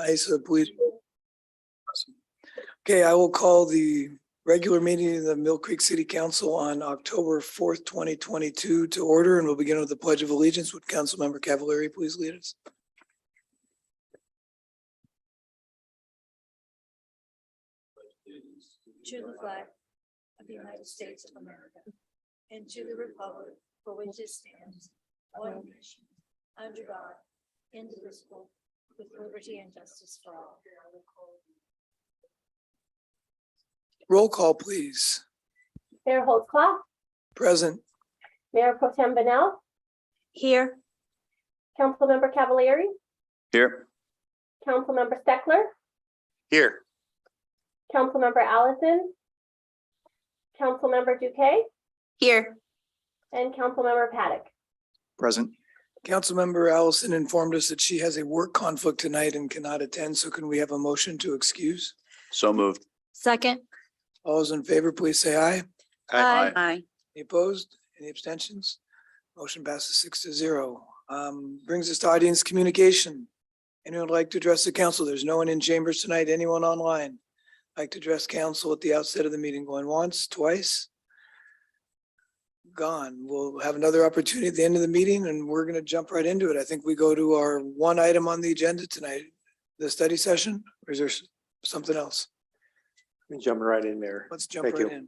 Isa, please. Okay, I will call the regular meeting of the Mill Creek City Council on October 4th, 2022 to order, and we'll begin with the Pledge of Allegiance. Would Councilmember Cavallari please lead us? To the flag of the United States of America and to the republic for which it stands, one nation, under God, indivisible, with liberty and justice for all. Roll call, please. Mayor Holtzclaw, Present. Mayor Pro Tem Bunnell, Here. Councilmember Cavallari, Here. Councilmember Steckler, Here. Councilmember Allison, Councilmember Duque, Here. and Councilmember Paddock. Present. Councilmember Allison informed us that she has a work conflict tonight and cannot attend, so can we have a motion to excuse? So moved. Second. All those in favor, please say aye. Aye. Any opposed? Any abstentions? Motion passes 6-0. Brings us to audience communication. Anyone would like to address the council? There's no one in chambers tonight. Anyone online? Like to address council at the outset of the meeting? Going once, twice? Gone. We'll have another opportunity at the end of the meeting and we're going to jump right into it. I think we go to our one item on the agenda tonight, the study session, or is there something else? Jumping right in there. Let's jump Thank right you. in.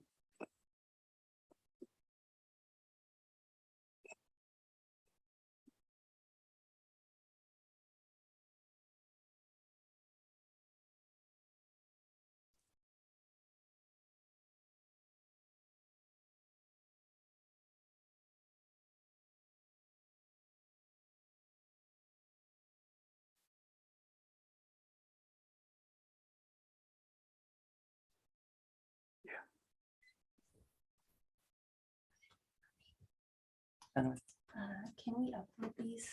Can we upload these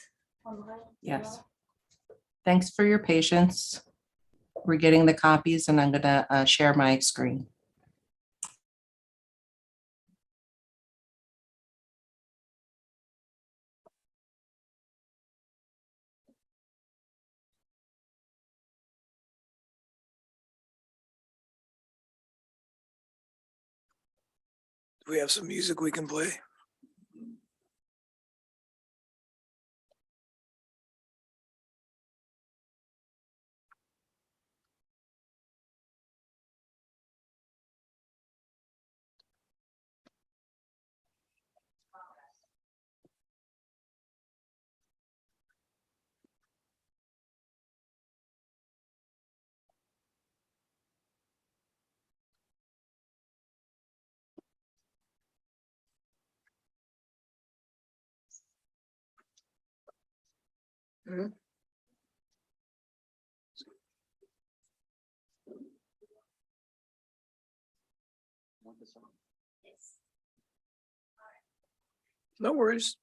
online? Yes. Thanks for your patience. We're getting the copies and I'm gonna share my screen. Do we have some music we can play? No worries.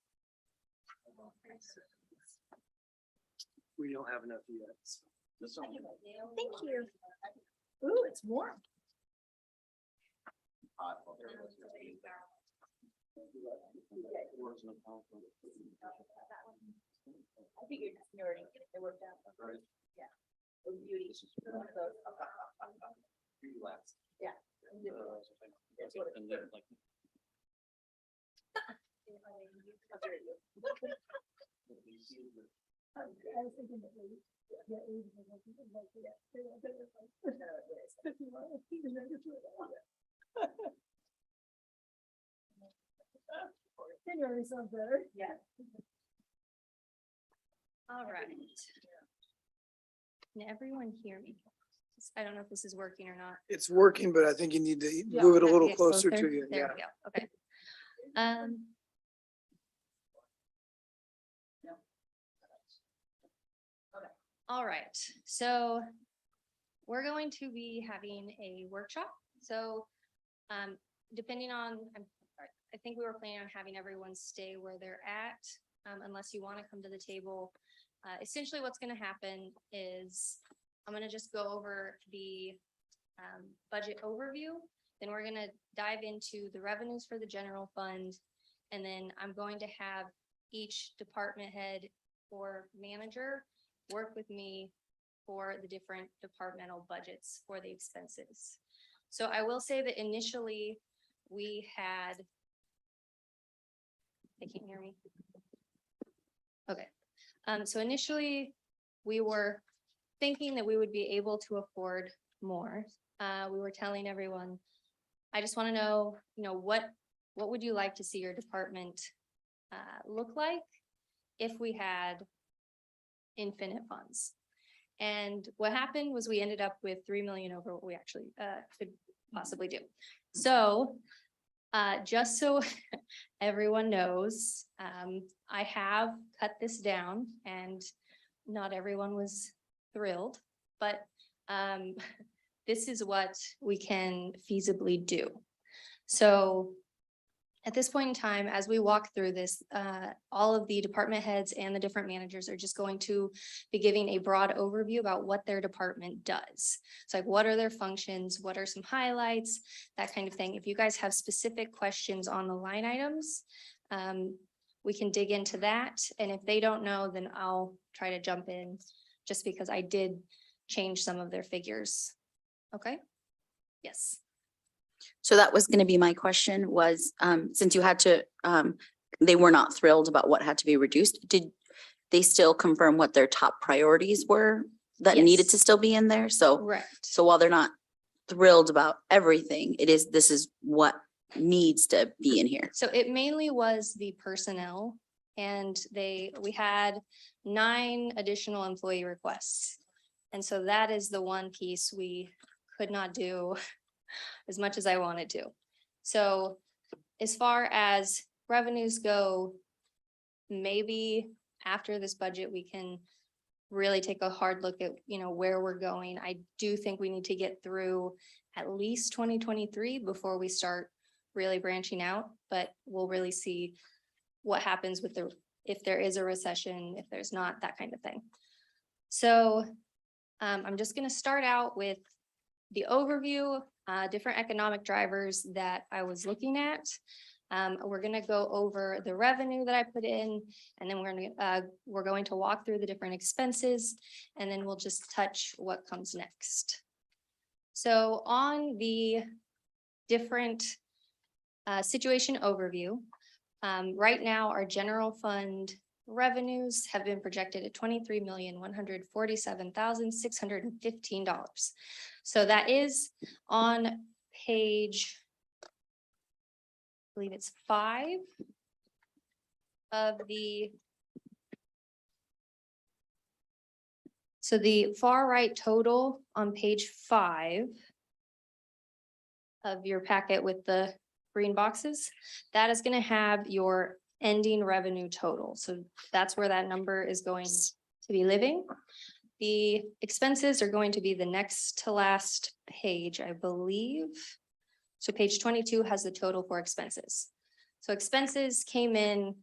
We don't have enough yet. Thank you. Ooh, it's warm. I think you're just nerding. It worked out. Yeah. Beauty. Yeah. That's what it is. I was thinking that maybe. It already sounds better. Yeah. All right. Can everyone hear me? I don't know if this is working or not. It's working, but I think you need to Yeah, move it a have to little get closer to you. There Yeah. we go. Okay. All right, so we're going to be having a workshop. So depending on, I think we were planning on having everyone stay where they're at, unless you want to come to the table. Essentially what's going to happen is I'm going to just go over the budget overview. Then we're going to dive into the revenues for the general fund. And then I'm going to have each department head or manager work with me for the different departmental budgets for the expenses. So I will say that initially we had. They can't hear me. Okay, so initially we were thinking that we would be able to afford more. We were telling everyone, I just want to know, what would you like to see your department look like if we had infinite funds? And what happened was we ended up with 3 million over what we actually could possibly do. So just so everyone knows, I have cut this down, and not everyone was thrilled, but this is what we can feasibly do. So at this point in time, as we walk through this, all of the department heads and the different managers are just going to be giving a broad overview about what their department does. It's like, what are their functions? What are some highlights? That kind of thing. If you guys have specific questions on the line items, we can dig into that. And if they don't know, then I'll try to jump in, just because I did change some of their figures. Okay? Yes. So that was gonna be my question was, since you had to, they were not thrilled about what had to be reduced. Did they still confirm what their top priorities were that needed Yes. to still be in there? So, Right. so while they're not thrilled about everything, this is what needs to be in here. So it mainly was the personnel, and we had 9 additional employee requests. And so that is the one piece we could not do as much as I wanted to. So as far as revenues go, maybe after this budget, we can really take a hard look at, where we're going. I do think we need to get through at least 2023 before we start really branching out, but we'll really see what happens with if there is a recession, if there's not, that kind of thing. So I'm just going to start out with the overview, different economic drivers that I was looking at. We're going to go over the revenue that I put in, and then we're going to walk through the different expenses, and then we'll just touch what comes next. So on the different situation overview, right now our general fund revenues have been projected at $23,147,615. So that is on page, I believe it's 5 of the. So the far right total on page 5 of your packet with the green boxes, that is going to have your ending revenue total. So that's where that number is going to be living. The expenses are going to be the next to last page, I believe. So page 22 has the total for expenses. So expenses came in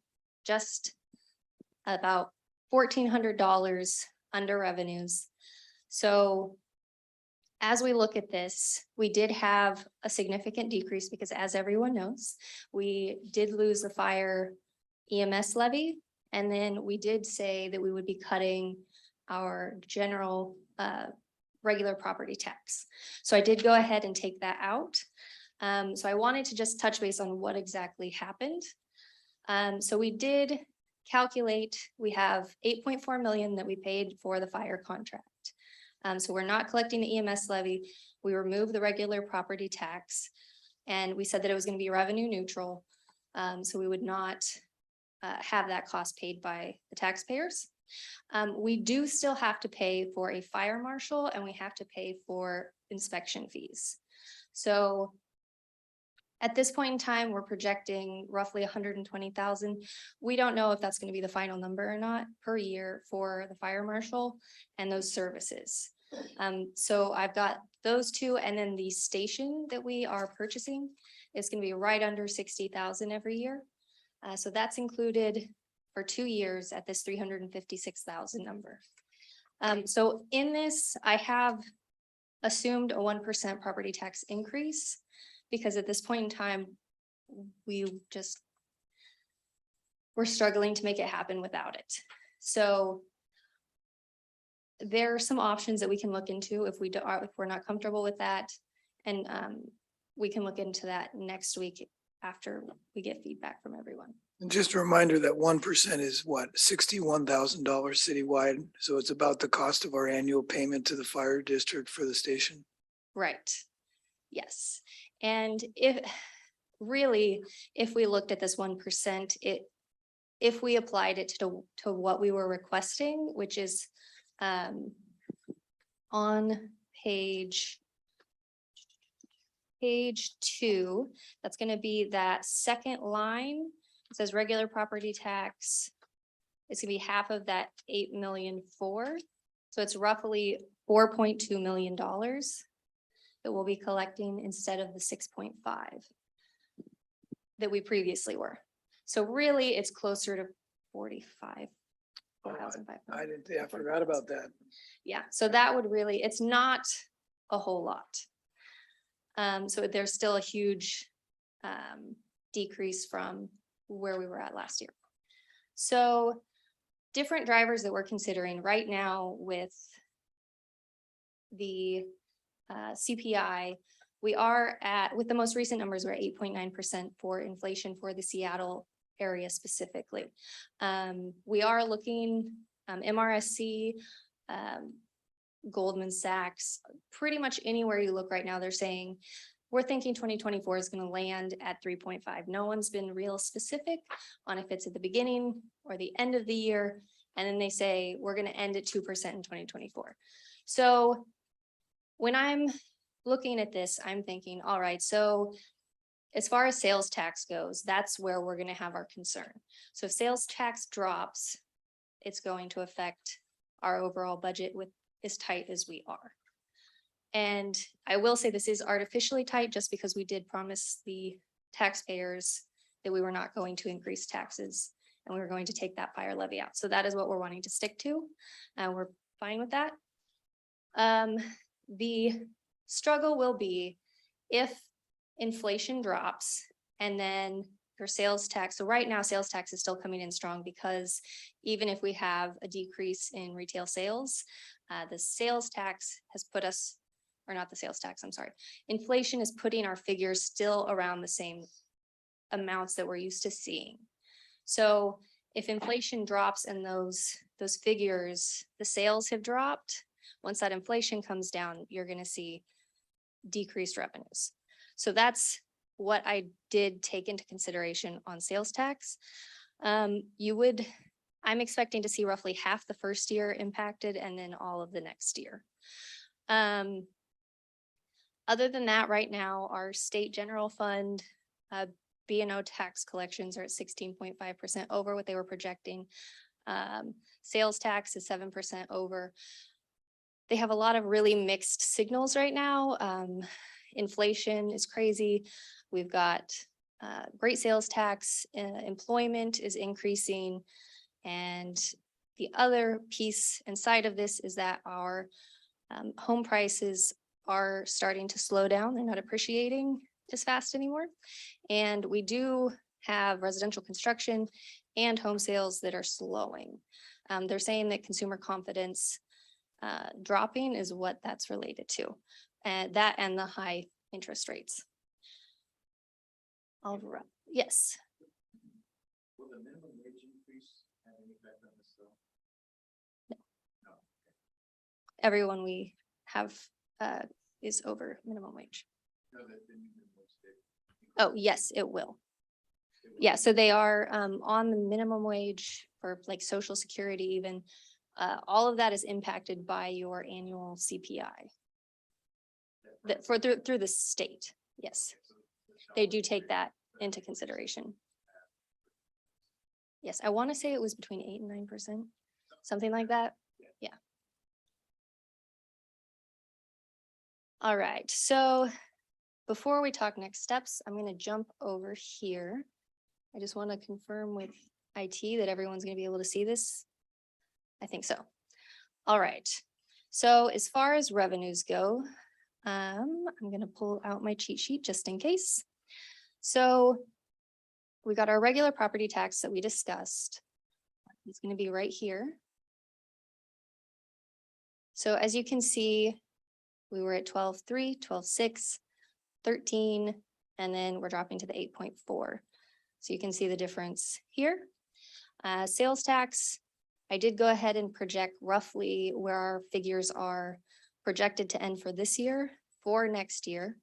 just about $1,400 under revenues. So as we look at this, we did have a significant decrease because, as everyone knows, we did lose the fire EMS levy. And then we did say that we would be cutting our general regular property tax. So I did go ahead and take that out. So I wanted to just touch base on what exactly happened. So we did calculate, we have 8.4 million that we paid for the fire contract. So we're not collecting the EMS levy. We removed the regular property tax, and we said that it was going to be revenue neutral. So we would not have that cost paid by the taxpayers. We do still have to pay for a fire marshal, and we have to pay for inspection fees. So at this point in time, we're projecting roughly 120,000. We don't know if that's going to be the final number or not per year for the fire marshal and those services. So I've got those two, and then the station that we are purchasing is going to be right under 60,000 every year. So that's included for 2 years at this 356,000 number. So in this, I have assumed a 1% property tax increase, because at this point in time, we're struggling to make it happen without it. So there are some options that we can look into if we do, if we're not comfortable with that. And we can look into that next week after we get feedback from everyone. And just a reminder that 1% is what, $61,000 citywide. So it's about the cost of our annual payment to the fire district for the station. Right. Yes. And if really, if we looked at this 1%, if we applied it to what we were requesting, which is on page 2, that's going to be that second line. It says regular property tax. It's gonna be half of that 8,000,004. So it's roughly $4.2 million that we'll be collecting instead of the 6.5 that we previously were. So really, it's closer to 45,500. I forgot about that. Yeah, so that would really, it's not a whole lot. So there's still a huge decrease from where we were at last year. So different drivers that we're considering right now with the CPI, we are at, with the most recent numbers, we're at 8.9% for inflation for the Seattle area specifically. We are looking, MRSC, Goldman Sachs, pretty much anywhere you look right now, they're saying, we're thinking 2024 is going to land at 3.5. No one's been real specific on if it's at the beginning or the end of the year. And then they say, we're going to end at 2% in 2024. So when I'm looking at this, I'm thinking, all right, so as far as sales tax goes, that's where we're going to have our concern. So if sales tax drops, it's going to affect our overall budget with as tight as we are. And I will say this is artificially tight just because we did promise the taxpayers that we were not going to increase taxes and we were going to take that fire levy out. So that is what we're wanting to stick to. We're fine with that. The struggle will be if inflation drops and then your sales tax. So right now, sales tax is still coming in strong because even if we have a decrease in retail sales, the sales tax has put us, or not the sales tax, I'm sorry. Inflation is putting our figures still around the same amounts that we're used to seeing. So if inflation drops and those figures, the sales have dropped, once that inflation comes down, you're going to see decreased revenues. So that's what I did take into consideration on sales tax. I'm expecting to see roughly half the first year impacted and then all of the next year. Other than that, right now, our state general fund, B&O tax collections are at 16.5% over what they were projecting. Sales tax is 7% over. They have a lot of really mixed signals right now. Inflation is crazy. We've got great sales tax, employment is increasing. And the other piece inside of this is that our home prices are starting to slow down. They're not appreciating as fast anymore. And we do have residential construction and home sales that are slowing. They're saying that consumer confidence dropping is what that's related to. That and the high interest rates. All right. Yes. Will the minimum wage increase have any effect on this though? Everyone we have is over minimum wage. No, the minimum wage did. Oh, yes, it will. Yeah, so they are on the minimum wage for like social security even. All of that is impacted by your annual CPI. Through the state, yes. They do take that into consideration. Yes, I want to say it was between 8 and 9%, something like that. Yeah. All right, so before we talk next steps, I'm going to jump over here. I just want to confirm with IT that everyone's going to be able to see this. I think so. All right. So as far as revenues go, I'm going to pull out my cheat sheet just in case. So we got our regular property tax that we discussed. It's going to be right here. So as you can see, we were at 12.3, 12.6, 13, and then we're dropping to the 8.4. So you can see the difference here. Sales tax, I did go ahead and project roughly where our figures are projected to end for this year, for next year.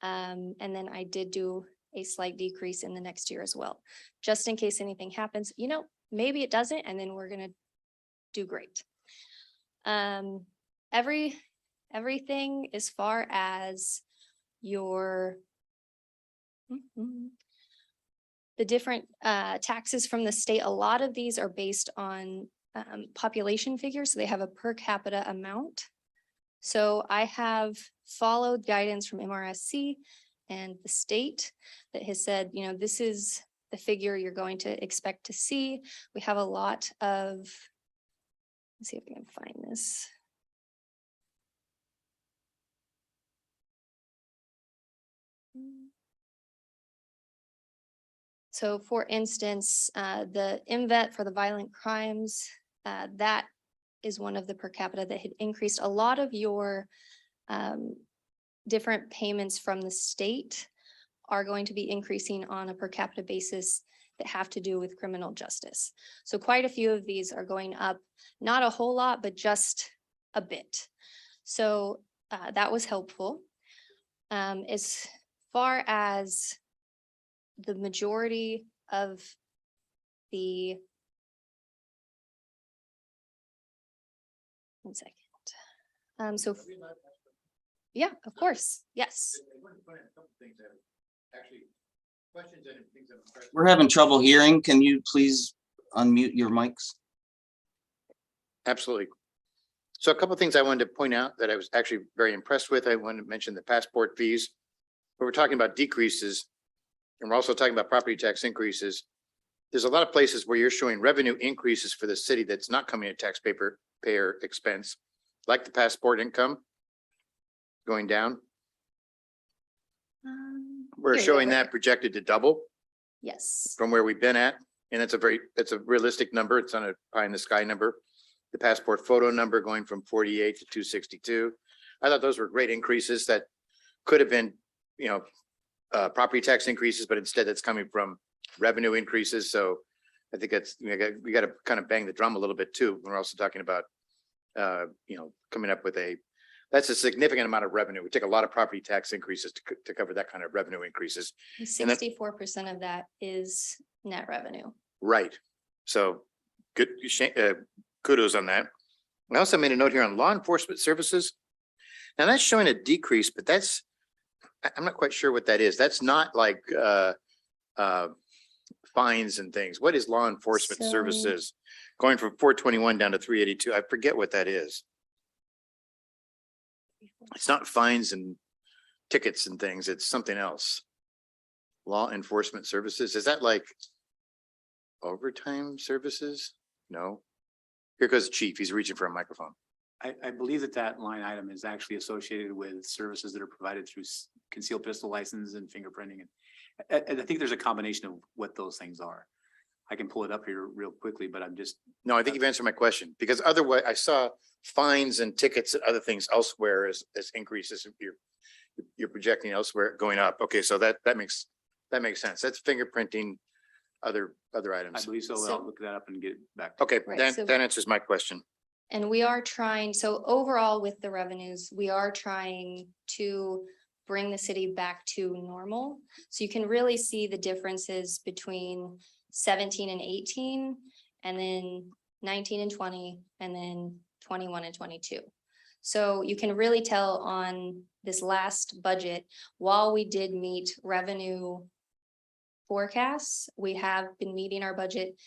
And then I did do a slight decrease in the next year as well, just in case anything happens. You know, maybe it doesn't, and then we're gonna do great. Everything as far as your the different taxes from the state, a lot of these are based on population figures. So they have a per capita amount. So I have followed guidance from MRSC and the state that has said, you know, this is the figure you're going to expect to see. We have a lot of, let's see if I can find this. So for instance, the MVET for the violent crimes, that is one of the per capita that had increased. A lot of your different payments from the state are going to be increasing on a per capita basis that have to do with criminal justice. So quite a few of these are going up, not a whole lot, but just a bit. So that was helpful. As far as the majority of the, one second. So, yeah, of course, yes. We're having trouble hearing. Can you please unmute your mics? Absolutely. So a couple of things I wanted to point out that I was actually very impressed with. I wanted to mention the passport fees. But we're talking about decreases, and we're also talking about property tax increases. There's a lot of places where you're showing revenue increases for the city that's not coming at taxpayer expense, like the passport income going down. We're Here you go, showing right that projected to double Yes, from where we've been at. And it's a realistic number. It's on a pie in the sky number. The passport photo number going from 48 to 262. I thought those were great increases that could have been, you know, property tax increases, but instead it's coming from revenue increases. So I think that's, we got to kind of bang the drum a little bit too. We're also talking about, you know, coming up with that's a significant amount of revenue. We take a lot of property tax increases to cover that kind of revenue increases. 64% of that is net revenue. Right. So good, kudos on that. I also made a note here on law enforcement services. Now that's showing a decrease, but I'm not quite sure what that is. That's not like fines and things. What is law enforcement So- services? Going from 421 down to 382. I forget what that is. It's not fines and tickets and things. It's something else. Law enforcement services. Is that like overtime services? No. Here goes the chief. He's reaching for a microphone. I believe that line item is actually associated with services that are provided through concealed pistol license and fingerprinting. And I think there's a combination of what those things are. I can pull it up here real quickly, but I'm just. No, I think you've answered my question, because otherwise I saw fines and tickets and other things elsewhere as increases. You're projecting elsewhere going up. Okay, so that makes sense. That's fingerprinting, other I items. believe so. So- I'll look that up and get back. to you. Okay, Right, so- that answers my question. And we are trying, so overall with the revenues, we are trying to bring the city back to normal. So you can really see the differences between 17 and 18, and then 19 and 20, and then 21 and 22. So you can really tell on this last budget, while we did meet revenue forecasts, we have been meeting our budget.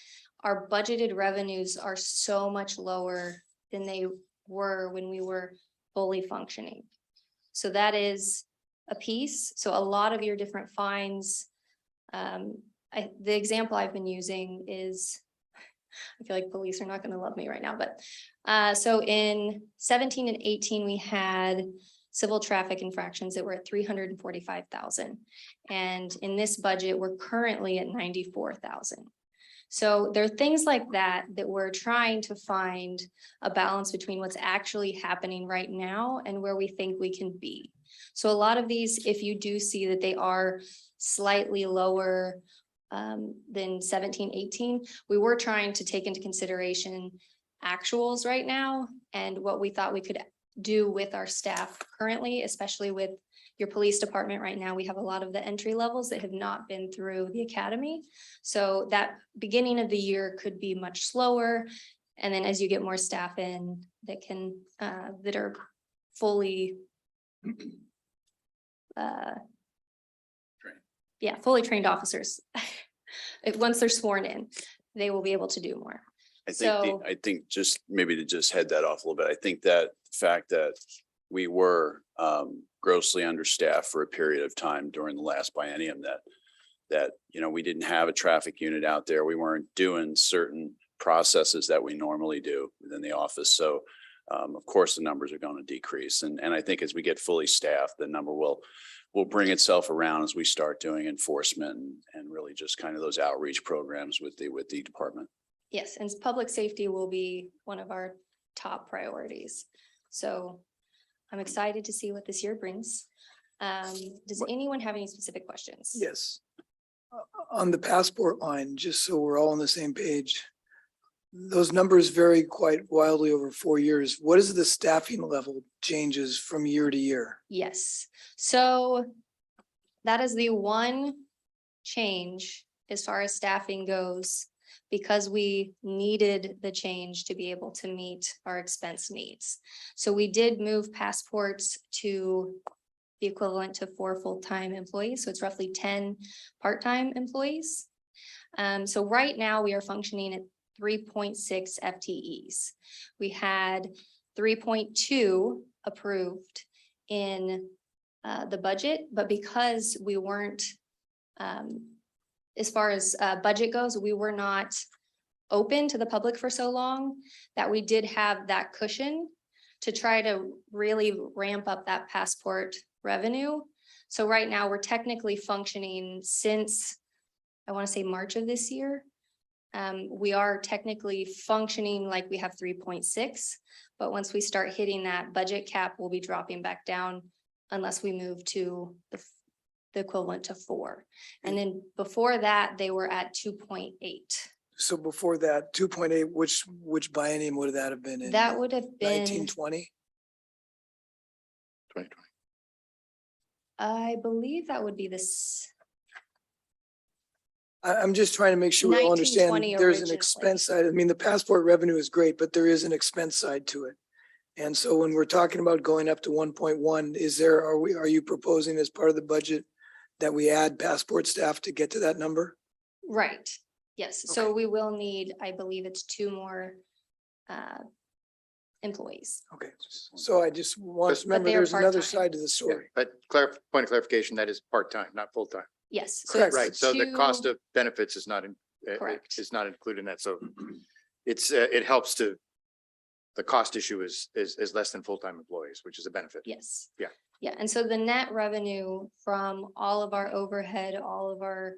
Our budgeted revenues are so much lower than they were when we were fully functioning. So that is a piece. So a lot of your different fines, the example I've been using is, I feel like police are not going to love me right now, but so in 17 and 18, we had civil traffic infractions that were at 345,000. And in this budget, we're currently at 94,000. So there are things like that that we're trying to find a balance between what's actually happening right now and where we think we can be. So a lot of these, if you do see that they are slightly lower than 17, 18, we were trying to take into consideration actuals right now and what we thought we could do with our staff currently, especially with your police department right now. We have a lot of the entry levels that have not been through the academy. So that beginning of the year could be much slower. And then as you get more staff in that can, that are fully fully trained officers. Once they're sworn in, they will be able to do more. I think just maybe to just head that off a little bit, I think that the fact that we were grossly understaffed for a period of time during the last biennium, that, you know, we didn't have a traffic unit out there. We weren't doing certain processes that we normally do within the office. So of course, the numbers are going to decrease. And I think as we get fully staffed, the number will bring itself around as we start doing enforcement and really just kind of those outreach programs with the department. Yes, and public safety will be one of our top priorities. So I'm excited to see what this year brings. Does anyone have any specific questions? Yes. On the passport line, just so we're all on the same page, those numbers vary quite wildly over 4 years. What is the staffing level changes from year to year? Yes, so that is the one change as far as staffing goes, because we needed the change to be able to meet our expense needs. So we did move passports to the equivalent to 4 full-time employees. So it's roughly 10 part-time employees. So right now we are functioning at 3.6 FTEs. We had 3.2 approved in the budget, but because we weren't, as far as budget goes, we were not open to the public for so long that we did have that cushion to try to really ramp up that passport revenue. So right now we're technically functioning since, I want to say March of this year. We are technically functioning like we have 3.6, but once we start hitting that budget cap, we'll be dropping back down unless we move to the equivalent to 4. And then before that, they were at 2.8. So before that, 2.8, which biennium would that have been in? That would have been, 1920? 2020. I believe that would be this. I'm just trying to make sure we all understand 1920 there's an originally. expense side. I mean, the passport revenue is great, but there is an expense side to it. And so when we're talking about going up to 1.1, are you proposing as part of the budget that we add passport staff to get to that number? Right, yes. So Okay. we will need, I believe it's 2 more employees. Okay, so I just want to But remember they are there's another part-time. side to the Yeah, story. but point of clarification, that is part-time, not full-time. Yes. So Correct. it's Right, so the cost 2 of benefits is not Correct. is not included in that, so it helps to, the cost issue is less than full-time employees, which is a benefit. Yes. Yeah. Yeah, and so the net revenue from all of our overhead, all of our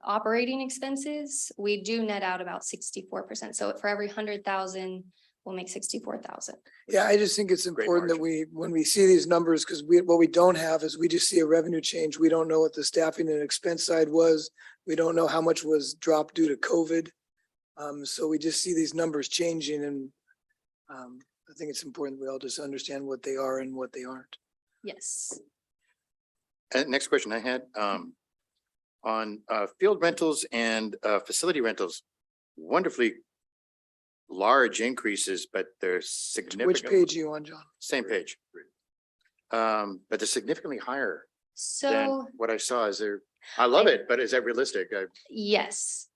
operating expenses, we do net out about 64%. So for every 100,000, we'll make 64,000. Yeah, I just think it's Great important that margin. when we see these numbers, because what we don't have is we just see a revenue change. We don't know what the staffing and expense side was. We don't know how much was dropped due to COVID. So we just see these numbers changing, and I think it's important we all just understand what they are and what they aren't. Yes. And next question I had, on field rentals and facility rentals, wonderfully large increases, but they're significant. Which page are you on, John? Same page. But they're significantly higher than So, what I saw. Is there, I love it, but is that realistic? yes.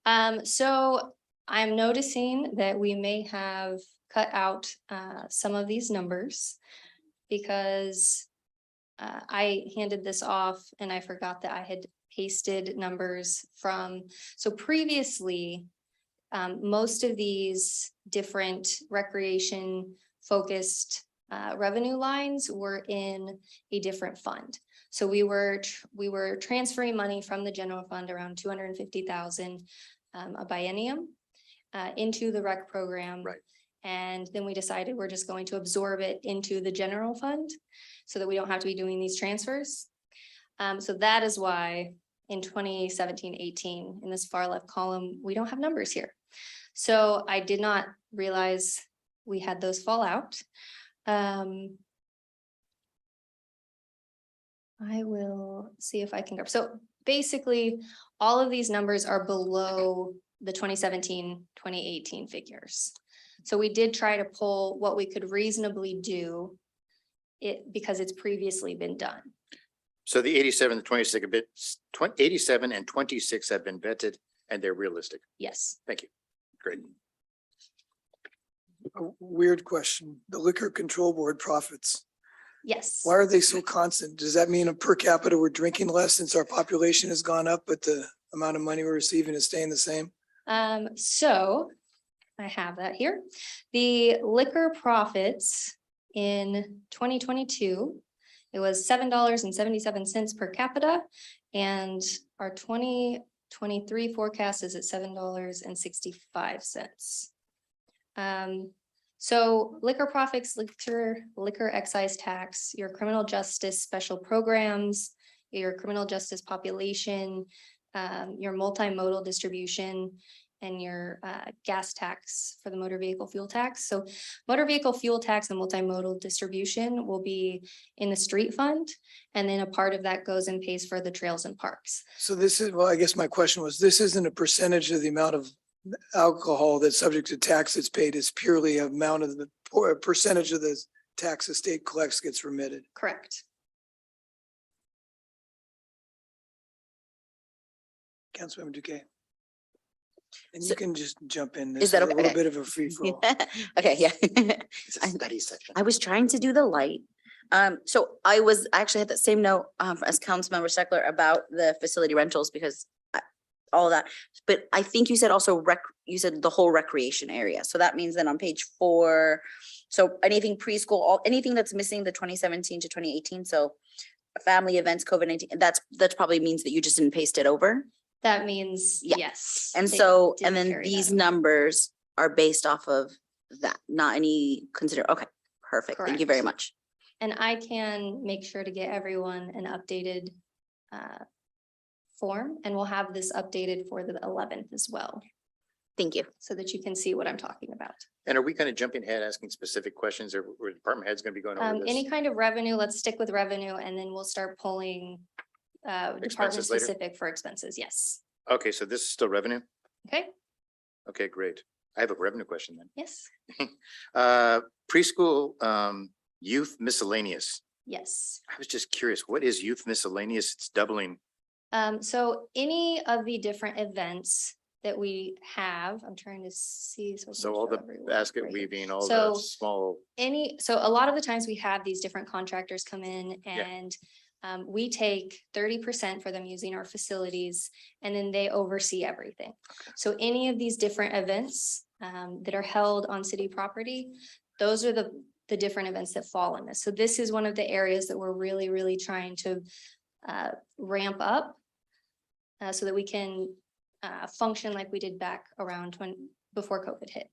So I'm noticing that we may have cut out some of these numbers because I handed this off and I forgot that I had pasted numbers from, so previously, most of these different recreation focused revenue lines were in a different fund. So we were transferring money from the general fund, around 250,000 a biennium into the rec program. Right. And then we decided we're just going to absorb it into the general fund so that we don't have to be doing these transfers. So that is why in 2017-18, in this far left column, we don't have numbers here. So I did not realize we had those fall out. I will see if I can go. So basically, all of these numbers are below the 2017-2018 figures. So we did try to pull what we could reasonably do it because it's previously been done. So the 87, the 26, a bit, 87 and 26 have been vetted and they're realistic. Yes. Thank you. Great. A weird question. The Liquor Control Board profits, Yes. why are they so constant? Does that mean per capita we're drinking less since our population has gone up, but the amount of money we're receiving is staying the same? So I have that here. The liquor profits in 2022, it was $7.77 per capita, and our 2023 forecast is at $7.65. So liquor profits, liquor excise tax, your criminal justice special programs, your criminal justice population, your multimodal distribution, and your gas tax for the motor vehicle fuel tax. So motor vehicle fuel tax and multimodal distribution will be in the street fund. And then a part of that goes and pays for the trails and parks. So this is, well, I guess my question was, this isn't a percentage of the amount of alcohol that's subject to tax that's paid, is purely amount of the, or a percentage of the tax the state collects gets remitted. Correct. Councilmember Duque. And So- you can just jump in. Is This that is a little okay? bit of a free for all. Okay, yeah. It's a I- study section. I was trying to do the light. So I actually had that same note as Councilmember Steckler about the facility rentals because all of that. But I think you said also you said the whole recreation area. So that means then on page 4, so anything preschool, anything that's missing the 2017 to 2018. So family events, COVID-19, that probably means that you just didn't paste it over. That means, Yeah. yes. And they so, didn't and then carry these that over. numbers are based off of that, not any okay, perfect. Thank you very Correct. much. And I can make sure to get everyone an updated form, and we'll have this updated for the 11th as well, Thank you. so that you can see what I'm talking about. And are we kind of jumping ahead, asking specific questions, or department heads going to be going over this? Any kind of revenue, let's stick with revenue, and then we'll start pulling department Expenses later? specific for expenses. Yes. Okay, so this is still revenue? Okay. Okay, great. I have a revenue question then. Yes. Preschool, youth miscellaneous. Yes. I was just curious, what is youth miscellaneous? It's doubling. So any of the different events that we have, I'm trying to see. I can So all show the everyone basket right here. weaving, all So- the small, So a lot of the times we have these different contractors come in Yeah. and we take 30% for them using our facilities, and then they oversee everything. So any of these different events that are held on city property, those are the different events that fall in this. So this is one of the areas that we're really, really trying to ramp up so that we can function like we did back around before COVID hit.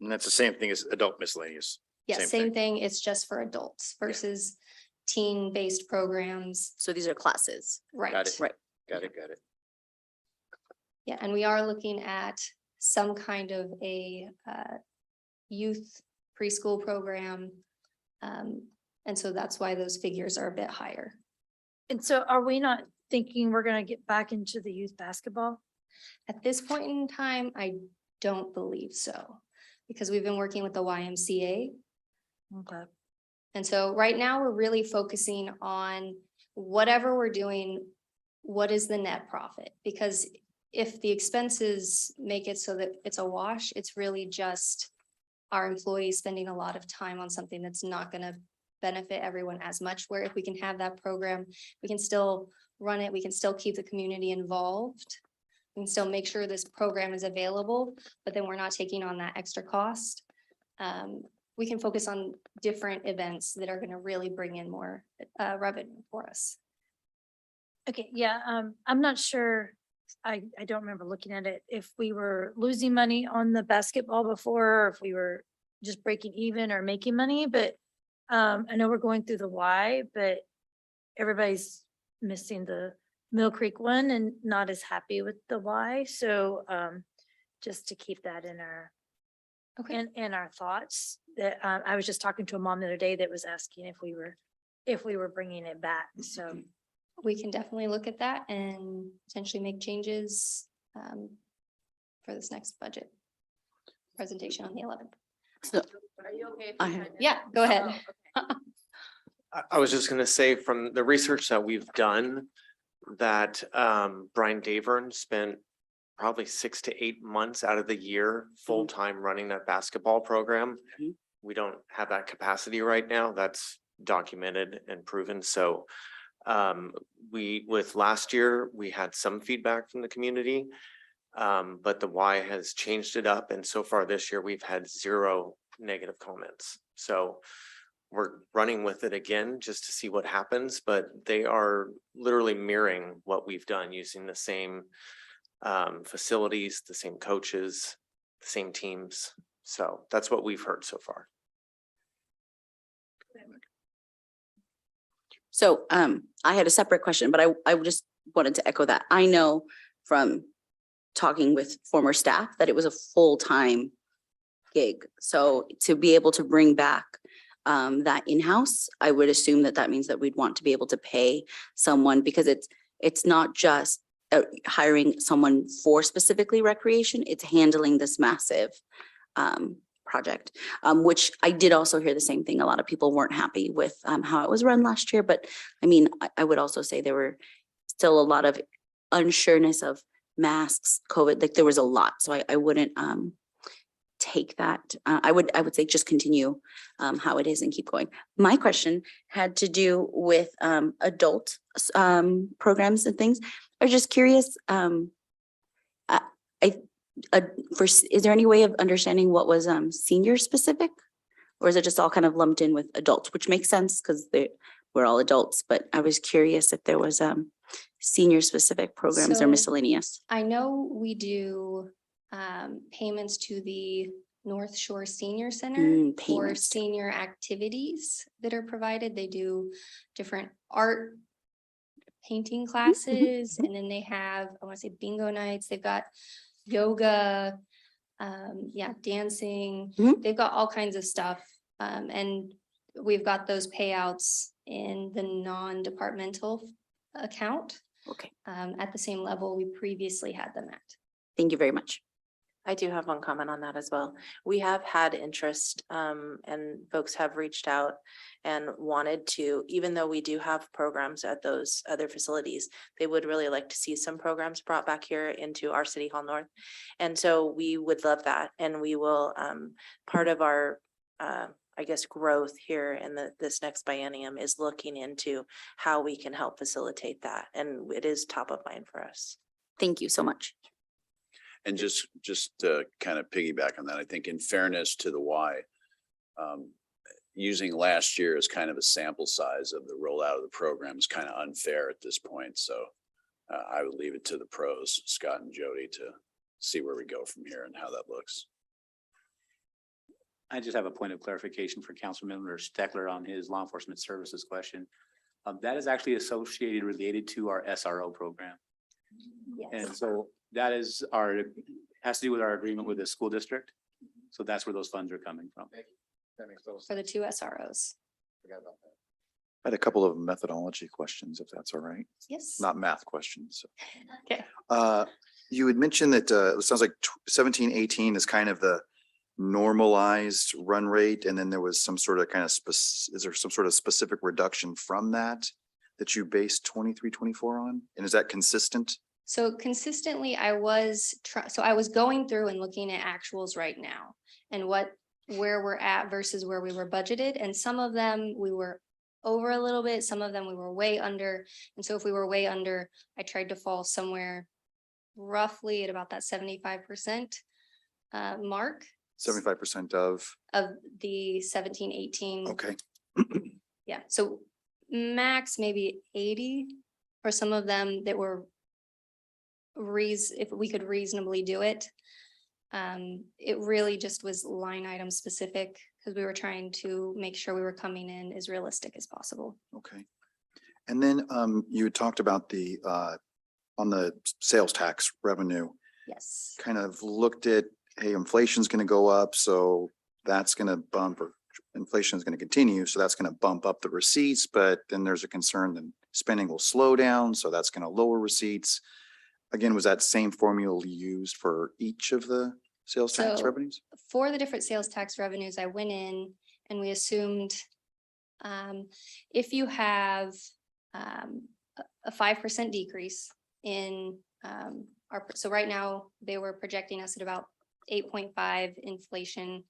and that's the same thing as adult miscellaneous. Yeah, Same same thing. It's just for adults versus teen-based programs. So these are classes. Right. Got it. Right. Got it. Yeah, and we are looking at some kind of a youth preschool program. And so that's why those figures are a bit higher. And so are we not thinking we're gonna get back into the youth basketball? At this point in time, I don't believe so, because we've been working with the YMCA. Okay. And so right now, we're really focusing on whatever we're doing, what is the net profit? Because if the expenses make it so that it's a wash, it's really just our employees spending a lot of time on something that's not gonna benefit everyone as much, where if we can have that program, we can still run it, we can still keep the community involved. We can still make sure this program is available, but then we're not taking on that extra cost. we can focus on different events that are gonna really bring in more revenue for us. Okay, yeah, I'm not sure. I don't remember looking at it. If we were losing money on the basketball before, or if we were just breaking even or making money, but I know we're going through the why, but everybody's missing the Mill Creek one and not as happy with the why. So just to keep that in our Okay. in our thoughts, that I was just talking to a mom the other day that was asking if we were bringing it back. So We can definitely look at that and potentially make changes for this next budget presentation on the 11th. So Yeah, go ahead. I was just gonna say from the research that we've done, that Brian Davern spent probably 6 to 8 months out of the year full-time running that basketball program. Mhm. We don't have that capacity right now. That's documented and proven. So with last year, we had some feedback from the community. But the Y has changed it up, and so far this year, we've had 0 negative comments. So we're running with it again just to see what happens, but they are literally mirroring what we've done using the same facilities, the same coaches, the same teams. So that's what we've heard so far. So I had a separate question, but I just wanted to echo that. I know from talking with former staff that it was a full-time gig. So to be able to bring back that in-house, I would assume that that means that we'd want to be able to pay someone, because it's not just hiring someone for specifically recreation, it's handling this massive project, which I did also hear the same thing. A lot of people weren't happy with how it was run last year, but I mean, I would also say there were still a lot of unsureness of masks, COVID, like there was a lot. So I wouldn't take that. I would say just continue how it is and keep going. My question had to do with adult programs and things. I was just curious, is there any way of understanding what was senior specific? Or is it just all kind of lumped in with adults, which makes sense because we're all adults, but I was curious if there was senior specific programs or So, miscellaneous. I know we do payments to the North Shore Senior Center for Payments. senior activities that are provided. They do different art painting classes, and then they have, I want to say bingo nights. They've got yoga, dancing. Mhm. They've got all kinds of stuff. And we've got those payouts in the non-departmental account Okay, at the same level we previously had them at. thank you very much. I do have one comment on that as well. We have had interest and folks have reached out and wanted to, even though we do have programs at those other facilities, they would really like to see some programs brought back here into our City Hall North. And so we would love that. And we will, part of our, I guess, growth here in this next biennium is looking into how we can help facilitate that. And it is top of mind for us. Thank you so much. And just to kind of piggyback on that, I think in fairness to the Y, using last year as kind of a sample size of the rollout of the program is kind of unfair at this point. So I would leave it to the pros, Scott and Jody, to see where we go from here and how that looks. I just have a point of clarification for Councilmember Steckler on his law enforcement services question. That is actually associated, related to our SRO program. And Yes. so that is has to do with our agreement with the school district. So that's where those funds are coming from. That makes total sense. For the 2 SROs. Forgot about that. I had a couple of methodology questions, if that's all right. Yes. Not math questions. Okay. You had mentioned that it sounds like 17-18 is kind of the normalized run rate, and then there was some sort of is there some sort of specific reduction from that you based 23-24 on? And is that consistent? So consistently, I was going through and looking at actuals right now and where we're at versus where we were budgeted. And some of them we were over a little bit, some of them we were way under. And so if we were way under, I tried to fall somewhere roughly at about that 75% mark. 75% of, of the 17-18. okay, Yeah, so max maybe 80 for some of them that were if we could reasonably do it. It really just was line item specific because we were trying to make sure we were coming in as realistic as possible. okay. And then you had talked about the on the sales tax revenue, Yes. kind of looked at, hey, inflation's gonna go up, so that's gonna bump, or inflation is gonna continue, so that's gonna bump up the receipts, but then there's a concern that spending will slow down, so that's gonna lower receipts. Again, was that same formula used for each of the sales tax So- revenues? For the different sales tax revenues, I went in and we assumed if you have a 5% decrease in so right now they were projecting us at about 8.5 inflation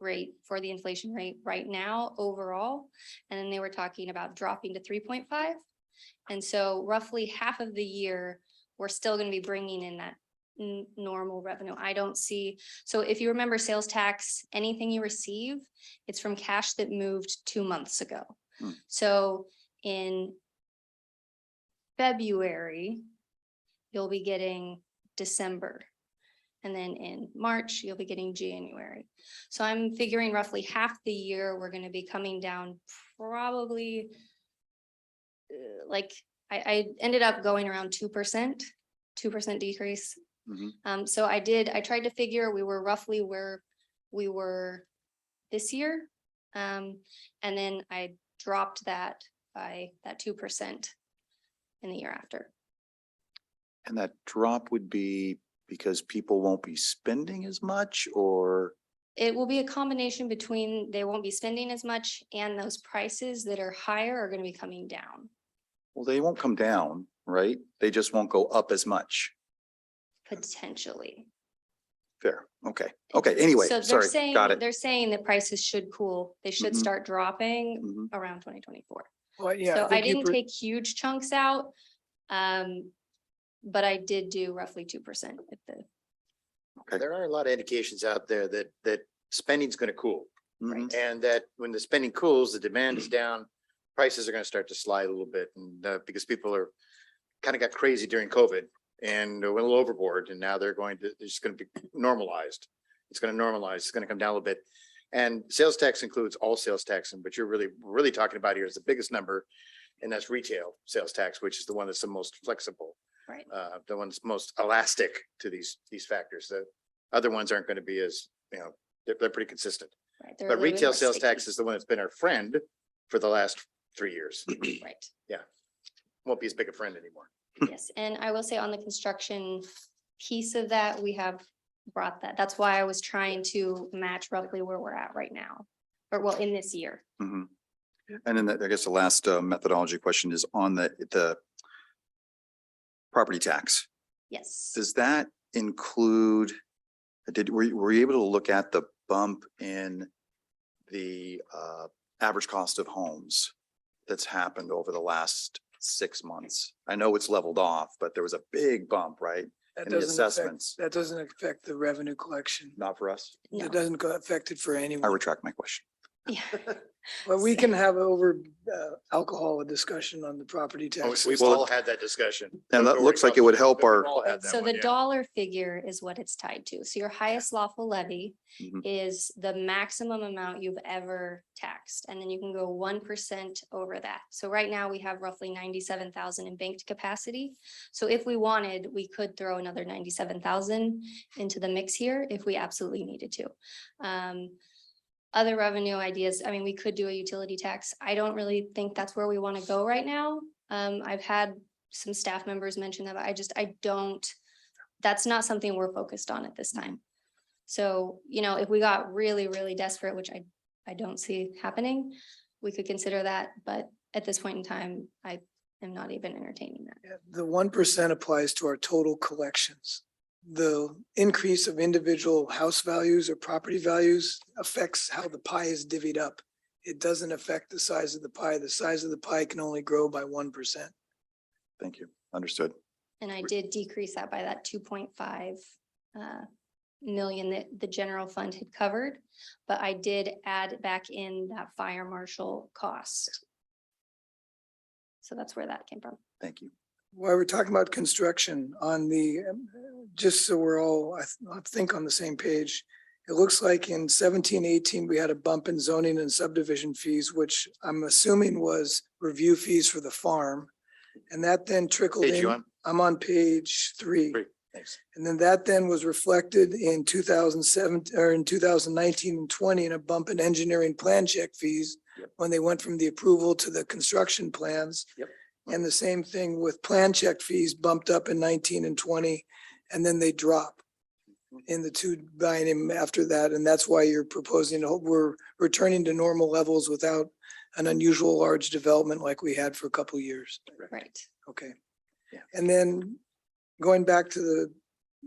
rate for the inflation rate right now overall. And then they were talking about dropping to 3.5. And so roughly half of the year, we're still going to be bringing in that normal revenue. I don't see, so if you remember sales tax, anything you receive, it's from cash that moved 2 months ago. Hmm. So in February, you'll be getting December. And then in March, you'll be getting January. So I'm figuring roughly half the year, we're going to be coming down probably like I ended up going around 2% decrease. Mhm. So I tried to figure we were roughly where we were this year. And then I dropped that by that 2% in the year after. And that drop would be because people won't be spending as much, or? It will be a combination between they won't be spending as much and those prices that are higher are going to be coming down Well, they won't come down, right? They just won't go up as much. potentially. Fair, okay, okay, anyway, So they're sorry, saying, got it. they're saying that prices should cool. They should Mhm. start dropping Mhm. around 2024. Well, yeah. So I think you didn't take huge chunks out. But I did do roughly 2% at the, There are a lot of indications out there that spending's gonna cool. Mhm. And that when the spending cools, the demand is down, prices are gonna start to slide a little bit. And because people are kind of got crazy during COVID and went a little overboard, and now they're just gonna be normalized. It's gonna normalize, it's gonna come down a little bit. And sales tax includes all sales tax, but you're really talking about here is the biggest number, and that's retail sales tax, which is the one that's the most flexible. right. The one's most elastic to these factors. The other ones aren't going to be as, they're pretty consistent. Right. They're a But little bit retail more sales sticky. tax is the one that's been our friend for the last 3 years. Right. Won't be as big a friend anymore. Yes. And I will say on the construction piece of that, we have brought that. That's why I was trying to match roughly where we're at right now. Or well, in this year. Mhm. And then I guess the last methodology question is on the property tax. Yes. Does that include, were you able to look at the bump in the average cost of homes that's happened over the last 6 months? I know it's leveled off, but there was a big bump, right? That in the doesn't affect, assessments. that doesn't affect the revenue collection. Not for us. No. It doesn't go affect it for I anyone. retract my question. Yeah. But we can have over alcohol a discussion on the property tax. We've Well, all had that discussion. And that looks like it would help our, So the dollar figure is what it's tied to. So your highest lawful levy Mhm. is the maximum amount you've ever taxed. And then you can go 1% over that. So right now we have roughly 97,000 in banked capacity. So if we wanted, we could throw another 97,000 into the mix here if we absolutely needed to. Other revenue ideas, I mean, we could do a utility tax. I don't really think that's where we want to go right now. I've had some staff members mention that, but I don't, that's not something we're focused on at this time. So, if we got really, really desperate, which I don't see happening, we could consider that, but at this point in time, I am not even entertaining that. Yeah, the 1% applies to our total collections. The increase of individual house values or property values affects how the pie is divvied up. It doesn't affect the size of the pie. The size of the pie can only grow by 1%. thank you, understood. And I did decrease that by that 2.5 million that the general fund had covered, but I did add back in that fire marshal cost. So that's where that came from. Thank you. While we're talking about construction on the, just so we're all, I think on the same page. It looks like in 17-18 we had a bump in zoning and subdivision fees, which I'm assuming was review fees for the farm. And that then trickled Page you in. on? I'm on page 3. Thanks. And then that then was reflected in 2007 or in 2019 and 20 in a bump in engineering plan check fees. Yep. When they went from the approval to the construction plans. Yep. And the same thing with plan check fees bumped up in 19 and 20, and then they drop in the two biennium after that. And that's why you're proposing, we're returning to normal levels without an unusual large development like we had for a couple of years. Right. Okay. Yeah. And then going back to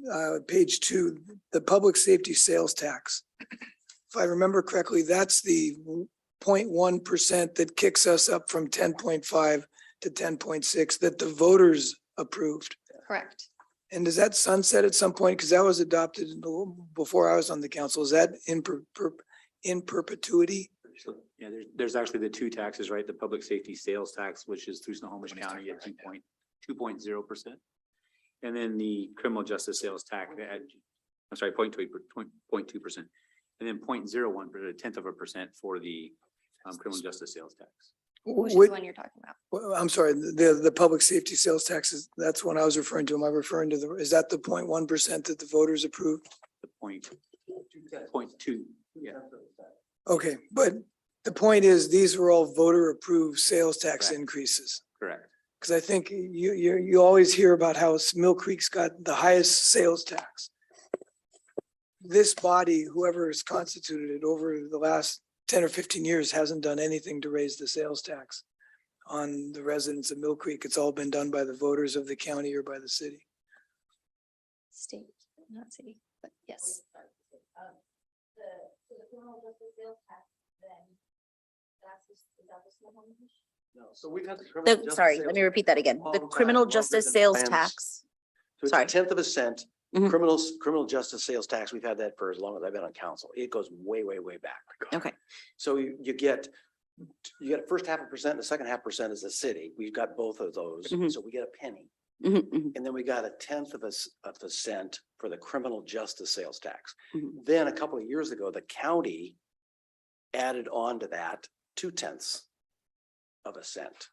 the page 2, the public safety sales tax. If I remember correctly, that's the 0.1% that kicks us up from 10.5 to 10.6 that the voters approved. Correct. And does that sunset at some point? Because that was adopted before I was on the council. Is that in perpetuity? So, yeah, there's actually the two taxes, right? The public safety sales tax, which is through Snohomish County at 2.0%. And then the criminal justice sales tax at, I'm sorry, 0.2%. And then 0.01%, a tenth of a percent for the criminal justice sales tax. Which is What- the one you're talking about. Well, I'm sorry, the public safety sales taxes, that's what I was referring to. Am I referring to is that the 0.1% that the voters approved? The point two, yeah. Okay, but the point is, these were all voter approved sales tax Correct. increases. Correct. Because I think you always hear about how Mill Creek's got the highest sales tax. This body, whoever has constituted it over the last 10 or 15 years, hasn't done anything to raise the sales tax on the residents of Mill Creek. It's all been done by the voters of the county or by the city. State, not city, but yes. No, so we've had. Sorry, let me repeat that again. The criminal justice sales tax. So it's sorry. a tenth of a cent, Mhm. criminal justice sales tax. We've had that for as long as I've been on council. It goes way, way, way back. Okay. So you get first 0.5%, the second 0.5% is the city. We've got both of those. Mhm. So we get a penny. Mhm, mhm, And then we got a tenth of a cent for the criminal justice sales tax. mhm. Then a couple of years ago, the county added on to that 2/10 of a cent.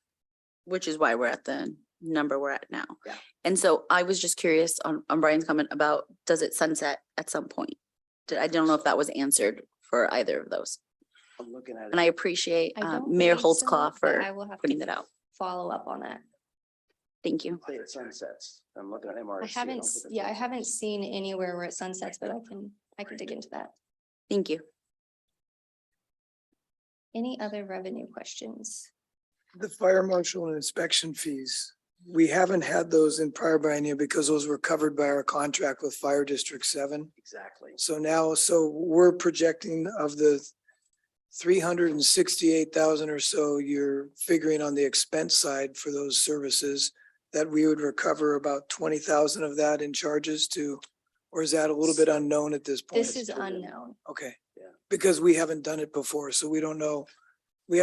Which is why we're at the number we're at now. Yeah. And so I was just curious on Brian's comment about, does it sunset at some point? I don't know if that was answered for either of those. I'm looking at And I it. appreciate I don't Mayor believe so, Holtzclaw but I for will have putting to that out. follow up on that. Thank you. Say it sunsets. I'm looking at MRC. I haven't, don't think it yeah, I does. haven't seen anywhere where it sunsets, but I can dig into that. Thank you. Any other revenue questions? The fire marshal and inspection fees, we haven't had those in prior biennium because those were covered by our contract with Fire District 7. Exactly. So now, we're projecting of the 368,000 or so you're figuring on the expense side for those services, that we would recover about 20,000 of that in charges to, or is that a little bit unknown at this point? This is unknown. Okay. Yeah. Because we haven't done it before, so we don't know. I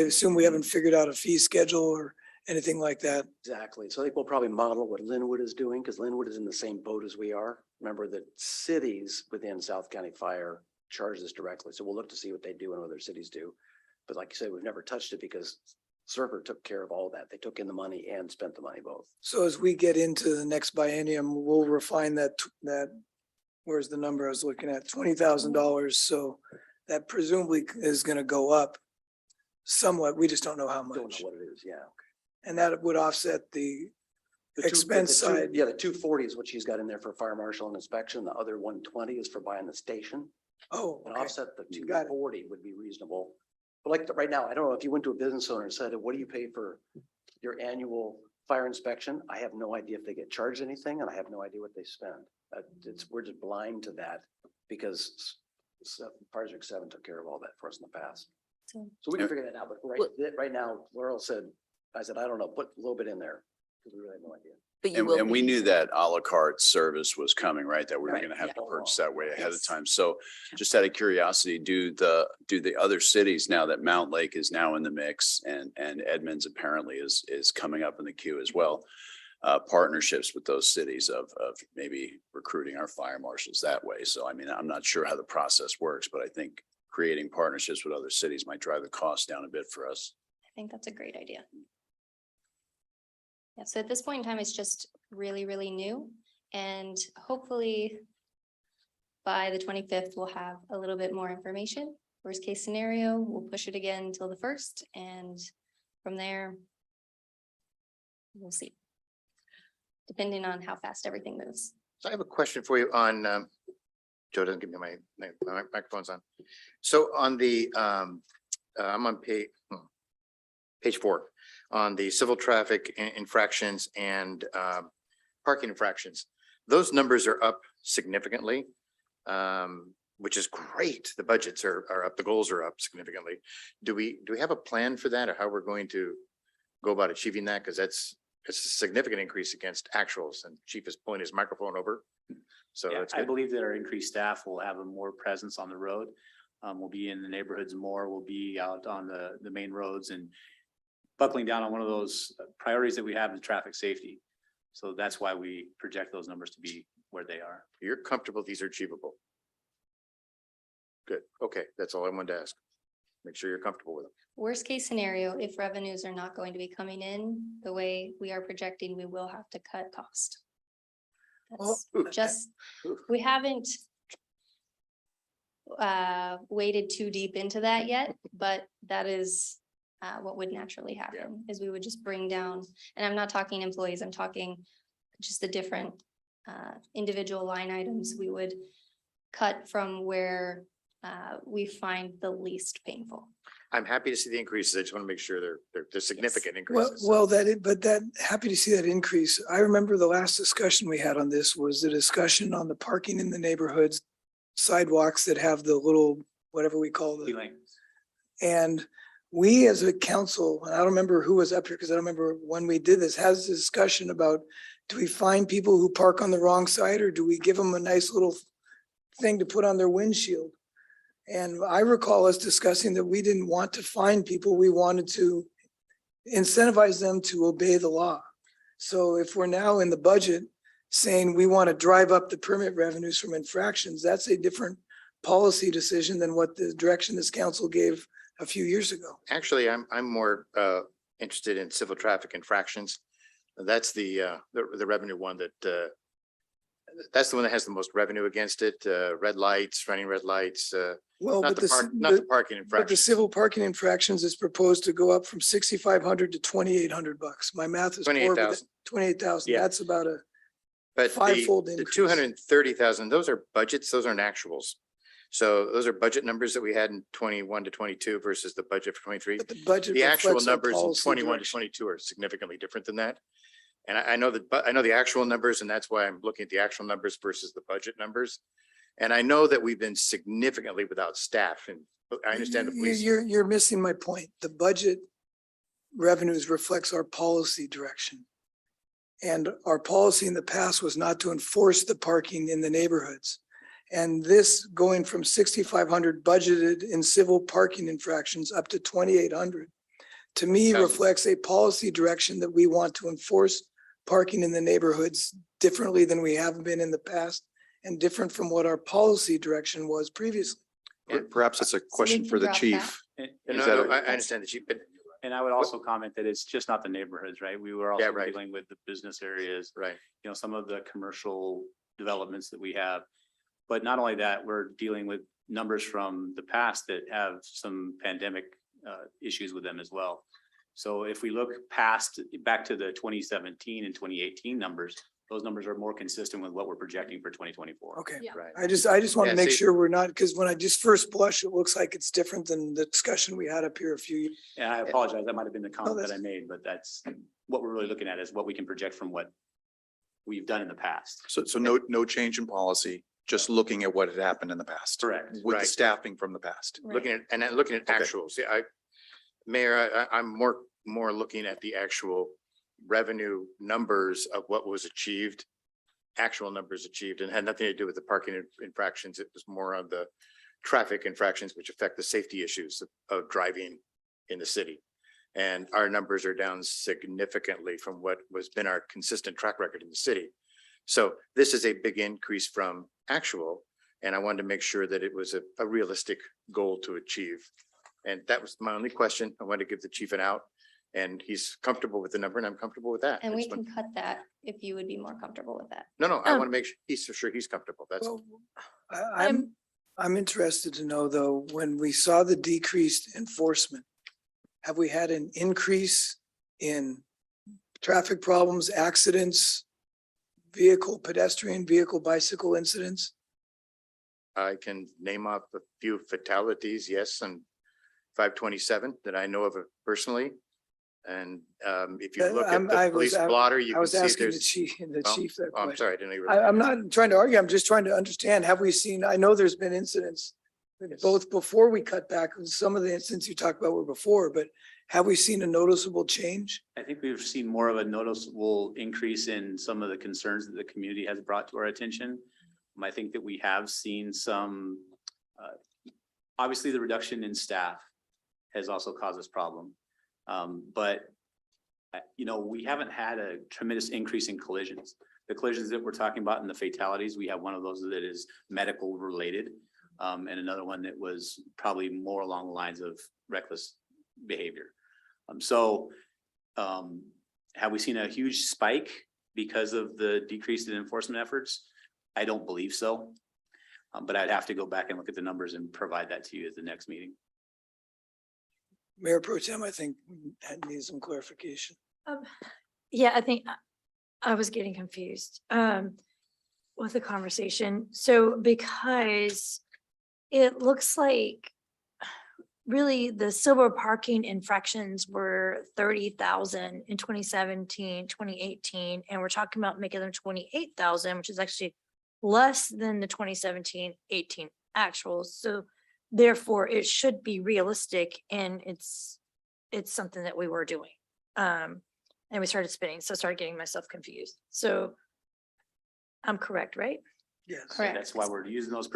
assume we haven't figured out a fee schedule or anything like that. Exactly. So I think we'll probably model what Linwood is doing, because Linwood is in the same boat as we are. Remember that cities within South County Fire charge this directly. So we'll look to see what they do and other cities do. But like you said, we've never touched it because Server took care of all that. They took in the money and spent the money both. So as we get into the next biennium, we'll refine that, where's the number I was looking at, $20,000. So that presumably is gonna go up somewhat. We just don't know how Don't know much. what it is, yeah. And that would offset the The two- expense the two- side. Yeah, the 240 is what she's got in there for fire marshal and inspection. The other 120 is for buying the station. Oh, And okay. offset the You got it. 240 would be reasonable. But like right now, I don't know if you went to a business owner and said, what do you pay for your annual fire inspection? I have no idea if they get charged anything and I have no idea what they spend. We're just blind to that because Fire District 7 took care of all that for us in the past. So So we can figure that out, but right now, Laurel said, I said, I don't know, put a little bit in there. Because we really have no idea. But you And, will. and we be knew using that à la carte service was coming, right? That we were Right, gonna have yeah. to purchase that way ahead of Yes. time. So just out of curiosity, do the other cities, now that Mount Lake is now in the mix and Edmonds apparently is coming up in the queue as well, partnerships with those cities of maybe recruiting our fire marshals that way. So I mean, I'm not sure how the process works, but I think creating partnerships with other cities might drive the cost down a bit for us. I think that's a great idea. Yeah, so at this point in time, it's just really, really new, and hopefully by the 25th, we'll have a little bit more information. Worst case scenario, we'll push it again until the 1st, and from there, we'll see. Depending on how fast everything moves. So I have a question for you on, Joe doesn't give me my microphone's on. So on the, I'm on page 4, on the civil traffic infractions and parking infractions. Those numbers are up significantly, which is great. The budgets are up, the goals are up significantly. Do we have a plan for that, or how we're going to go about achieving that? Because it's a significant increase against actuals, and Chief is pulling his microphone over. So Yeah, that's I good. believe that our increased staff will have a more presence on the road. We'll be in the neighborhoods more, we'll be out on the main roads and buckling down on one of those priorities that we have in traffic safety. So that's why we project those numbers to be where they are. You're comfortable these are achievable? Good. Okay, that's all I wanted to ask. Make sure you're comfortable with them. Worst case scenario, if revenues are not going to be coming in the way we are projecting, we will have to cut cost. That's just, we haven't waded too deep into that yet, but that is what would naturally happen, is we would just bring down, and I'm not talking employees, I'm talking just the different individual line items we would cut from where we find the least painful. I'm happy to see the increases. I just want to make sure they're significant Well, increases. well, happy to see that increase. I remember the last discussion we had on this was the discussion on the parking in the neighborhoods, sidewalks that have the little, whatever we call the. And we as a council, and I don't remember who was up here because I don't remember when we did this, has a discussion about, do we find people who park on the wrong side, or do we give them a nice little thing to put on their windshield? And I recall us discussing that we didn't want to fine people. We wanted to incentivize them to obey the law. So if we're now in the budget saying we want to drive up the permit revenues from infractions, that's a different policy decision than what the direction this council gave a few years ago. Actually, I'm more interested in civil traffic infractions. That's the revenue one that that's the one that has the most revenue against it. Red lights, running red lights. Well, Not but the parking but the infractions. civil parking infractions is proposed to go up from $6,500 to $2,800. My math is poor, but 28,000. 28,000, Yeah. that's about a But fivefold the increase. 230,000, those are budgets, those aren't actuals. So those are budget numbers that we had in 21 to 22 versus the budget for 23. But the budget The actual reflects our numbers in policy 21 to direction. 22 are significantly different than that. And I know that, but I know the actual numbers, and that's why I'm looking at the actual numbers versus the budget numbers. And I know that we've been significantly without staff, and I understand the police. You're missing my point. The budget revenues reflects our policy direction. And our policy in the past was not to enforce the parking in the neighborhoods. And this going from 6,500 budgeted in civil parking infractions up to 2,800, to me Yeah. reflects a policy direction that we want to enforce parking in the neighborhoods differently than we have been in the past, and different from what our policy direction was previously. Perhaps it's a question can for the drop chief. No, Is that no, a- I understand the chief, but And I would also comment that it's just not the neighborhoods, right? We were Yeah, also right. dealing with the business areas, right. you know, some of the commercial developments that we have. But not only that, we're dealing with numbers from the past that have some pandemic issues with them as well. So if we look back to the 2017 and 2018 numbers, those numbers are more consistent with what we're projecting for 2024. Okay. Right. I just want Yeah, to make see- sure we're not, because when I just first blush, it looks like it's different than the discussion we had up here a few years. And I apologize, that might have been the comment that I that's- made, but that's what we're really looking at is what we can project from what we've done in the past. So no change in policy, just looking at what had happened in the past. Correct. With the Right. staffing from the past. Looking at, and then looking at Okay. actuals. Yeah, Mayor, I'm more looking at the actual revenue numbers of what was achieved, actual numbers achieved, and had nothing to do with the parking infractions. It was more on the traffic infractions, which affect the safety issues of driving in the city. And our numbers are down significantly from what was been our consistent track record in the city. So this is a big increase from actual, and I wanted to make sure that it was a realistic goal to achieve. And that was my only question. I wanted to give the chief an out, and he's comfortable with the number, and I'm comfortable with that. And we That's can what- cut that if you would be more comfortable with that. No, I want to make sure he's for sure he's comfortable. That's Well, I'm interested to know though, when we saw the decreased enforcement, have we had an increase in traffic problems, accidents, pedestrian, vehicle, bicycle incidents? I can name off a few fatalities, yes, and 527 that I know of personally. And if you look at I the was- police blotter, you I can was see asking the there's. chief, Oh, chief that oh, I'm question. sorry, I didn't know you were. I'm not trying to argue. I'm just trying to understand. Have we seen, I know there's been incidents both before we cut back, some of the incidents you talked about were before, but have we seen a noticeable change? I think we've seen more of a noticeable increase in some of the concerns that the community has brought to our attention. I think that we have seen some, obviously the reduction in staff has also caused this problem. But we haven't had a tremendous increase in collisions. The collisions that we're talking about and the fatalities, we have one of those that is medical related. And another one that was probably more along the lines of reckless behavior. Have we seen a huge spike because of the decrease in enforcement efforts? I don't believe so. But I'd have to go back and look at the numbers and provide that to you at the next meeting. Mayor Pro Tem, I think needs some clarification. Yeah, I think I was getting confused with the conversation. So because it looks like really the silver parking infractions were 30,000 in 2017, 2018, and we're talking about making them 28,000, which is actually less than the 2017, 18 actuals. So therefore it should be realistic, and it's something that we were doing. And we started spinning, so I started getting myself confused. So I'm correct, right? Yes. Correct. That's why we're using those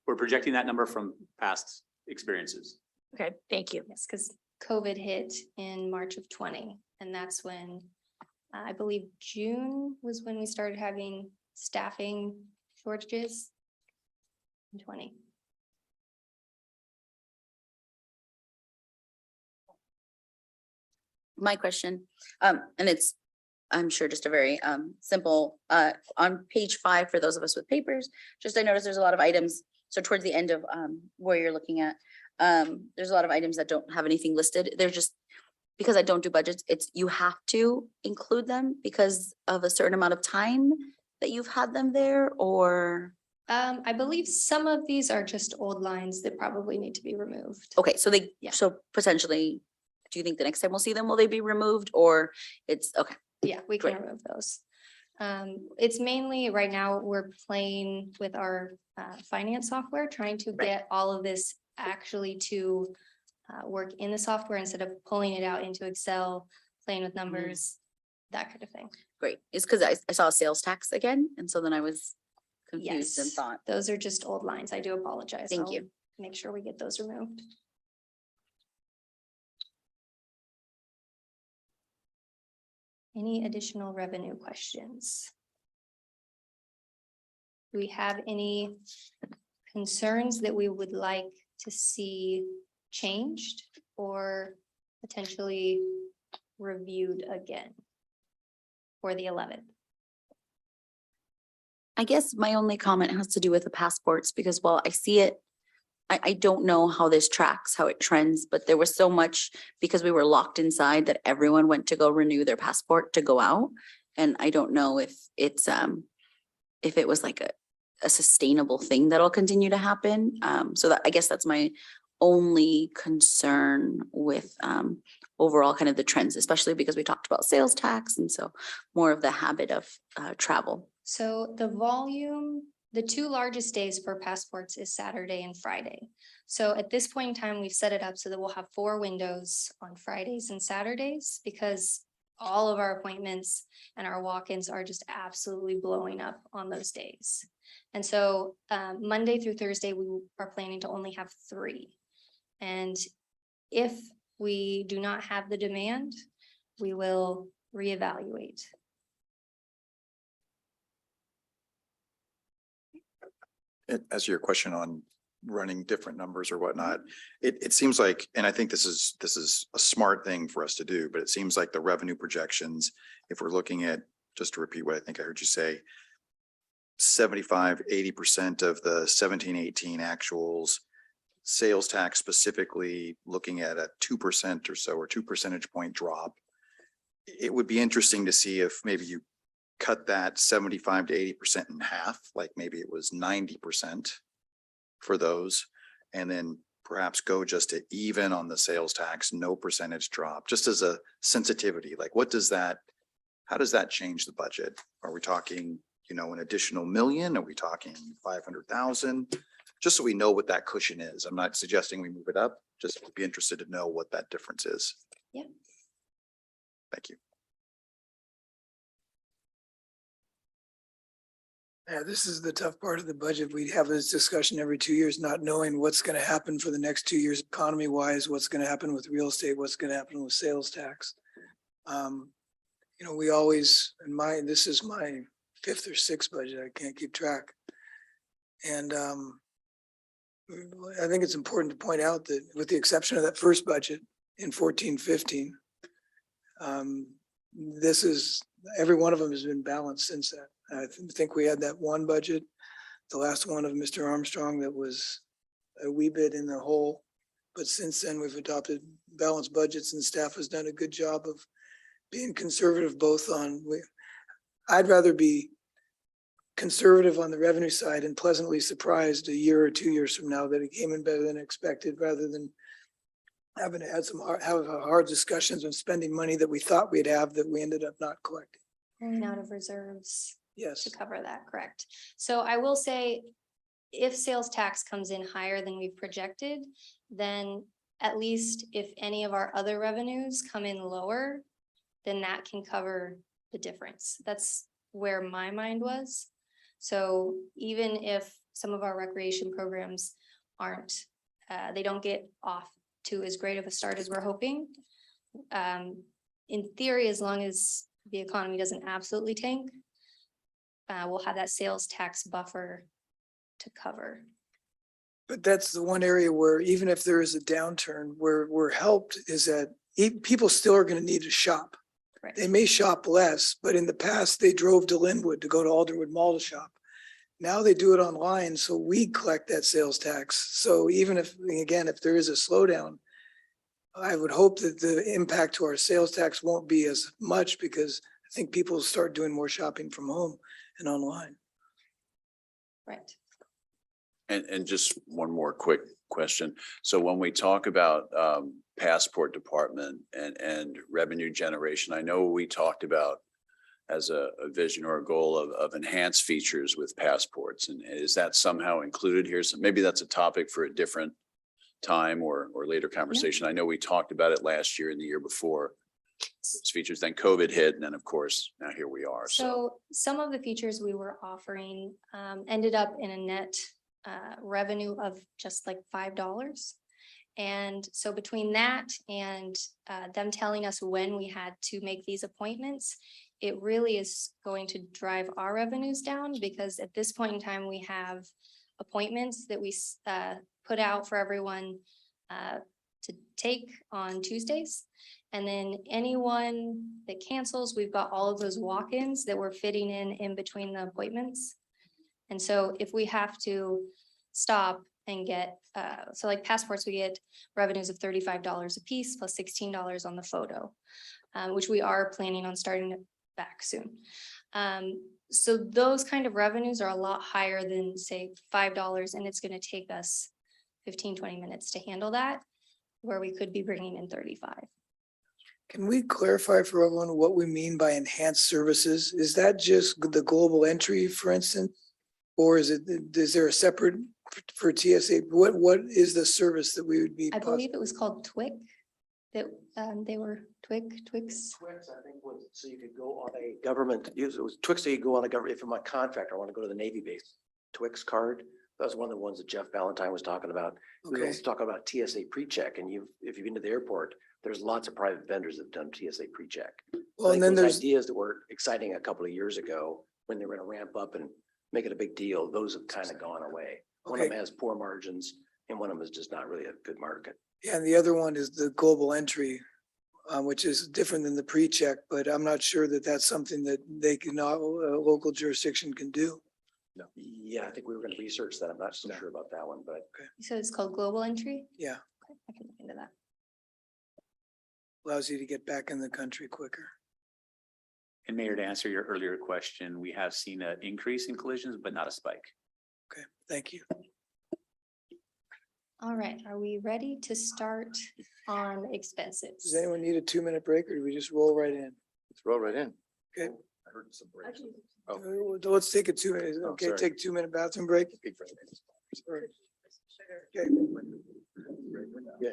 we're projecting that number from past experiences. Okay, thank you. Yes, because COVID hit in March of 20, and that's when I believe June was when we started having staffing shortages in 20. My question, and it's, I'm sure just a very simple, on page 5, for those of us with papers, just I noticed there's a lot of items. So towards the end of where you're looking at, there's a lot of items that don't have anything listed. They're just, because I don't do budgets, it's, you have to include them because of a certain amount of time that you've had them there, or? I believe some of these are just old lines that probably need to be removed. Okay, so they, Yeah. so potentially, do you think the next time we'll see them, will they be removed, or it's, okay, Yeah, we can Great. remove those. It's mainly right now, we're playing with our finance software, trying to Right. get all of this actually to work in the software instead of pulling it out into Excel, playing with numbers, that kind of thing. great. It's because I saw sales tax again, and so then I was confused and Yes, thought, those are just old lines. I do apologize. Thank I'll you. Make sure we get those removed. Any additional revenue questions? Do we have any concerns that we would like to see changed or potentially reviewed again for the 11th? I guess my only comment has to do with the passports, because while I see it, I don't know how this tracks, how it trends, but there was so much, because we were locked inside, that everyone went to go renew their passport to go out. And I don't know if it's, if it was like a sustainable thing that'll continue to happen. So that, I guess that's my only concern with overall kind of the trends, especially because we talked about sales tax, and so more of the habit of travel. So the volume, the two largest days for passports is Saturday and Friday. So at this point in time, we've set it up so that we'll have 4 windows on Fridays and Saturdays, because all of our appointments and our walk-ins are just absolutely blowing up on those days. And so Monday through Thursday, we are planning to only have 3. And if we do not have the demand, we will reevaluate. As your question on running different numbers or whatnot, it seems like, and I think this is a smart thing for us to do, but it seems like the revenue projections, if we're looking at, just to repeat what I think I heard you say, 75–80% of the 17–18 actuals, sales tax specifically looking at a 2% or so, or 2 percentage point drop. It would be interesting to see if maybe you cut that 75–80% in half, like maybe it was 90% for those, and then perhaps go just to even on the sales tax, no percentage drop, just as a sensitivity. Like, what does that, how does that change the budget? Are we talking, you know, an additional million? Are we talking 500,000? Just so we know what that cushion is. I'm not suggesting we move it up, just be interested to know what that difference is. Yeah. Thank you. Yeah, this is the tough part of the budget. We have this discussion every 2 years, not knowing what's going to happen for the next 2 years, economy wise, what's going to happen with real estate, what's going to happen with sales tax. You know, we always, this is my 5th or 6th budget. I can't keep track. And I think it's important to point out that with the exception of that first budget in 14–15, this is, every one of them has been balanced since then. I think we had that one budget, the last one of Mr. Armstrong, that was a wee bit in the hole. But since then, we've adopted balanced budgets, and staff has done a good job of being conservative both on, I'd rather be conservative on the revenue side and pleasantly surprised a year or 2 years from now that it came in better than expected, rather than having to have hard discussions of spending money that we thought we'd have that we ended up not collecting. Out of reserves. Yes. To cover that, correct. So I will say, if sales tax comes in higher than we've projected, then at least if any of our other revenues come in lower, then that can cover the difference. That's where my mind was. So even if some of our recreation programs aren't, they don't get off to as great of a start as we're hoping. In theory, as long as the economy doesn't absolutely tank, we'll have that sales tax buffer to cover. But that's the one area where even if there is a downturn, where we're helped is that people still are going to need to shop. Right. They may shop less, but in the past they drove to Linwood to go to Alderwood Mall to shop. Now they do it online, so we collect that sales tax. So even if, again, if there is a slowdown, I would hope that the impact to our sales tax won't be as much, because I think people will start doing more shopping from home and online. Right. And just one more quick question. So when we talk about passport department and revenue generation, I know we talked about as a vision or a goal of enhanced features with passports. And is that somehow included here? So maybe that's a topic for a different time or later conversation. I know we talked about it last year and the year before. Those features, then COVID hit, and then of course, now here we are. So some of the features we were offering ended up in a net revenue of just like $5. And so between that and them telling us when we had to make these appointments, it really is going to drive our revenues down, because at this point in time, we have appointments that we put out for everyone to take on Tuesdays. And then anyone that cancels, we've got all of those walk-ins that we're fitting in between the appointments. And so if we have to stop and get, so like passports, we get revenues of $35 a piece plus $16 on the photo, which we are planning on starting back soon. So those kind of revenues are a lot higher than say $5, and it's going to take us 15–20 minutes to handle that, where we could be bringing in 35. Can we clarify for everyone what we mean by enhanced services? Is that just the global entry, for instance? Or is there a separate for TSA? What is the service that we would be? I believe it was called TWIC. that, they were Twix. Twix, I think was, so you could go on a government, it was Twix, so you go on a government, if I'm a contractor, I want to go to the Navy base. Twix card, that was one of the ones that Jeff Valentine was talking about. We were Okay. also talking about TSA pre-check, and if you've been to the airport, there's lots of private vendors that have done TSA pre-check. Well, and then there's, Ideas that were exciting a couple of years ago, when they were gonna ramp up and make it a big deal, those have kind of gone away. One of Okay. them has poor margins, and one of them is just not really a good market. yeah, and the other one is the global entry, which is different than the pre-check, but I'm not sure that that's something that they can, a local jurisdiction can do. Yeah, I think we were gonna research that. I'm not so sure about that one, but So it's called global entry? Yeah, Okay, I can look into that. allows you to get back in the country quicker. And Mayor, to answer your earlier question, we have seen an increase in collisions, but not a spike. Okay, thank you. All right, are we ready to start on expenses? Does anyone need a 2-minute break or do we just roll right in? Let's roll right in. Okay, I heard some breaks. let's take a 2 minutes. Oh, Okay, sorry. take 2-minute bathroom break. Speak for a minute. Okay. Yeah.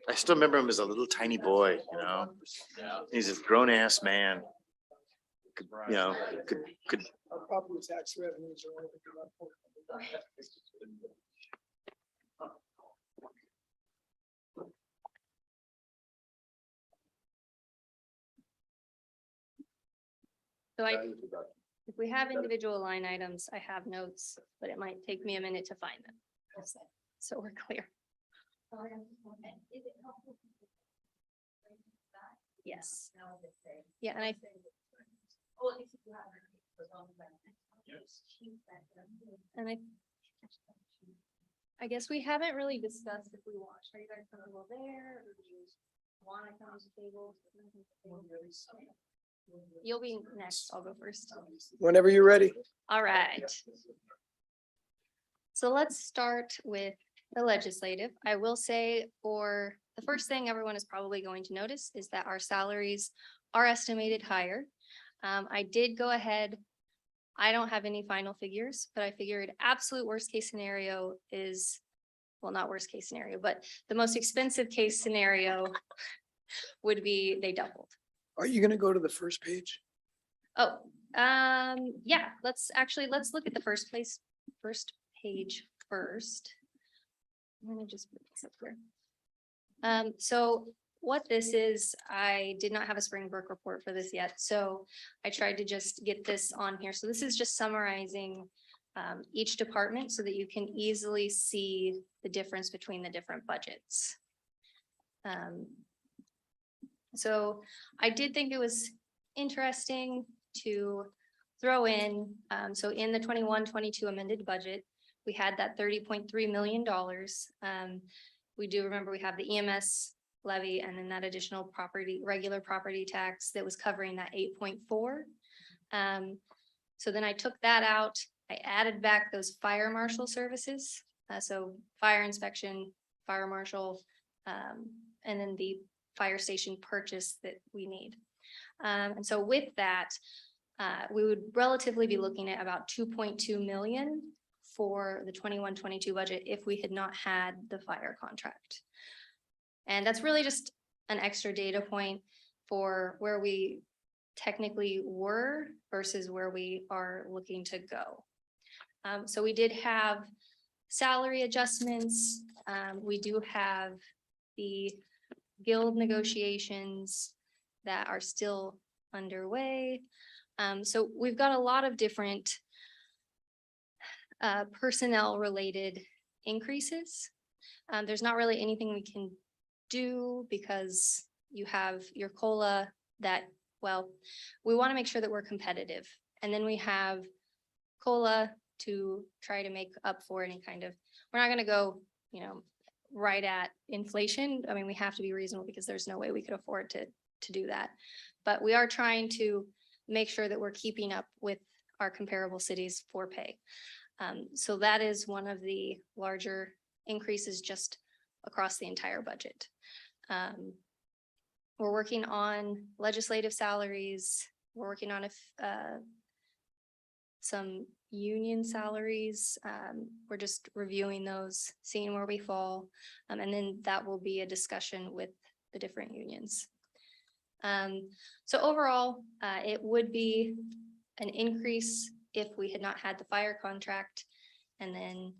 I still remember him as a little tiny boy, you know? He's a grown ass man. Could, you know, could Our property tax revenues are only about 4. So if we have individual line items, I have notes, but it might take me a minute to find them. So we're clear. Yes. Yeah, and I guess we haven't really discussed if we want, are you guys comfortable there? Or do you want to come to the table? You'll be next. I'll go first. Whenever you're ready. All right. So let's start with the legislative. I will say for the first thing everyone is probably going to notice is that our salaries are estimated higher. I did go ahead. I don't have any final figures, but I figured absolute worst case scenario is, well, not worst case scenario, but the most expensive case scenario would be they doubled. Are you gonna go to the first page? Oh, yeah, let's look at the first page first. Let me just put this up here. So what this is, I did not have a Springbrook report for this yet, so I tried to just get this on here. So this is just summarizing each department so that you can easily see the difference between the different budgets. So I did think it was interesting to throw in, so in the 21-22 amended budget, we had that $30.3 million. We do remember we have the EMS levy and then that additional regular property tax that was covering that 8.4. So then I took that out. I added back those fire marshal services. So fire inspection, fire marshal, and then the fire station purchase that we need. And so with that, we would relatively be looking at about 2.2 million for the 21-22 budget if we had not had the fire contract. And that's really just an extra data point for where we technically were versus where we are looking to go. So we did have salary adjustments. We do have the guild negotiations that are still underway. So we've got a lot of different personnel related increases. There's not really anything we can do because you have your COLA that, well, we want to make sure that we're competitive. And then we have COLA to try to make up for any kind of, we're not going to go, right at inflation. I mean, we have to be reasonable because there's no way we could afford to do that. But we are trying to make sure that we're keeping up with our comparable cities for pay. So that is one of the larger increases just across the entire budget. We're working on legislative salaries. We're working on some union salaries. We're just reviewing those, seeing where we fall. And then that will be a discussion with the different unions. So overall, it would be an increase if we had not had the fire contract. And then,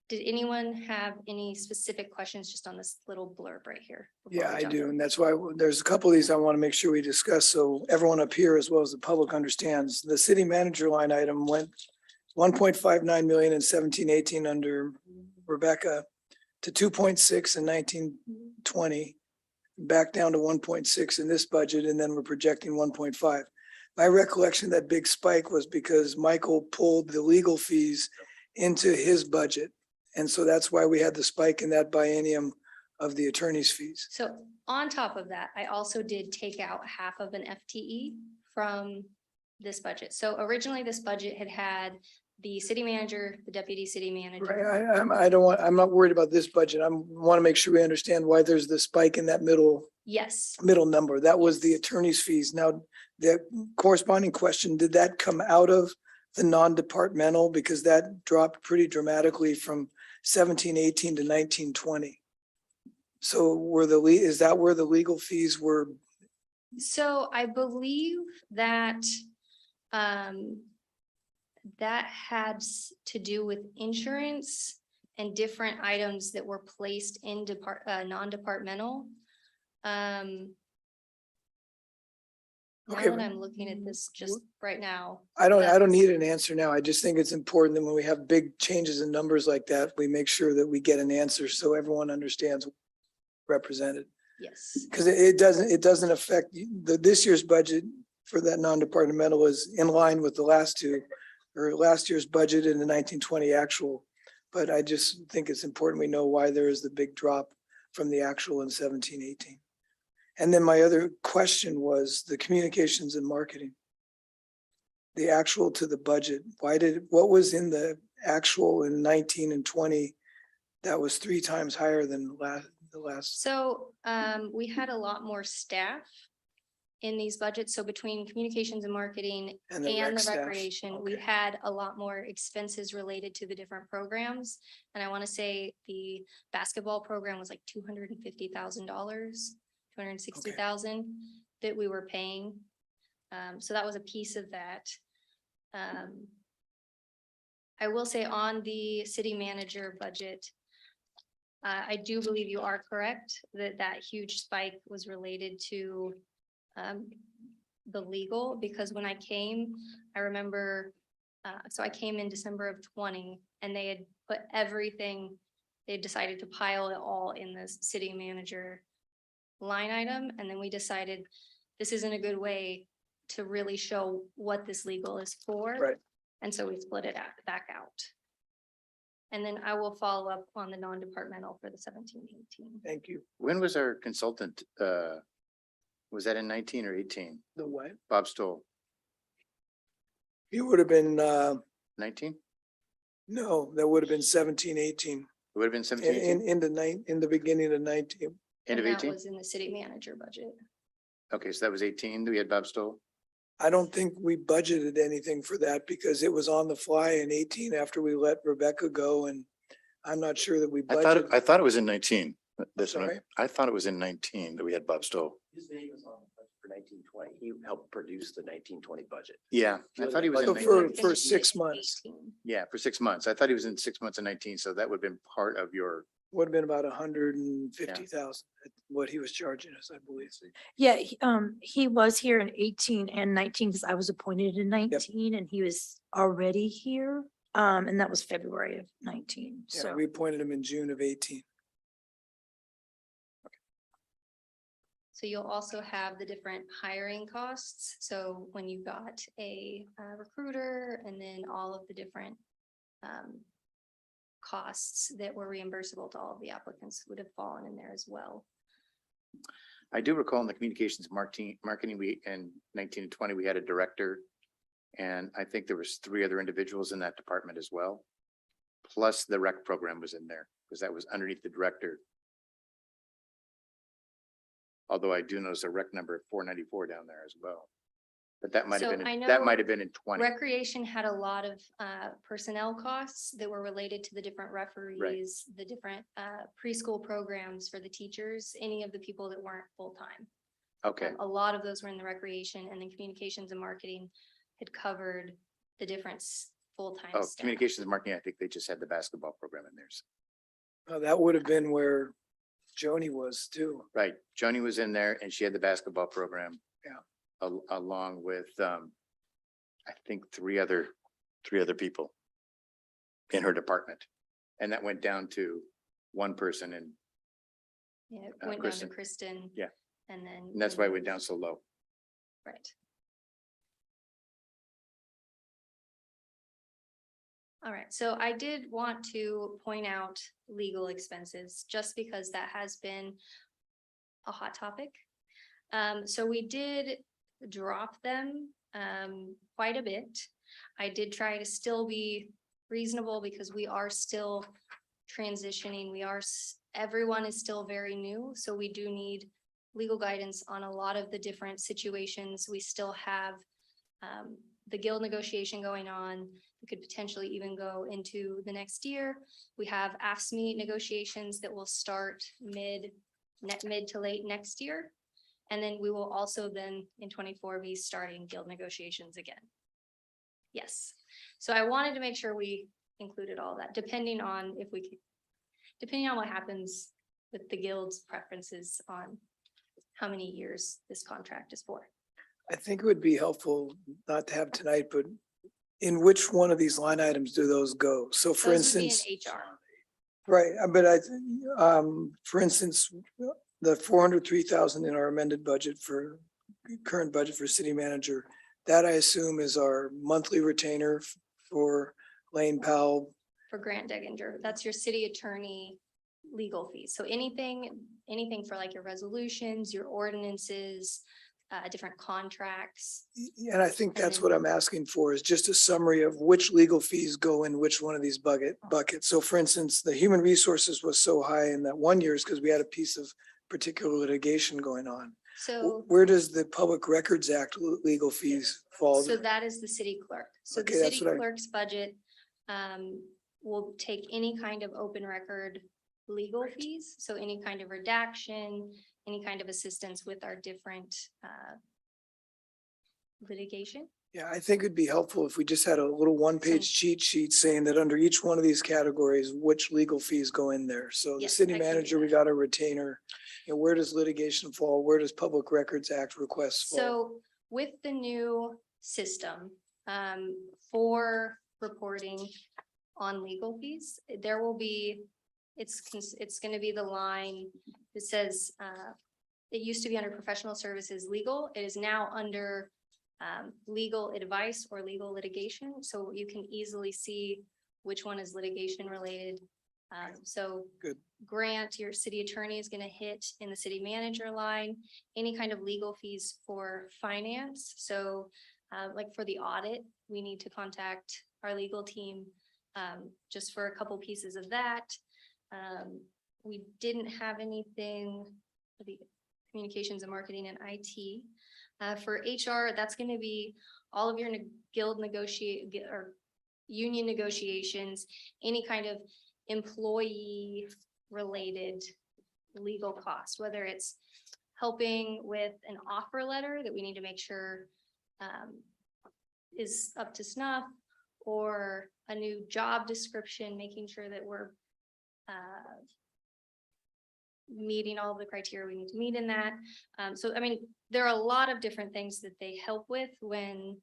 did anyone have any specific questions just on this little blurb right here? before Yeah, we I jump do. in? And that's why there's a couple of these I want to make sure we discuss. So everyone up here, as well as the public, understands the city manager line item went 1.59 million in 17-18 under Rebecca to 2.6 in 19-20, back down to 1.6 in this budget. And then we're projecting 1.5. My recollection, that big spike was because Michael pulled the legal fees into his budget. And so that's why we had the spike in that biennium of the attorney's fees. So on top of that, I also did take out half of an FTE from this budget. So originally this budget had the city manager, the deputy city manager. Right, I'm not worried about this budget. I want to make sure we understand why there's the spike in that middle Yes, number. That was the attorney's fees. Now, the corresponding question, did that come out of the non-departmental? Because that dropped pretty dramatically from 17-18 to 19-20. So is that where the legal fees were? so I believe that that had to do with insurance and different items that were placed in non-departmental. Now Okay, that I'm looking at this just right now. I don't that's- need an answer now. I just think it's important that when we have big changes in numbers like that, we make sure that we get an answer so everyone understands represented. Yes, Because it doesn't affect this year's budget for that non-departmental is in line with the last year's budget in the 19-20 actual. But I just think it's important we know why there is the big drop from the actual in 17-18. And then my other question was the communications and marketing. The actual to the budget, what was in the actual in 19 and 20 that was 3 times higher than the last? So we had a lot more staff in these budgets. So between communications and marketing And the and rec the staff, recreation, we okay. had a lot more expenses related to the different programs. And I want to say the basketball program was like $250,000, 260,000 that we were paying. So that was a piece of that. I will say on the city manager budget, I do believe you are correct that that huge spike was related to the legal, because when I came, I remember, so I came in December of 20 and they had put everything, they decided to pile it all in the city manager line item. And then we decided this isn't a good way to really show what this legal is for. Right. And so we split it back out. And then I will follow up on the non-departmental for the 17-18. Thank you. When was our consultant, was that in 19 or 18? The what? Bob Stoll, He would have been, 19? no, that would have been 17, 18. It would have been 17, 18? In the beginning of 19. End of And that 18? was in the city manager budget. Okay, so that was 18. We had Bob Stoll. I don't think we budgeted anything for that because it was on the fly in 18 after we let Rebecca go, and I'm not sure that we budgeted. I thought it was in 19. This one, Sorry? I thought it was in 19 that we had Bob Stoll. His name was on the budget for 1920. He helped produce the 1920 budget. Yeah, I thought he was So in for 19. 6 months, 18. Yeah, for 6 months. I thought he was in 6 months of 19, so that would have been part of your, would have been about 150,000, what he was charging us, I believe. Yeah, he was here in 18 and 19 because I was appointed in 19 and he was already here. And that was February of 19. Yeah, So we appointed him in June of 18. So you'll also have the different hiring costs. So when you got a recruiter and then all of the different costs that were reimbursable to all of the applicants would have fallen in there as well. I do recall in the communications marketing, we, in 19 and 20, we had a director. And I think there was 3 other individuals in that department as well. Plus the rec program was in there because that was underneath the director. Although I do notice a rec number of 494 down there as well. But that might have So been, I that know might have been in 20. Recreation had a lot of personnel costs that were related to the different referees, the different preschool programs for the teachers, any of the people that weren't full-time. Okay, A lot of those were in the recreation, and then communications and marketing had covered the different full-time oh, staff. communications and marketing, I think they just had the basketball program in theirs. That would have been where Joni was too. Right, Joni was in there and she had the basketball program. Yeah. Along with, I think 3 other people in her department. And that went down to 1 person and Yeah, it went down to Kristen. Kristen. Yeah. And then. that's why it went down so low. Right. All right, so I did want to point out legal expenses, just because that has been a hot topic. So we did drop them quite a bit. I did try to still be reasonable because we are still transitioning. Everyone is still very new, so we do need legal guidance on a lot of the different situations. We still have the guild negotiation going on. We could potentially even go into the next year. We have AFSCME negotiations that will start mid to late next year. And then we will also then in 24 be starting guild negotiations again. Yes, so I wanted to make sure we included all that, depending on what happens with the guild's preferences on how many years this contract is for. I think it would be helpful not to have tonight, but in which one of these line items do those go? So for Those would be in instance, HR. right, but for instance, the 403,000 in our amended budget for current budget for city manager, that I assume is our monthly retainer for Lane Powell. For Grant Degginger, that's your city attorney legal fees. So anything for like your resolutions, your ordinances, different contracts. And I think And that's then- what I'm asking for is just a summary of which legal fees go in which one of these buckets. So for instance, the human resources was so high in that one year is because we had a piece of particular litigation going on. So, Where does the Public Records Act legal fees fall? so that is the city clerk. So the Okay, that's city what I- clerk's budget will take any kind of open record legal fees. So any kind of redaction, any kind of assistance with our different litigation. Yeah, I think it'd be helpful if we just had a little one-page cheat sheet saying that under each one of these categories, which legal fees go in there. So the Yes, city I can do manager, we that. got a retainer. You know, where does litigation fall? Where does Public Records Act requests fall? So with the new system, for reporting on legal fees, there will be, it's gonna be the line that says, it used to be under professional services legal. It is now under legal advice or legal litigation. So you can easily see which one is litigation related. So Good. Grant, your city attorney is gonna hit in the city manager line, any kind of legal fees for finance. So like for the audit, we need to contact our legal team just for a couple pieces of that. We didn't have anything for the communications and marketing and IT. For HR, that's gonna be all of your guild or union negotiations, any kind of employee related legal costs, whether it's helping with an offer letter that we need to make sure is up to snuff, or a new job description, making sure that we're meeting all of the criteria we need to meet in that. So, I mean, there are a lot of different things that they help with when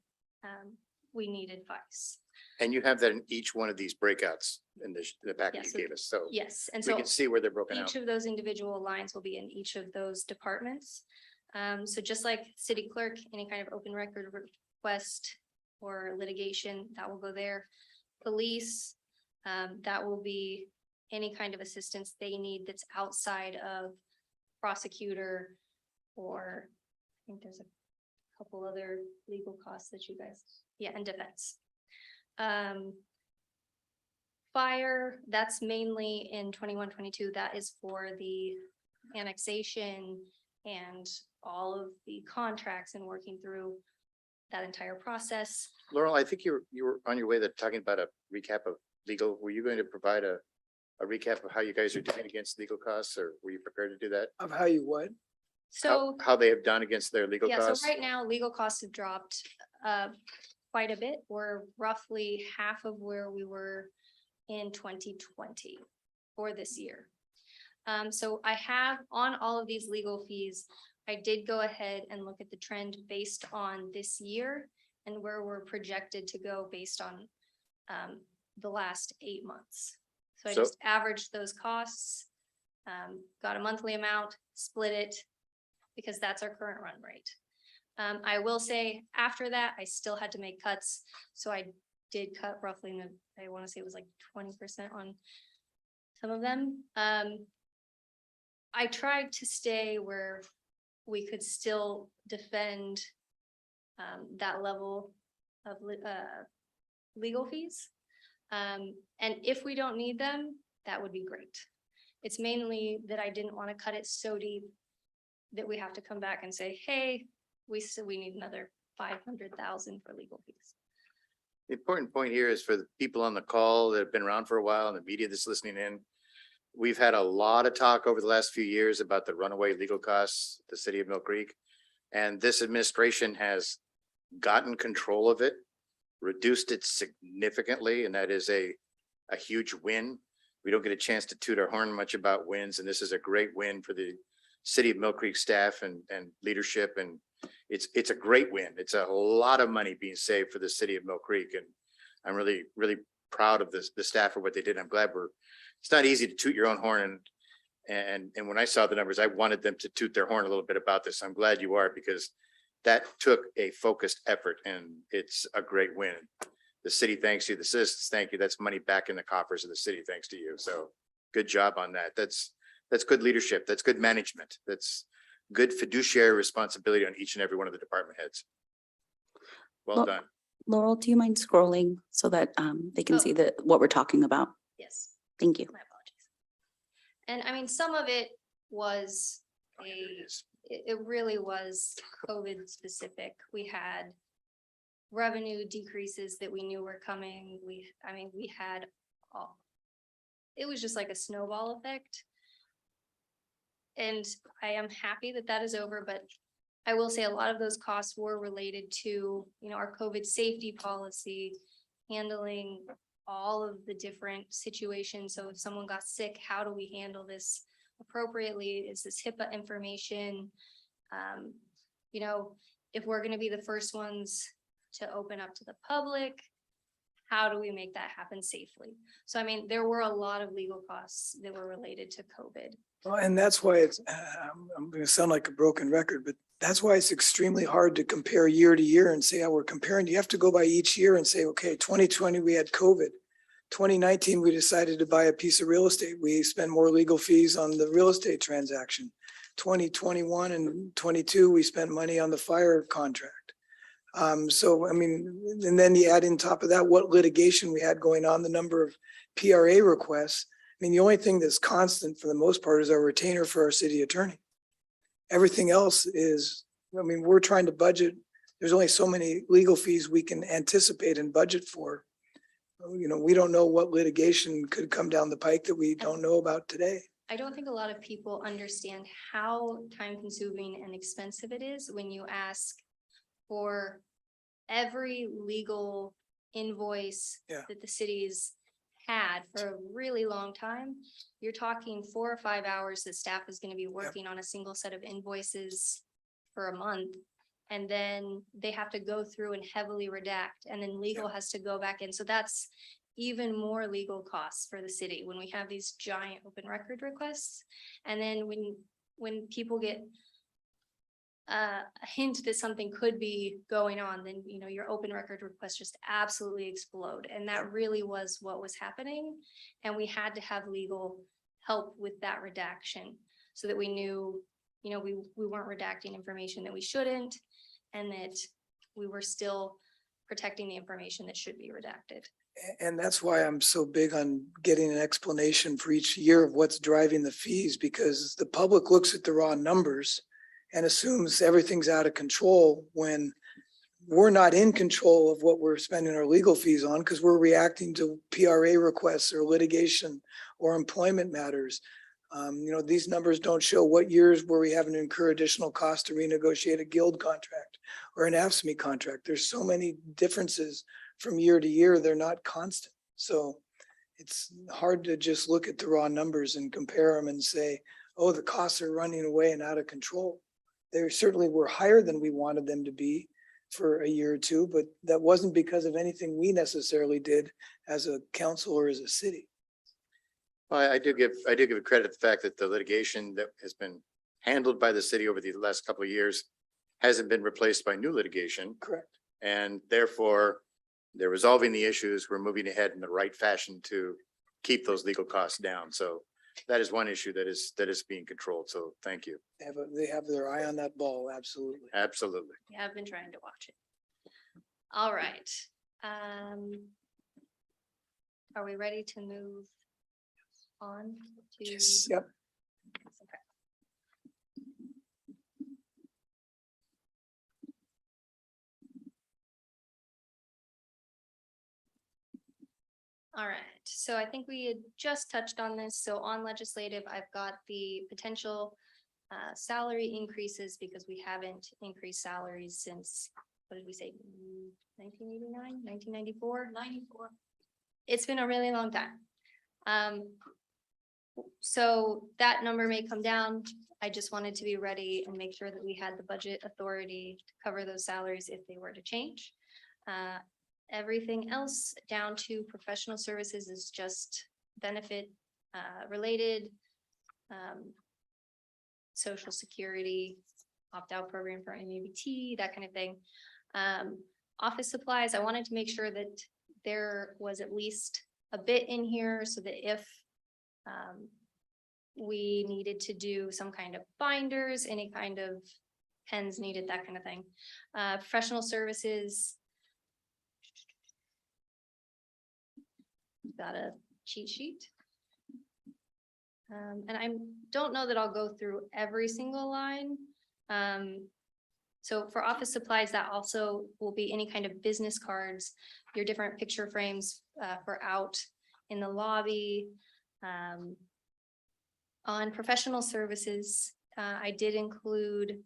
we need advice. And you have that in each one of these breakouts in the package Yes, you gave us, so Yes, and we so can see where they're broken out. each of those individual lines will be in each of those departments. So just like city clerk, any kind of open record request or litigation, that will go there. Police, that will be any kind of assistance they need that's outside of prosecutor, or I think there's a couple other legal costs that you guys, yeah, and defense. Fire, that's mainly in 21-22. That is for the annexation and all of the contracts and working through that entire process. Laurel, I think you were on your way to talking about a recap of legal. Were you going to provide a recap of how you guys are doing against legal costs, or were you prepared to do that? Of how you what? So, How they have done against their legal yeah, so costs? right now, legal costs have dropped quite a bit. We're roughly half of where we were in 2020 for this year. So I have on all of these legal fees, I did go ahead and look at the trend based on this year and where we're projected to go based on the last 8 months. So I So- just averaged those costs, got a monthly amount, split it, because that's our current run rate. I will say after that, I still had to make cuts. So I did cut roughly, I want to say it was like 20% on some of them. I tried to stay where we could still defend that level of legal fees. And if we don't need them, that would be great. It's mainly that I didn't want to cut it so deep that we have to come back and say, hey, we need another 500,000 for legal fees. The important point here is for the people on the call that have been around for a while and the media that's listening in. We've had a lot of talk over the last few years about the runaway legal costs, the city of Mill Creek. And this administration has gotten control of it, reduced it significantly, and that is a huge win. We don't get a chance to toot our horn much about wins, and this is a great win for the city of Mill Creek staff and leadership, and it's a great win. It's a lot of money being saved for the city of Mill Creek, and I'm really, really proud of the staff for what they did. I'm glad it's not easy to toot your own horn, and when I saw the numbers, I wanted them to toot their horn a little bit about this. I'm glad you are, because that took a focused effort, and it's a great win. The city thanks you, the citizens thank you. That's money back in the coffers of the city thanks to you. So Good job on that. That's good leadership. That's good management. That's good fiduciary responsibility on each and every one of the department heads. Well Well- done. Laurel, do you mind scrolling so that they can see what we're talking about? Yes. Thank you. My apologies. And I mean, some of it was it really was COVID specific. We had revenue decreases that we knew were coming. We had all, it was just like a snowball effect. And I am happy that that is over, but I will say a lot of those costs were related to, our COVID safety policy, handling all of the different situations. So if someone got sick, how do we handle this appropriately? Is this HIPAA information? If we're gonna be the first ones to open up to the public, how do we make that happen safely? So I mean, there were a lot of legal costs that were related to COVID. Well, and that's why it's, I'm gonna sound like a broken record, but that's why it's extremely hard to compare year to year and say how we're comparing. You have to go by each year and say, okay, 2020, we had COVID. 2019, we decided to buy a piece of real estate. We spent more legal fees on the real estate transaction. 2021 and 22, we spent money on the fire contract. So, I mean, and then you add in top of that, what litigation we had going on, the number of PRA requests. I mean, the only thing that's constant for the most part is our retainer for our city attorney. Everything else is, I mean, we're trying to budget. There's only so many legal fees we can anticipate and budget for. We don't know what litigation could come down the pike that we don't know about today. I don't think a lot of people understand how time consuming and expensive it is when you ask for every legal invoice Yeah. that the city's had for a really long time. You're talking 4 or 5 hours that staff is going to be working on a single set of invoices for a month. And then they have to go through and heavily redact, and then legal has to go back in. So that's even more legal costs for the city when we have these giant open record requests. And then when people get a hint that something could be going on, then, your open record requests just absolutely explode. And that really was what was happening. And we had to have legal help with that redaction so that we knew, we weren't redacting information that we shouldn't, and that we were still protecting the information that should be redacted. And that's why I'm so big on getting an explanation for each year of what's driving the fees, because the public looks at the raw numbers and assumes everything's out of control when we're not in control of what we're spending our legal fees on, because we're reacting to PRA requests or litigation or employment matters. These numbers don't show what years where we having to incur additional cost to renegotiate a guild contract or an AFSCME contract. There's so many differences from year to year. They're not constant. So it's hard to just look at the raw numbers and compare them and say, oh, the costs are running away and out of control. They certainly were higher than we wanted them to be for a year or two, but that wasn't because of anything we necessarily did as a council or as a city. Well, I do give credit to the fact that the litigation that has been handled by the city over the last couple of years hasn't been replaced by new litigation. Correct. And therefore, they're resolving the issues. We're moving ahead in the right fashion to keep those legal costs down. So that is one issue that is being controlled. So thank you. They have their eye on that ball. Absolutely. Absolutely. Yeah, I've been trying to watch it. All right. Are we ready to move on to? Yes. Yep. Okay. All right, so I think we had just touched on this. So on legislative, I've got the potential salary increases because we haven't increased salaries since, what did we say? 1989, 1994? 94. It's been a really long time. So that number may come down. I just wanted to be ready and make sure that we had the budget authority to cover those salaries if they were to change. Everything else down to professional services is just benefit related. Social security, opt-out program for MABT, that kind of thing. Office supplies, I wanted to make sure that there was at least a bit in here so that if We needed to do some kind of binders, any kind of pens needed, that kind of thing. Professional services. Got a cheat sheet. And I don't know that I'll go through every single line. So for office supplies, that also will be any kind of business cards, your different picture frames for out in the lobby. On professional services, I did include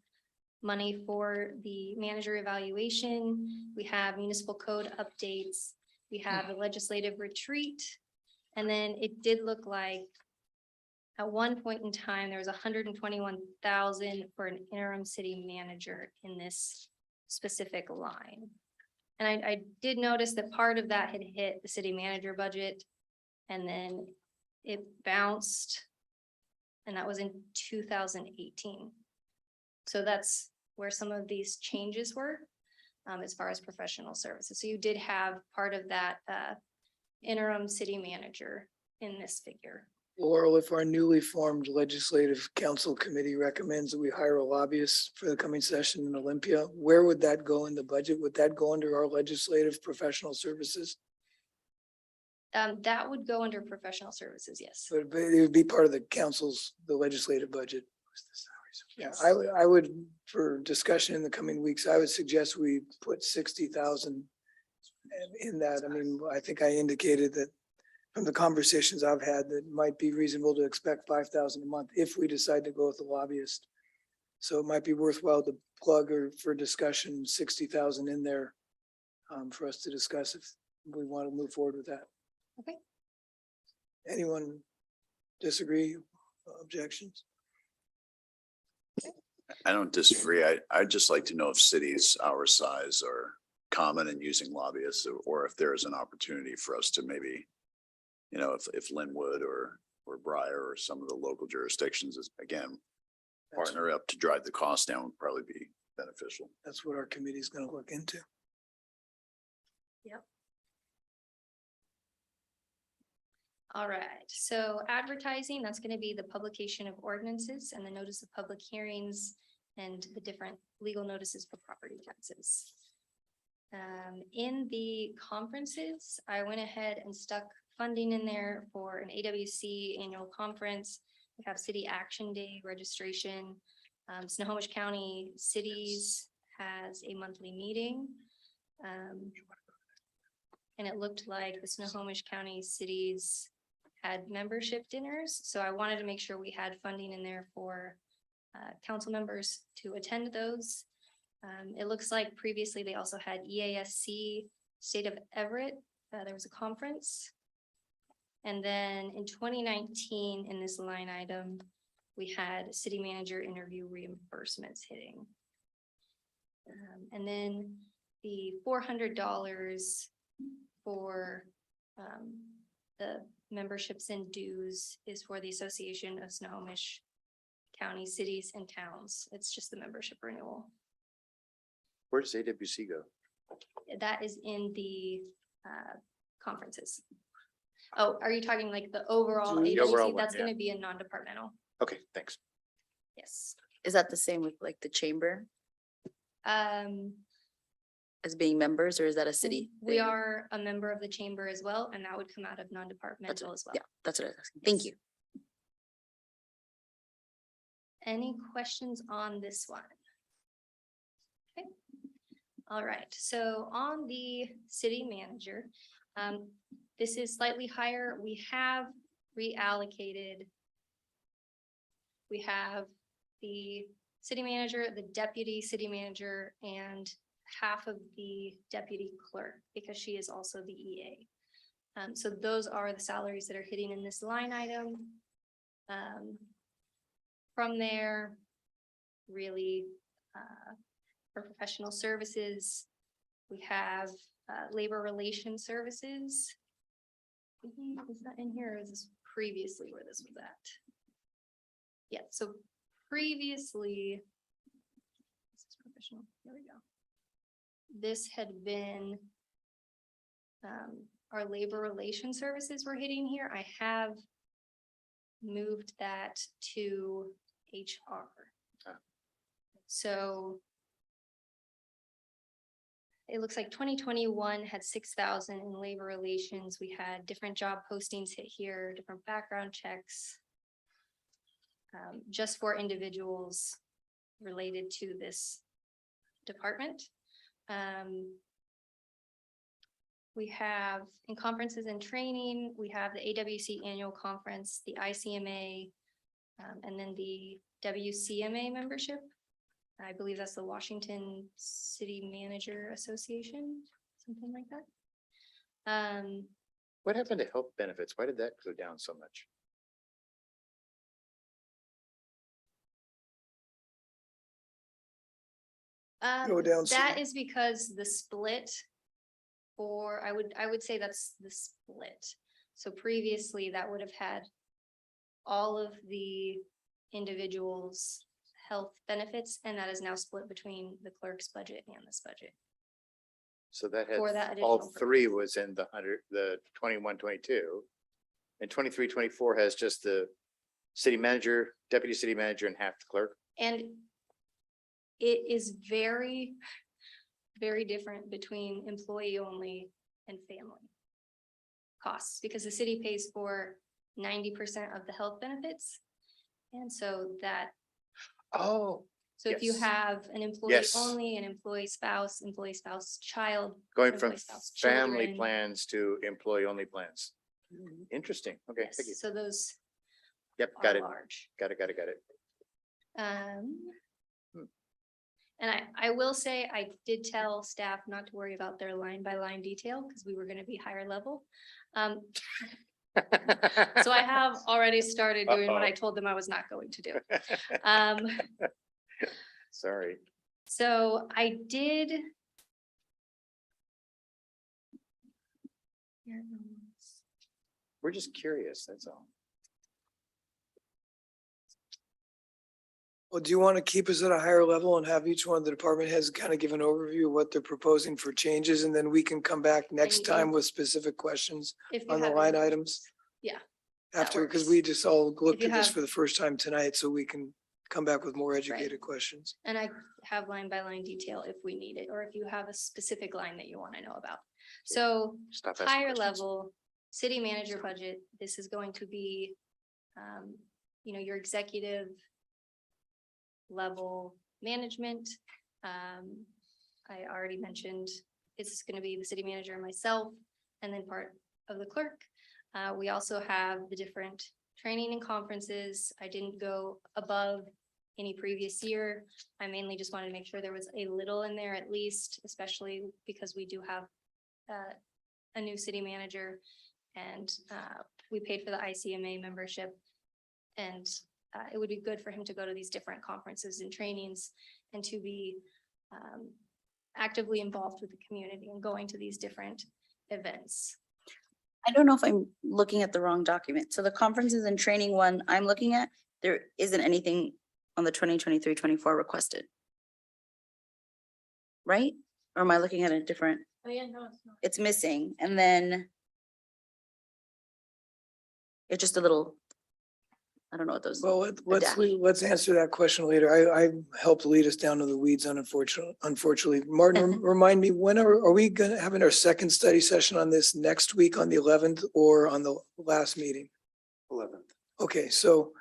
money for the manager evaluation. We have municipal code updates. We have the legislative retreat. And then it did look like at one point in time, there was 121,000 for an interim city manager in this specific line. And I did notice that part of that had hit the city manager budget and then it bounced. And that was in 2018. So that's where some of these changes were as far as professional services. So you did have part of that interim city manager in this figure. Laurel, if our newly formed legislative council committee recommends that we hire a lobbyist for the coming session in Olympia, where would that go in the budget? Would that go under our legislative professional services? That would go under professional services, yes. But it would be part of the council's, the legislative budget. Yeah, I would, for discussion in the coming weeks, I would suggest we put 60,000 in that. I mean, I think I indicated that from the conversations I've had, that it might be reasonable to expect 5,000 a month if we decide to go with the lobbyist. So it might be worthwhile to plug or for discussion, 60,000 in there for us to discuss if we want to move forward with that. Okay. Anyone disagree, objections? I don't disagree. I'd just like to know if cities our size are common in using lobbyists or if there's an opportunity for us to maybe, you know, if Linwood or Briar or some of the local jurisdictions is again, partner up to drive the cost down would probably be beneficial. That's what our committee is going to look into. Yep. All right, so advertising, that's going to be the publication of ordinances and the notice of public hearings and the different legal notices for property taxes. In the conferences, I went ahead and stuck funding in there for an AWC annual conference. We have City Action Day registration. Snohomish County Cities has a monthly meeting. And it looked like the Snohomish County Cities had membership dinners. So I wanted to make sure we had funding in there for council members to attend those. It looks like previously they also had EASC State of Everett. There was a conference. And then in 2019, in this line item, we had city manager interview reimbursements hitting. And then the $400 for the memberships and dues is for the Association of Snohomish County Cities and Towns. It's just the membership renewal. Where does AWC go? That is in the conferences. Oh, are you talking like the overall The agency? overall one, That's yeah. gonna be a non-departmental, Okay, thanks. yes. Is that the same with like the chamber Um, as being members or is that a city? we thing? are a member of the chamber as well, and that would come out of non-departmental as well. Yeah, that's what I was asking. Thank you. Any questions on this one? Okay. All right, so on the city manager, this is slightly higher. We have reallocated. We have the city manager, the deputy city manager, and half of the deputy clerk because she is also the EA. So those are the salaries that are hitting in this line item. From there, really, for professional services, we have labor relations services. Is that in here or is this previously where this was at? Yeah, so previously, this is professional, there we go. This had been our labor relations services were hitting here. I have moved that to HR. Ah. So it looks like 2021 had 6,000 in labor relations. We had different job postings hit here, different background checks. Just for individuals related to this department. We have in conferences and training, we have the AWC annual conference, the ICMA, and then the WCMA membership. I believe that's the Washington City Manager Association, something like that. What happened to health benefits? Why did that go down so much? Go down That some. is because the split for, I would say that's the split. So previously that would have had all of the individuals' health benefits, and that is now split between the clerk's budget and this budget. So that had, For that all additional three was in the 21, 22. And 23, 24 has just the city manager, deputy city manager, and half the clerk. And it is very, very different between employee only and family costs, because the city pays for 90% of the health benefits. And so that, Oh, so if you yes. have an employee Yes. only, an employee spouse child. Going from employee spouse, family children. plans to employee only plans. Interesting. Okay, Yes, thank you. so those Yep, are got it. large. Got it. And I will say, I did tell staff not to worry about their line by line detail, because we were gonna be higher level. So I have already started doing what I told them I was not going to do. Sorry. So I did. We're just curious, that's all. Well, do you want to keep us at a higher level and have each one of the department heads kind of give an overview of what they're proposing for changes, and then we can come back next And- time with specific questions If you on the have line any items? Yeah, that After, because works. we just all looked you at this have- for the first time tonight, so we can come back with more educated questions. And I have line by line detail if we need it, or if you have a specific line that you want to know about. So Stop asking higher questions. level, city manager budget, this is going to be, your executive level management. I already mentioned it's going to be the city manager and myself, and then part of the clerk. We also have the different training and conferences. I didn't go above any previous year. I mainly just wanted to make sure there was a little in there at least, especially because we do have a new city manager, and we paid for the ICMA membership. And it would be good for him to go to these different conferences and trainings, and to be actively involved with the community and going to these different events. I don't know if I'm looking at the wrong document. So the conferences and training one I'm looking at, there isn't anything on the 2023-24 requested. Right? Or am I looking at a different? Oh, yeah, no, it's not. It's missing, and then it's just a little, I don't know what those. Well, let's, dash. let's answer that question later. I helped lead us down to the weeds unfortunately. Martin, remind me, when are we gonna having our second study session on this next week on the 11th or on the last meeting? 11th. Okay, so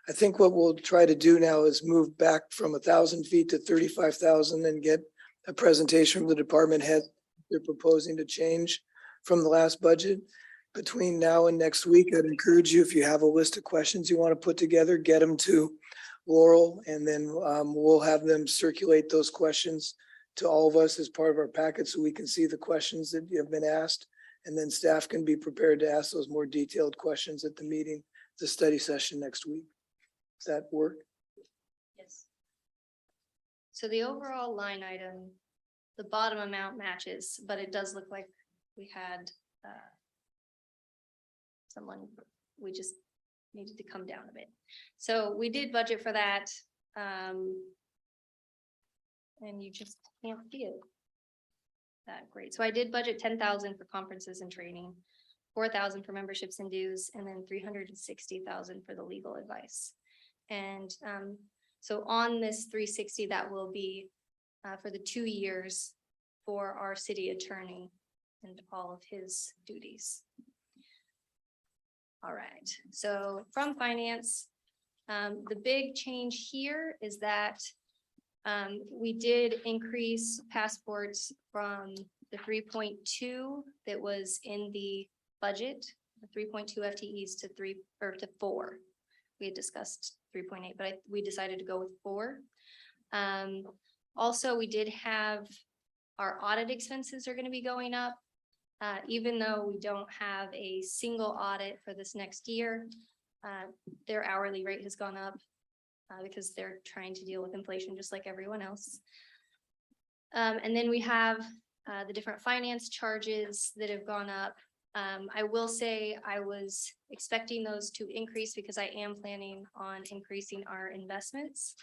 I think what we'll try to do now is move back from 1,000 feet to 35,000 and get a presentation from the department head. They're proposing to change from the last budget. Between now and next week, I'd encourage you, if you have a list of questions you want to put together, get them to Laurel, and then we'll have them circulate those questions to all of us as part of our packet, so we can see the questions that have been asked. And then staff can be prepared to ask those more detailed questions at the meeting, the study session next week. Does that work? Yes. So the overall line item, the bottom amount matches, but it does look like we had someone, we just needed to come down a bit. So we did budget for that. And you just can't see it that great. So I did budget 10,000 for conferences and training. 4,000 for memberships and dues, and then 360,000 for the legal advice. And so on this 360, that will be for the 2 years for our city attorney and all of his duties. All right, so from finance, the big change here is that we did increase passports from the 3.2 that was in the budget, the 3.2 FTEs to 4. We had discussed 3.8, but we decided to go with 4. Also, we did have our audit expenses are going to be going up. Even though we don't have a single audit for this next year, their hourly rate has gone up because they're trying to deal with inflation just like everyone else. And then we have the different finance charges that have gone up. I will say I was expecting those to increase because I am planning on increasing our investments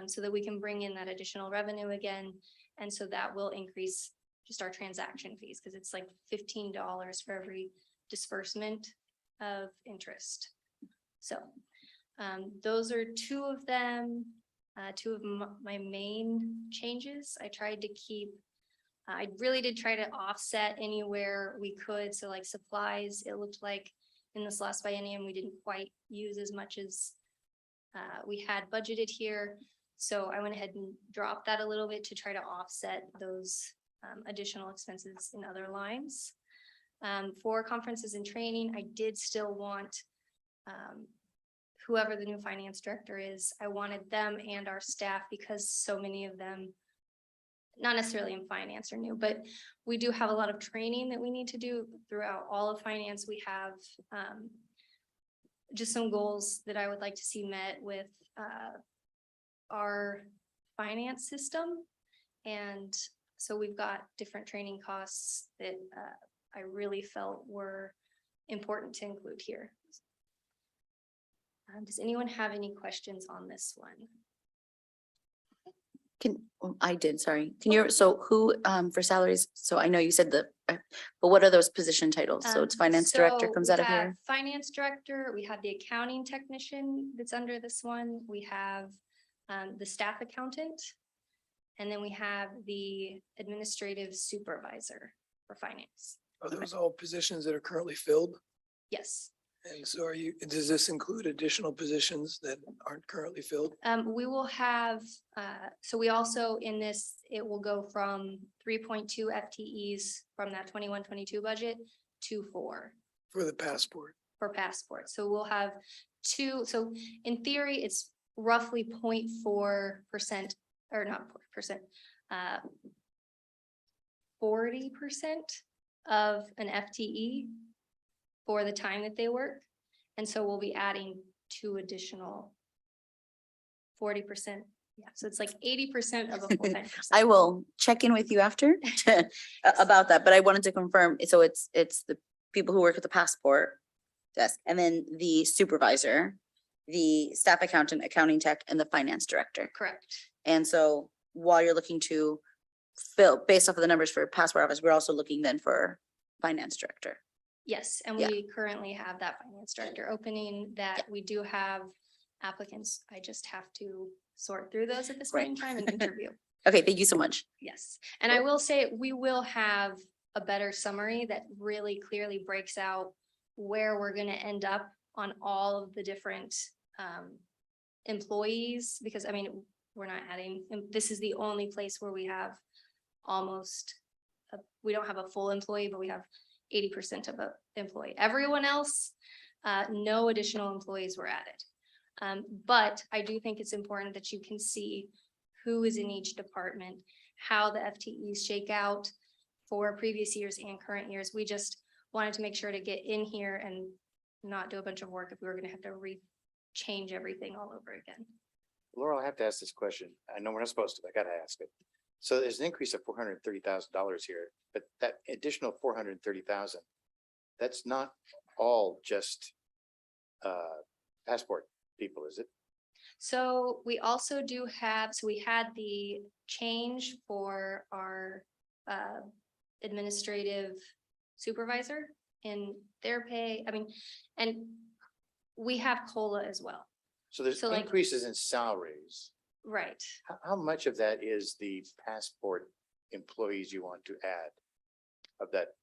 so that we can bring in that additional revenue again. And so that will increase just our transaction fees because it's like $15 for every disbursement of interest. So those are 2 of them, 2 of my main changes. I tried to keep, I really did try to offset anywhere we could. So like supplies, it looked like in this last biennium, we didn't quite use as much as we had budgeted here. So I went ahead and dropped that a little bit to try to offset those additional expenses in other lines. For conferences and training, I did still want whoever the new finance director is, I wanted them and our staff because so many of them, not necessarily in finance are new, but we do have a lot of training that we need to do throughout all of finance. We have just some goals that I would like to see met with our finance system. And so we've got different training costs that I really felt were important to include here. Does anyone have any questions on this one? I did, sorry. Can you, so who, for salaries? So I know you said but what are those position titles? So it's finance director So comes we out of have here. Finance director, we have the accounting technician that's under this one. We have the staff accountant. And then we have the administrative supervisor for finance. Are those all positions that are currently filled? Yes. And so does this include additional positions that aren't currently filled? We will have, so we also in this, it will go from 3.2 FTEs from that 21-22 budget to 4. For the passport? For passport. So we'll have 2. So in theory, it's roughly 0.4% or not 4%, 40% of an FTE for the time that they work. And so we'll be adding 2 additional 40%. Yeah, so it's like 80% of a full-time person. I will check in with you after about that, but I wanted to confirm. So it's the people who work at the passport desk and then the supervisor, the staff accountant, accounting tech, and the finance director. Correct. And so while you're looking to fill, based off of the numbers for passport office, we're also looking then for finance director. Yes, and Yeah. we currently have that finance director opening that we do have applicants. I just have to sort through those at this point in time and interview. Okay, thank you so much. Yes, and I will say we will have a better summary that really clearly breaks out where we're going to end up on all of the different employees, because I mean, we're not adding, this is the only place where we have almost, we don't have a full employee, but we have 80% of an employee. Everyone else, no additional employees were added. But I do think it's important that you can see who is in each department, how the FTEs shake out for previous years and current years. We just wanted to make sure to get in here and not do a bunch of work if we were going to have to change everything all over again. Laurel, I have to ask this question. I know we're not supposed to, but I gotta ask it. So there's an increase of $430,000 here, but that additional 430,000, that's not all just passport people, is it? So we also do have, so we had the change for our administrative supervisor. in their pay. I mean, and we have COLA as well. So there's So, like- increases in salaries. Right. How much of that is the passport employees you want to add? Of that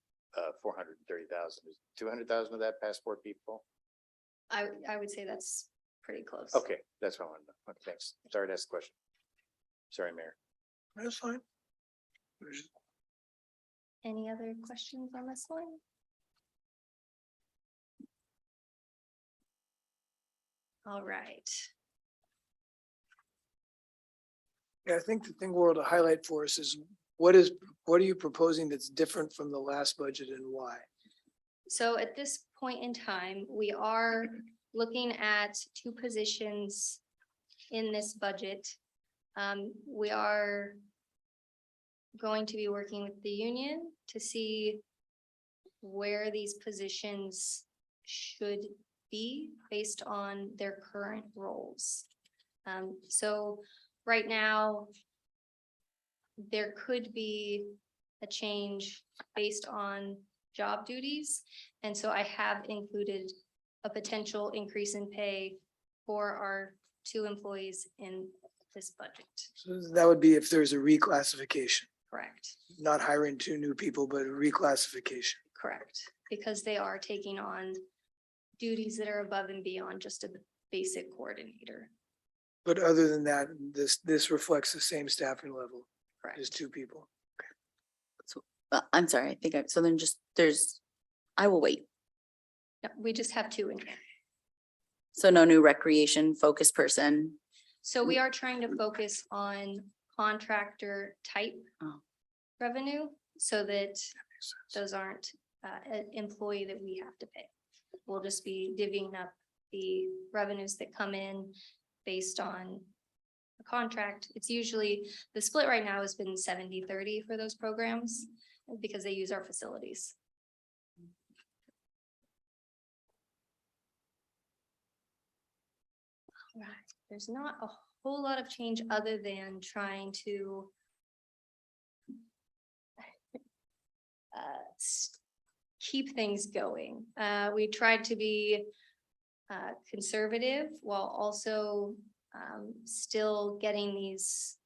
430,000, is 200,000 of that passport people? I would say that's pretty close. Okay, that's what I want to know. Okay, thanks. Sorry to ask the question. Sorry, Mayor. That's fine. There's- Any other questions on this one? All right. Yeah, I think the thing we're to highlight for us is what are you proposing that's different from the last budget and why? So at this point in time, we are looking at two positions in this budget. We are going to be working with the union to see where these positions should be based on their current roles. So right now, there could be a change based on job duties. And so I have included a potential increase in pay for our two employees in this budget. So that would be if there's a reclassification, Correct, not hiring two new people, but a reclassification. correct. Because they are taking on duties that are above and beyond just a basic coordinator. But other than that, this reflects the same staffing level Correct. as two people. I'm sorry, I think so then I will wait. Yeah, we just have two in here. So no new recreation focused person. So we are trying to focus on contractor type Oh. revenue so that those aren't an employee that we have to pay. We'll just be divvying up the revenues that come in based on a contract. It's usually, the split right now has been 70-30 for those programs because they use our facilities. Right, there's not a whole lot of change other than trying to keep things going. We tried to be conservative while also still getting these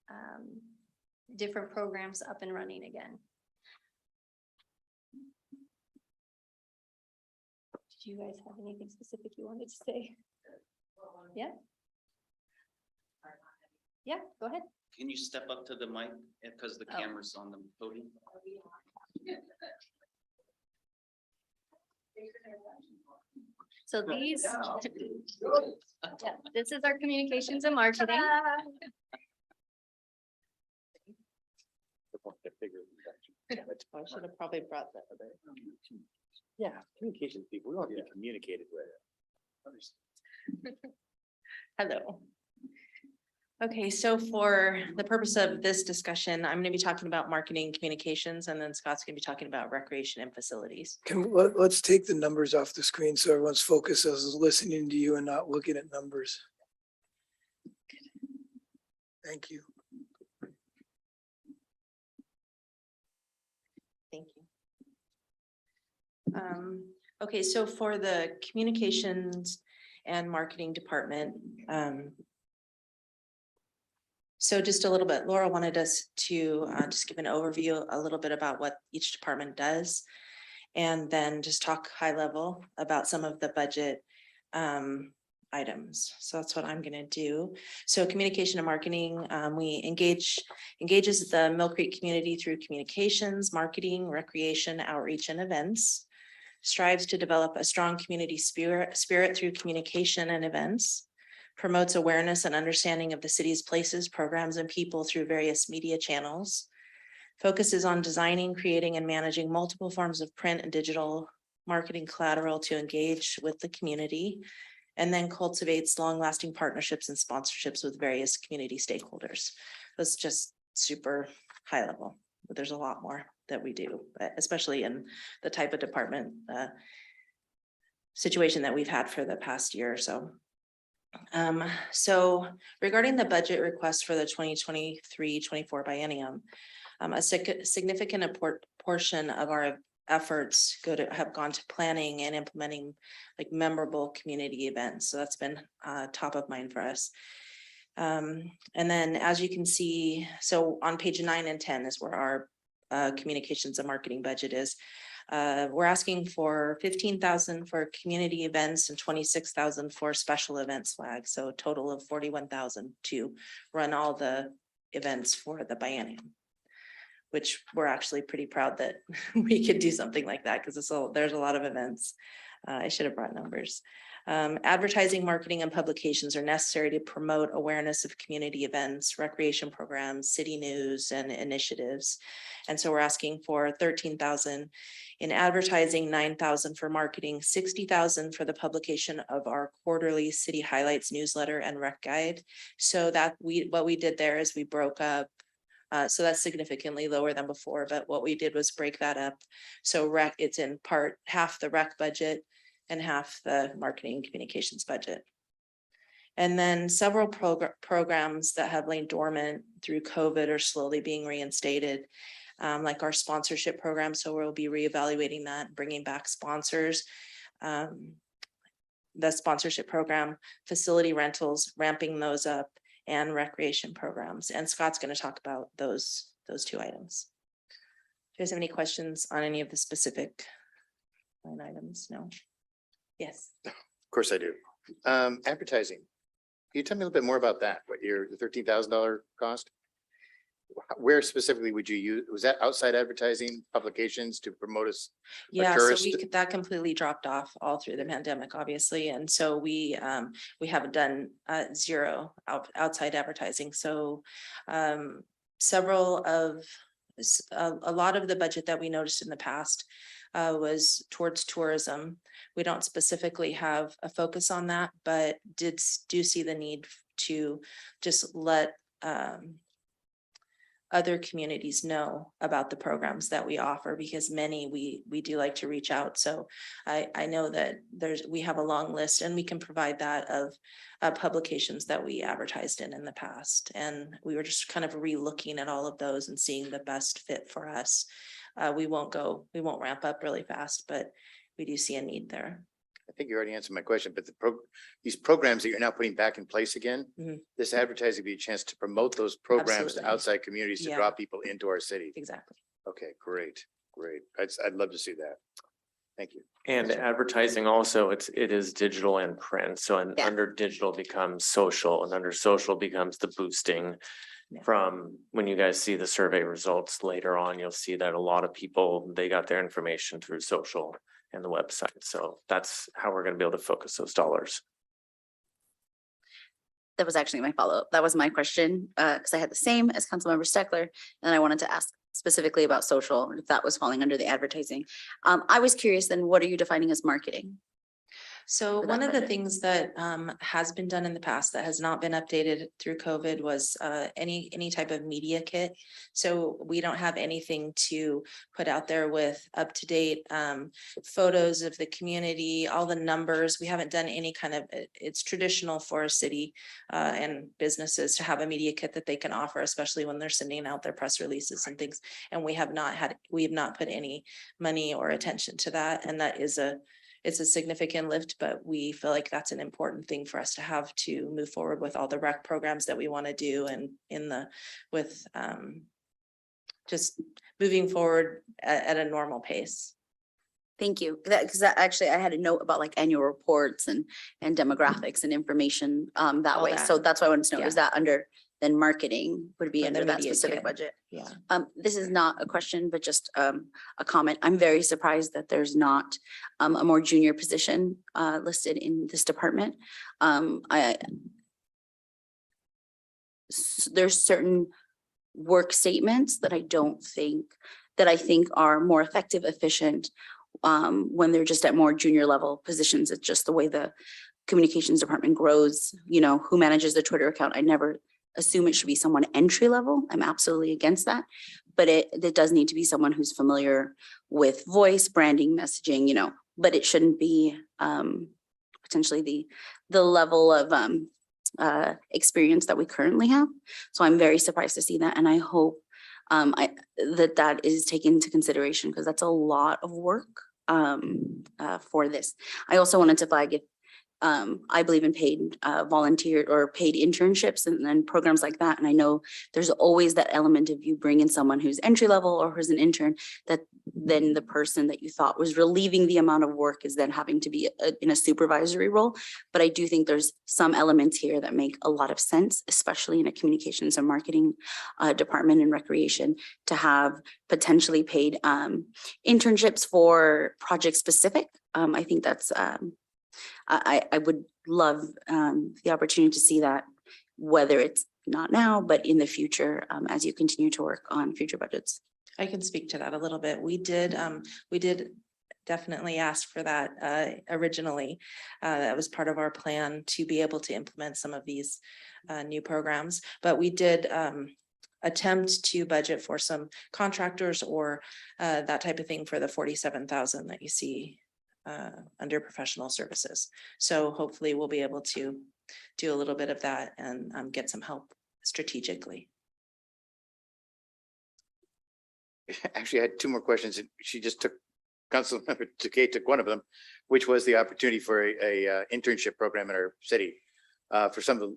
different programs up and running again. Did you guys have anything specific you wanted to say? Yeah. Yeah, go ahead. Can you step up to the mic because the Oh. camera's on the podium? So these, yeah, this is our communications and marketing. I should have probably brought that. Yeah, communications people, we want to be communicated with. Hello. Okay, so for the purpose of this discussion, I'm gonna be talking about marketing communications, and then Scott's gonna be talking about recreation and facilities. Let's take the numbers off the screen so everyone's focus is listening to you and not looking at numbers. Thank you. Thank you. Okay, so for the communications and marketing department, so just a little bit, Laura wanted us to just give an overview, a little bit about what each department does. And then just talk high level about some of the budget items. So that's what I'm gonna do. So communication and marketing, we engages the Mill Creek community through communications, marketing, recreation, outreach, and events. Strives to develop a strong community spirit through communication and events. Promotes awareness and understanding of the city's places, programs, and people through various media channels. Focuses on designing, creating, and managing multiple forms of print and digital marketing collateral to engage with the community. And then cultivates long-lasting partnerships and sponsorships with various community stakeholders. That's just super high level, but there's a lot more that we do, especially in the type of department situation that we've had for the past year or so. So regarding the budget request for the 2023-24 biennium, a significant portion of our efforts have gone to planning and implementing like memorable community events. So that's been top of mind for us. And then as you can see, so on page 9 and 10 is where our communications and marketing budget is. We're asking for 15,000 for community events and 26,000 for special events flag. So a total of 41,000 to run all the events for the biennium, which we're actually pretty proud that we could do something like that because there's a lot of events. I should have brought numbers. Advertising, marketing, and publications are necessary to promote awareness of community events, recreation programs, city news, and initiatives. And so we're asking for 13,000 in advertising, 9,000 for marketing, 60,000 for the publication of our quarterly city highlights newsletter and rec guide. So that what we did there is we broke up. So that's significantly lower than before, but what we did was break that up. So rec, it's in part half the rec budget and half the marketing and communications budget. And then several programs that have lain dormant through COVID are slowly being reinstated, like our sponsorship program. So we'll be reevaluating that, bringing back sponsors. The sponsorship program, facility rentals, ramping those up, and recreation programs. And Scott's going to talk about those 2 items. Do you guys have any questions on any of the specific line items? No. Yes. Of course I do. Advertising. Can you tell me a little bit more about that? What the $13,000 cost? Where specifically would you use? Was that outside advertising publications to promote us? Yeah, tourist? so that completely dropped off all through the pandemic, obviously. And so we haven't done zero outside advertising. So several of a lot of the budget that we noticed in the past was towards tourism. We don't specifically have a focus on that, but do see the need to just let other communities know about the programs that we offer, because many we do like to reach out. So I know that we have a long list, and we can provide that of publications that we advertised in the past. And we were just kind of re-looking at all of those and seeing the best fit for us. We won't ramp up really fast, but we do see a need there. I think you already answered my question, but these programs that you're now putting back in place again, this advertising would be a chance to promote those programs Absolutely. to outside communities to Yeah. draw people into our city. Exactly. Okay, great. I'd love to see that. Thank you. And advertising also, it is digital and print. So Yeah. under digital becomes social, and under social becomes the boosting. Yeah. From when you guys see the survey results later on, you'll see that a lot of people, they got their information through social and the website. So that's how we're going to be able to focus those dollars. That was actually my follow-up. That was my question, because I had the same as Councilmember Steckler, and I wanted to ask specifically about social, if that was falling under the advertising. I was curious, then what are you defining as marketing? So for that one of the budget? things that has been done in the past that has not been updated through COVID was any type of media kit. So we don't have anything to put out there with up-to-date photos of the community, all the numbers. We haven't done any kind of, it's traditional for a city and businesses to have a media kit that they can offer, especially when they're sending out their press releases and things. And we have not put any money or attention to that. And that is it's a significant lift, but we feel like that's an important thing for us to have to move forward with all the rec programs that we want to do, and just moving forward at a normal pace. Thank you. Because actually I had a note about like annual reports and demographics and information that All way. that. So that's why I wanted to know, Yeah. is that under then marketing would be For the under that media specific kit. budget? Yeah. This is not a question, but just a comment. I'm very surprised that there's not a more junior position listed in this department. There's certain work statements that I think are more effective, efficient when they're just at more junior level positions. It's just the way the communications department grows, who manages the Twitter account. I never assume it should be someone entry level. I'm absolutely against that. But it does need to be someone who's familiar with voice, branding, messaging, but it shouldn't be potentially the level of experience that we currently have. So I'm very surprised to see that. And I hope that is taken into consideration because that's a lot of work for this. I also wanted to flag if I believe in paid volunteer or paid internships and then programs like that. And I know there's always that element of you bring in someone who's entry level or who's an intern, that then the person that you thought was relieving the amount of work is then having to be in a supervisory role. But I do think there's some elements here that make a lot of sense, especially in a communications and marketing department and recreation, to have potentially paid internships for project specific. I think that's I would love the opportunity to see that, whether it's not now, but in the future, as you continue to work on future budgets. I can speak to that a little bit. We did definitely ask for that originally. That was part of our plan to be able to implement some of these new programs, but we did attempt to budget for some contractors or that type of thing for the 47,000 that you see under professional services. So hopefully we'll be able to do a little bit of that and get some help strategically. Actually, I had two more questions. And she just took, Councilmember Takei took one of them, which was the opportunity for a internship program in our city. For some of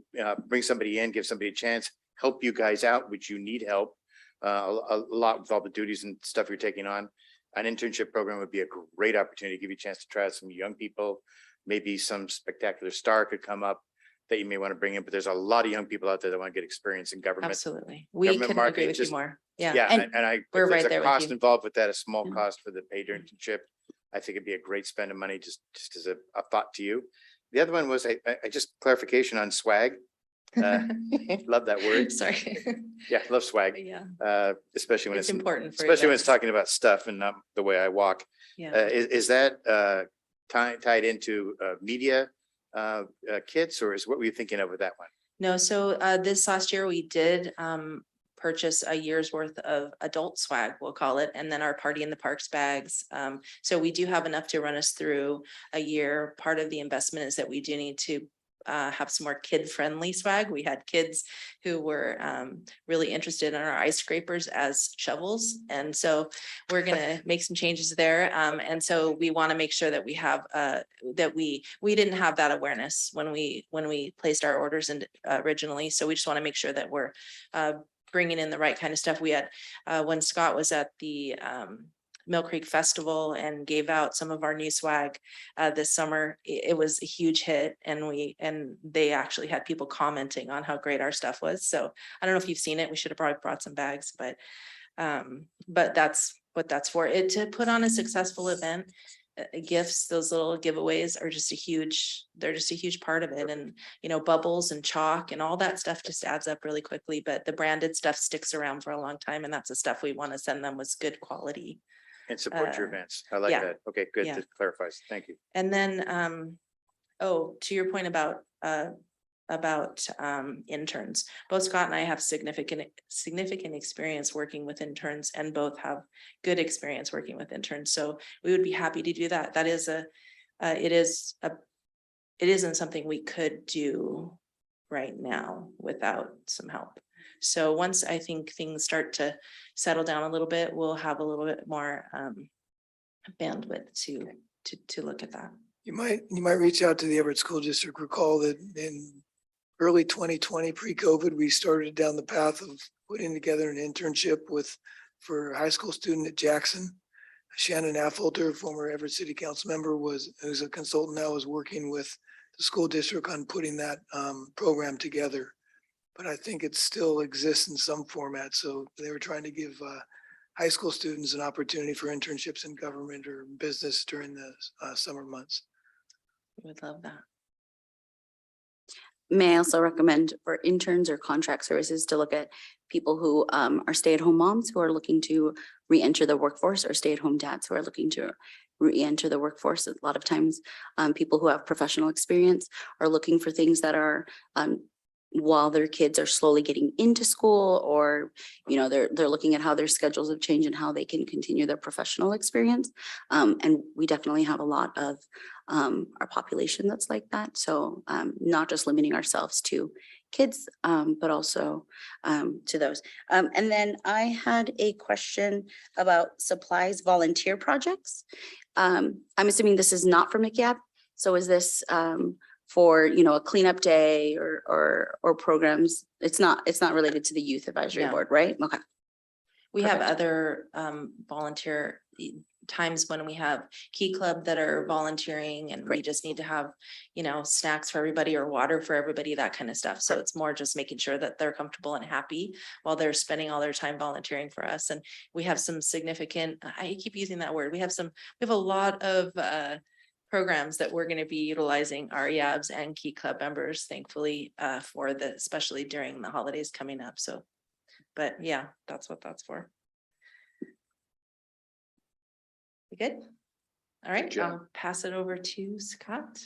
bring somebody in, give somebody a chance, help you guys out, which you need help a lot with all the duties and stuff you're taking on. An internship program would be a great opportunity to give you a chance to try out some young people. Maybe some spectacular star could come up that you may want to bring in, but there's a lot of young people out there that want to get experience in government. Absolutely. We Government couldn't marketing agree with you just- more. Yeah. Yeah, And and we're if there's right a there with cost you. involved with that, a small Yeah. cost for the paid internship. I think it'd be a great spend of money, just as a thought to you. The other one was, I just clarification on swag. Love that word. Sorry. Yeah, love swag, Yeah, especially when it's it's, important for especially when it's events. talking about stuff and not the way I walk. Yeah. Is that tied into media kits, or is what were you thinking of with that one? No, so this last year we did purchase a year's worth of adult swag, we'll call it, and then our Party in the Parks bags. So we do have enough to run us through a year. Part of the investment is that we do need to have some more kid-friendly swag. We had kids who were really interested in our ice scrapers as shovels. And so we're gonna make some changes there. And so we want to make sure that we have that we didn't have that awareness when we placed our orders in originally. So we just want to make sure that we're bringing in the right kind of stuff. We had when Scott was at the Mill Creek Festival and gave out some of our new swag this summer. It was a huge hit, and they actually had people commenting on how great our stuff was. So I don't know if you've seen it. We should have probably brought some bags, but that's what that's for. It to put on a successful event. Gifts, those little giveaways are just they're just a huge part of it. And, you know, bubbles and chalk and all that stuff just adds up really quickly, but the branded stuff sticks around for a long time. And that's the stuff we want to send them with good quality. And support your events. I like yeah. that. Okay, good. Yeah. That clarifies. Thank you. And then, oh, to your point about interns, both Scott and I have significant experience working with interns, and both have good experience working with interns. So we would be happy to do that. That is it isn't something we could do right now without some help. So once I think things start to settle down a little bit, we'll have a little bit more bandwidth to look at that. You might reach out to the Everett School District. Recall that in early 2020, pre-COVID, we started down the path of putting together an internship for a high school student at Jackson. Shannon Affolter, former Everett City Council member, who's a consultant now, is working with the school district on putting that program together. But I think it still exists in some format. So they were trying to give high school students an opportunity for internships in government or business during the summer months. Would love that. May I also recommend for interns or contract services to look at people who are stay-at-home moms who are looking to re-enter the workforce, or stay-at-home dads who are looking to re-enter the workforce. A lot of times, people who have professional experience are looking for things that are while their kids are slowly getting into school, or, you know, they're looking at how their schedules have changed and how they can continue their professional experience. And we definitely have a lot of our population that's like that. So not just limiting ourselves to kids, but also to those. And then I had a question about supplies volunteer projects. I'm assuming this is not for McYap. So is this for, you know, a cleanup day or programs? It's not related to the youth advisory No. board, right? Okay. We have Perfect. other volunteer times when we have Key Club that are volunteering and we Great. just need to have, you know, snacks for everybody or water for everybody, that kind of stuff. So it's more just making sure that they're comfortable and happy while they're spending all their time volunteering for us. And we have some significant, I keep using that word, we have a lot of programs that we're going to be utilizing our EABs and Key Club members, thankfully, for the, especially during the holidays coming up. So, but yeah, that's what that's for. We good? All right, job. I'll pass it over to Scott.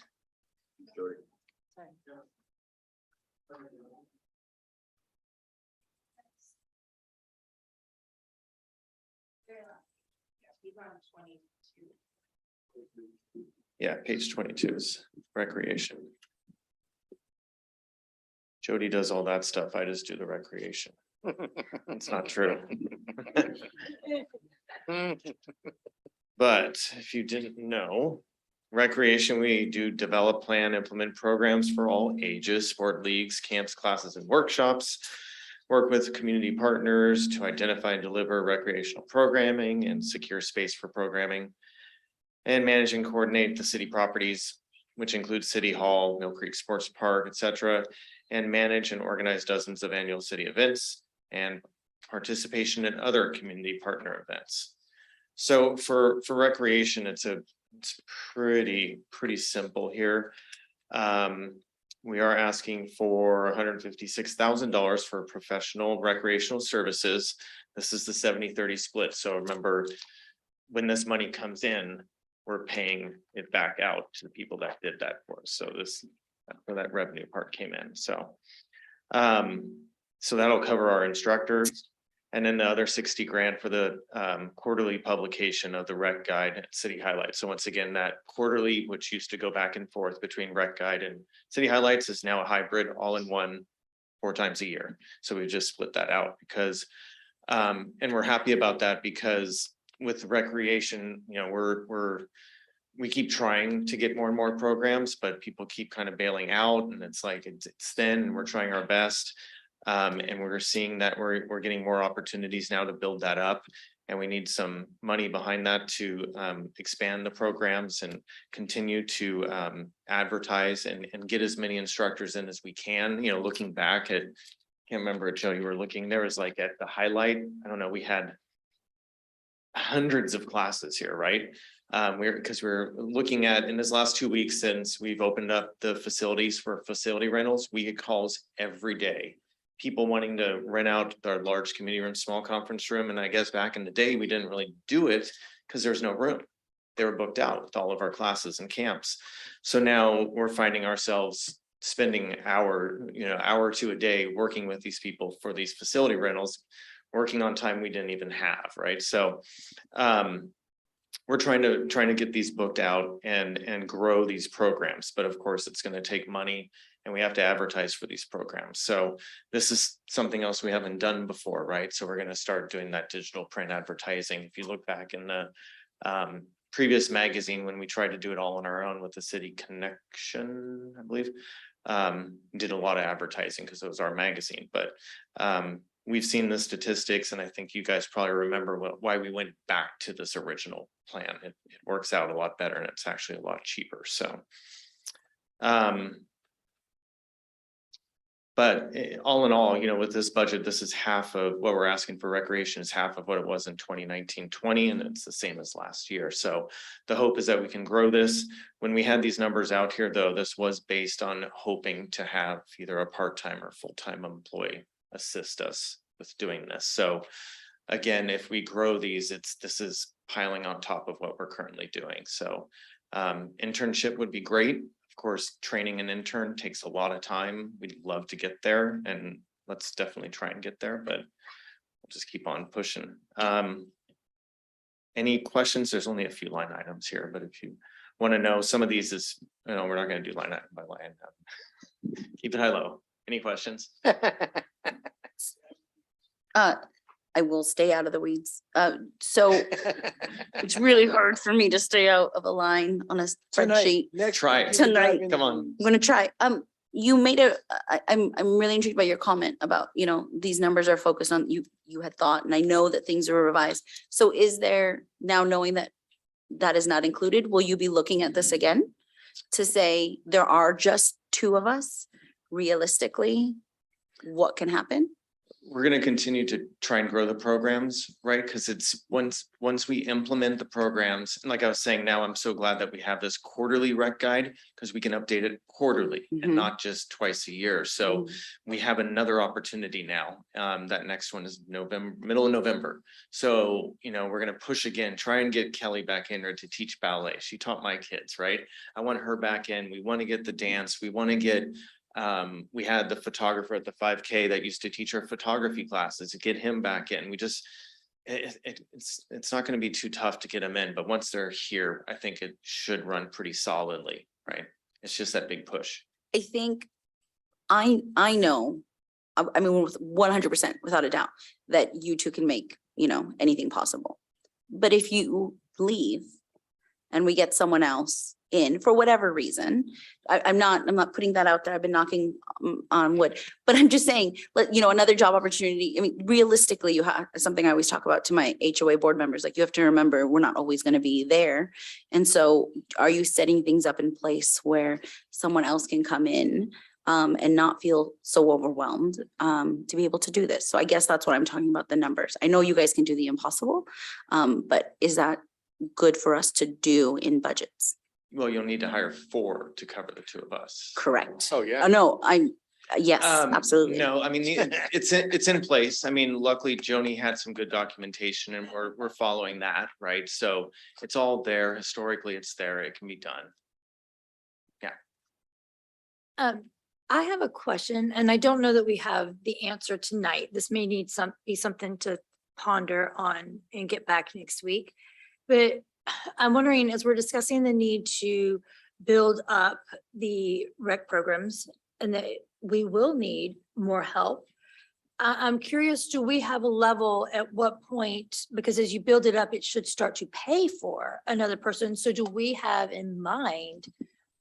Yeah, page 22 is recreation. Jody does all that stuff. I just do the recreation. It's not true. But if you didn't know, recreation, we do develop, plan, implement programs for all ages, sport leagues, camps, classes, and workshops. Work with community partners to identify and deliver recreational programming and secure space for programming. And manage and coordinate the city properties, which include City Hall, Mill Creek Sports Park, etc. And manage and organize dozens of annual city events and participation in other community partner events. So for recreation, it's pretty simple here. We are asking for $156,000 for professional recreational services. This is the 70-30 split. So remember, when this money comes in, we're paying it back out to the people that did that for us. So this, where that revenue part came in. So, so that'll cover our instructors. And then the other 60 grand for the quarterly publication of the rec guide and city highlights. So once again, that quarterly, which used to go back and forth between rec guide and city highlights, is now a hybrid all in one 4 times a year. So we just split that out because, and we're happy about that because with recreation, you know, we keep trying to get more and more programs, but people keep kind of bailing out and it's like, it's thin and we're trying our best. And we're seeing that we're getting more opportunities now to build that up. And we need some money behind that to expand the programs and continue to advertise and get as many instructors in as we can. You know, looking back at, can't remember, Joe, you were looking, there was like at the highlight, I don't know, we had hundreds of classes here, right? Because we're looking at, in this last 2 weeks since we've opened up the facilities for facility rentals, we get calls every day. People wanting to rent out our large community room, small conference room. And I guess back in the day, we didn't really do it because there's no room. They were booked out with all of our classes and camps. So now we're finding ourselves spending an hour or two a day working with these people for these facility rentals, working on time we didn't even have, right? So we're trying to get these booked out and grow these programs. But of course, it's going to take money and we have to advertise for these programs. So this is something else we haven't done before, right? So we're going to start doing that digital print advertising. If you look back in the previous magazine, when we tried to do it all on our own with the City Connection, I believe, did a lot of advertising because it was our magazine. But we've seen the statistics, and I think you guys probably remember why we went back to this original plan. It works out a lot better and it's actually a lot cheaper. So, but all in all, you know, with this budget, this is half of what we're asking for recreation, is half of what it was in 2019-20, and it's the same as last year. So the hope is that we can grow this. When we had these numbers out here, though, this was based on hoping to have either a part-time or full-time employee assist us with doing this. So again, if we grow these, this is piling on top of what we're currently doing. So internship would be great. Of course, training an intern takes a lot of time. We'd love to get there, and let's definitely try and get there, but we'll just keep on pushing. Any questions? There's only a few line items here, but if you want to know, some of these is, we're not going to do line item by line. Keep it high low. Any questions? I will stay out of the weeds. So it's really hard for me to stay out of a line on a Tonight, spreadsheet. next Try week, it. you can Tonight. dive into Come on. the- I'm gonna try. You made I'm really intrigued by your comment about, these numbers are focused on, you had thought, and I know that things are revised. So is there, now knowing that that is not included, will you be looking at this again? To say there are just two of us, realistically, what can happen? We're going to continue to try and grow the programs, right? Because it's once we implement the programs, and like I was saying, now I'm so glad that we have this quarterly rec guide because we can update it quarterly Mhm. and not just twice a year. So we have another opportunity now. That next one is November, middle of November. So, we're going to push again, try and get Kelly back in there to teach ballet. She taught my kids, right? I want her back in. We want to get the dance. We want to get we had the photographer at the 5K that used to teach our photography classes, to get him back in. We just, it's not going to be too tough to get them in, but once they're here, I think it should run pretty solidly, right? It's just that big push. I think I know, I mean, with 100% without a doubt, that you two can make, anything possible. But if you leave and we get someone else in for whatever reason, I'm not putting that out there. I've been knocking on wood, but I'm just saying, another job opportunity. I mean, realistically, you have something I always talk about to my HOA board members, like you have to remember, we're not always going to be there. And so are you setting things up in place where someone else can come in and not feel so overwhelmed to be able to do this? So I guess that's what I'm talking about, the numbers. I know you guys can do the impossible, but is that good for us to do in budgets? Well, you'll need to hire 4 to cover the 2 of us. Correct. Oh, yeah. No, yes, absolutely. No, I mean, it's in place. I mean, luckily Joni had some good documentation and we're following that, right? So it's all there. Historically, it's there. It can be done. I have a question, and I don't know that we have the answer tonight. This may need be something to ponder on and get back next week. But I'm wondering, as we're discussing the need to build up the rec programs and that we will need more help, I'm curious, do we have a level at what point, because as you build it up, it should start to pay for another person. So do we have in mind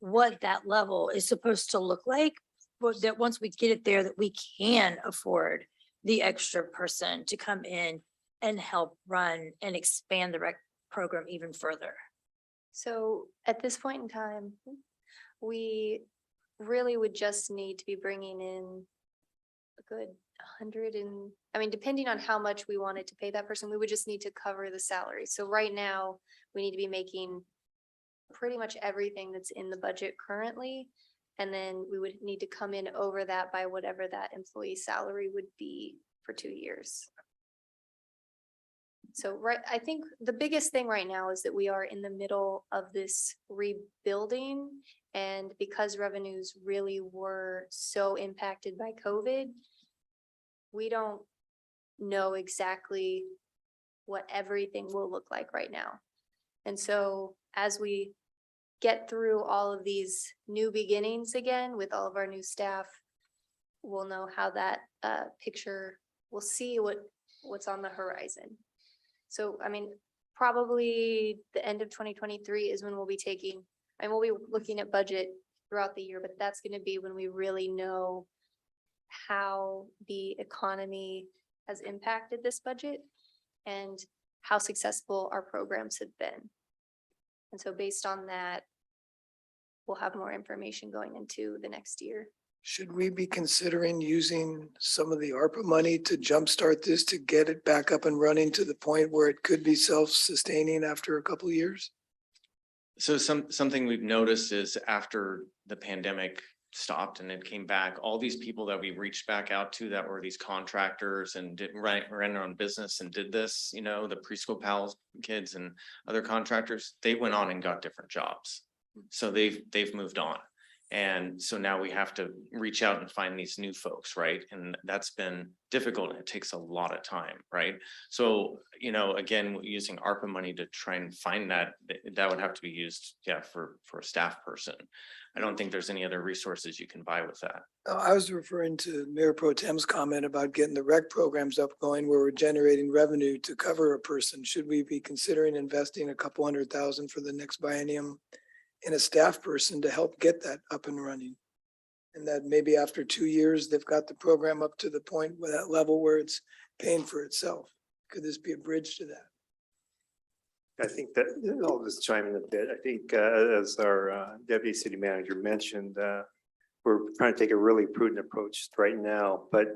what that level is supposed to look like? But that once we get it there, that we can afford the extra person to come in and help run and expand the rec program even further. So at this point in time, we really would just need to be bringing in a good 100 and, I mean, depending on how much we wanted to pay that person, we would just need to cover the salary. So right now, we need to be making pretty much everything that's in the budget currently. And then we would need to come in over that by whatever that employee salary would be for 2 years. So, I think the biggest thing right now is that we are in the middle of this rebuilding. And because revenues really were so impacted by COVID, we don't know exactly what everything will look like right now. And so as we get through all of these new beginnings again with all of our new staff, we'll know how that picture, we'll see what's on the horizon. So, I mean, probably the end of 2023 is when we'll be we'll be looking at budget throughout the year, but that's going to be when we really know how the economy has impacted this budget and how successful our programs have been. And so based on that, we'll have more information going into the next year. Should we be considering using some of the ARPA money to jumpstart this, to get it back up and running to the point where it could be self-sustaining after a couple of years? So something we've noticed is after the pandemic stopped and it came back, all these people that we reached back out to that were these contractors and ran their own business and did this, the preschool pals kids and other contractors, they went on and got different jobs. So they've moved on. And so now we have to reach out and find these new folks, right? And that's been difficult and it takes a lot of time, right? So, you know, again, using ARPA money to try and find that, that would have to be used, yeah, for a staff person. I don't think there's any other resources you can buy with that. I was referring to Mayor Pro Tem's comment about getting the rec programs up going where we're generating revenue to cover a person. Should we be considering investing a couple $100,000 for the next biennium in a staff person to help get that up and running? And that maybe after 2 years, they've got the program up to the point where that level where it's paying for itself. Could this be a bridge to that? I think that, I'll just chime in a bit. I think as our deputy city manager mentioned, we're trying to take a really prudent approach right now, but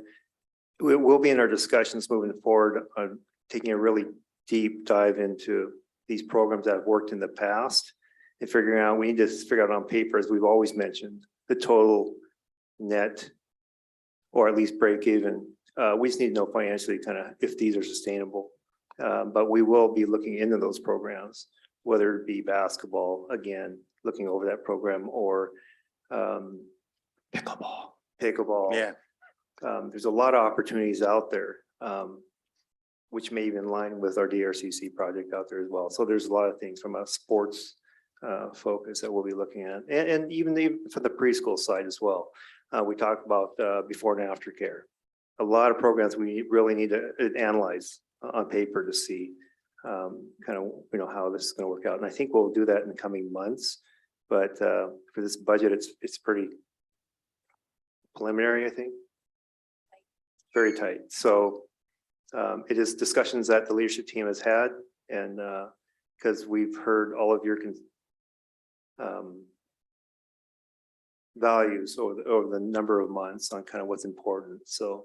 we'll be in our discussions moving forward on taking a really deep dive into these programs that have worked in the past and figuring out, we need to figure out on paper, as we've always mentioned, the total net or at least break even. We just need to know financially kind of if these are sustainable. But we will be looking into those programs, whether it be basketball, again, looking over that program, or pickleball. Yeah. There's a lot of opportunities out there, which may even line with our DRCC project out there as well. So there's a lot of things from a sports focus that we'll be looking at, and even for the preschool side as well. We talked about before and after care. A lot of programs we really need to analyze on paper to see kind of, you know, how this is going to work out. And I think we'll do that in the coming months. But for this budget, it's pretty preliminary, I think. Very tight. So it is discussions that the leadership team has had, and because we've heard all of your values over the number of months on kind of what's important. So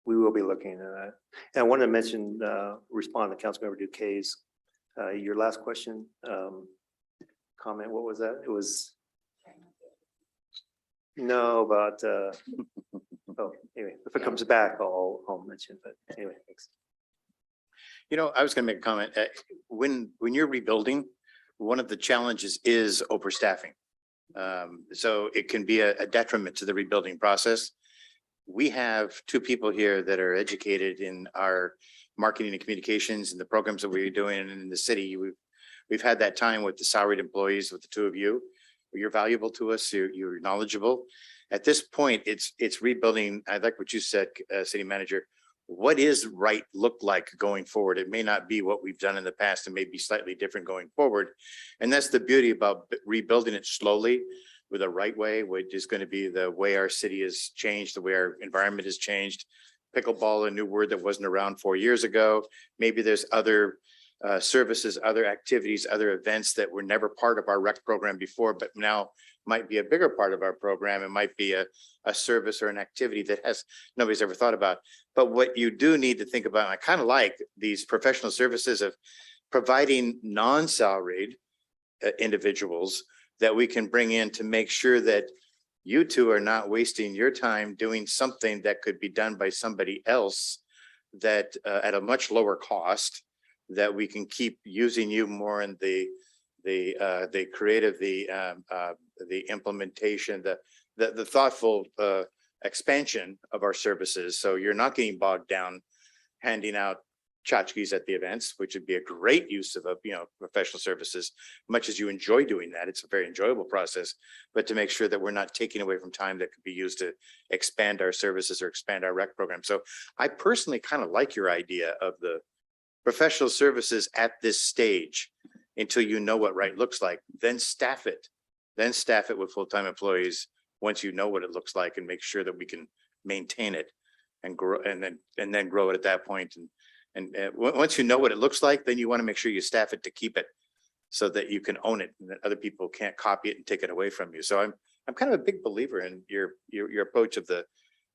we will be looking at that. And I want to mention, respond to Councilmember Duquesne's, your last question, comment, what was that? It was, no, about, oh, anyway, if it comes back, I'll mention, but anyway, thanks. You know, I was gonna make a comment. When you're rebuilding, one of the challenges is overstaffing. So it can be a detriment to the rebuilding process. We have 2 people here that are educated in our marketing and communications and the programs that we're doing in the city. We've had that time with the salaried employees, with the 2 of you. You're valuable to us. You're knowledgeable. At this point, it's rebuilding. I like what you said, city manager. What is right look like going forward? It may not be what we've done in the past. It may be slightly different going forward. And that's the beauty about rebuilding it slowly with the right way, which is going to be the way our city has changed, the way our environment has changed. Pickleball, a new word that wasn't around 4 years ago. Maybe there's other services, other activities, other events that were never part of our rec program before, but now might be a bigger part of our program. It might be a service or an activity that nobody's ever thought about. But what you do need to think about, and I kind of like these professional services of providing non-salaried individuals that we can bring in to make sure that you 2 are not wasting your time doing something that could be done by somebody else that at a much lower cost, that we can keep using you more in the creative, the implementation, the thoughtful expansion of our services. So you're not getting bogged down handing out tchotchkes at the events, which would be a great use of professional services, much as you enjoy doing that. It's a very enjoyable process, but to make sure that we're not taking away from time that could be used to expand our services or expand our rec program. So I personally kind of like your idea of the professional services at this stage until you know what right looks like, then staff it with full-time employees once you know what it looks like, and make sure that we can maintain it and grow, and then grow it at that point. And once you know what it looks like, then you want to make sure you staff it to keep it so that you can own it and that other people can't copy it and take it away from you. So I'm kind of a big believer in your approach of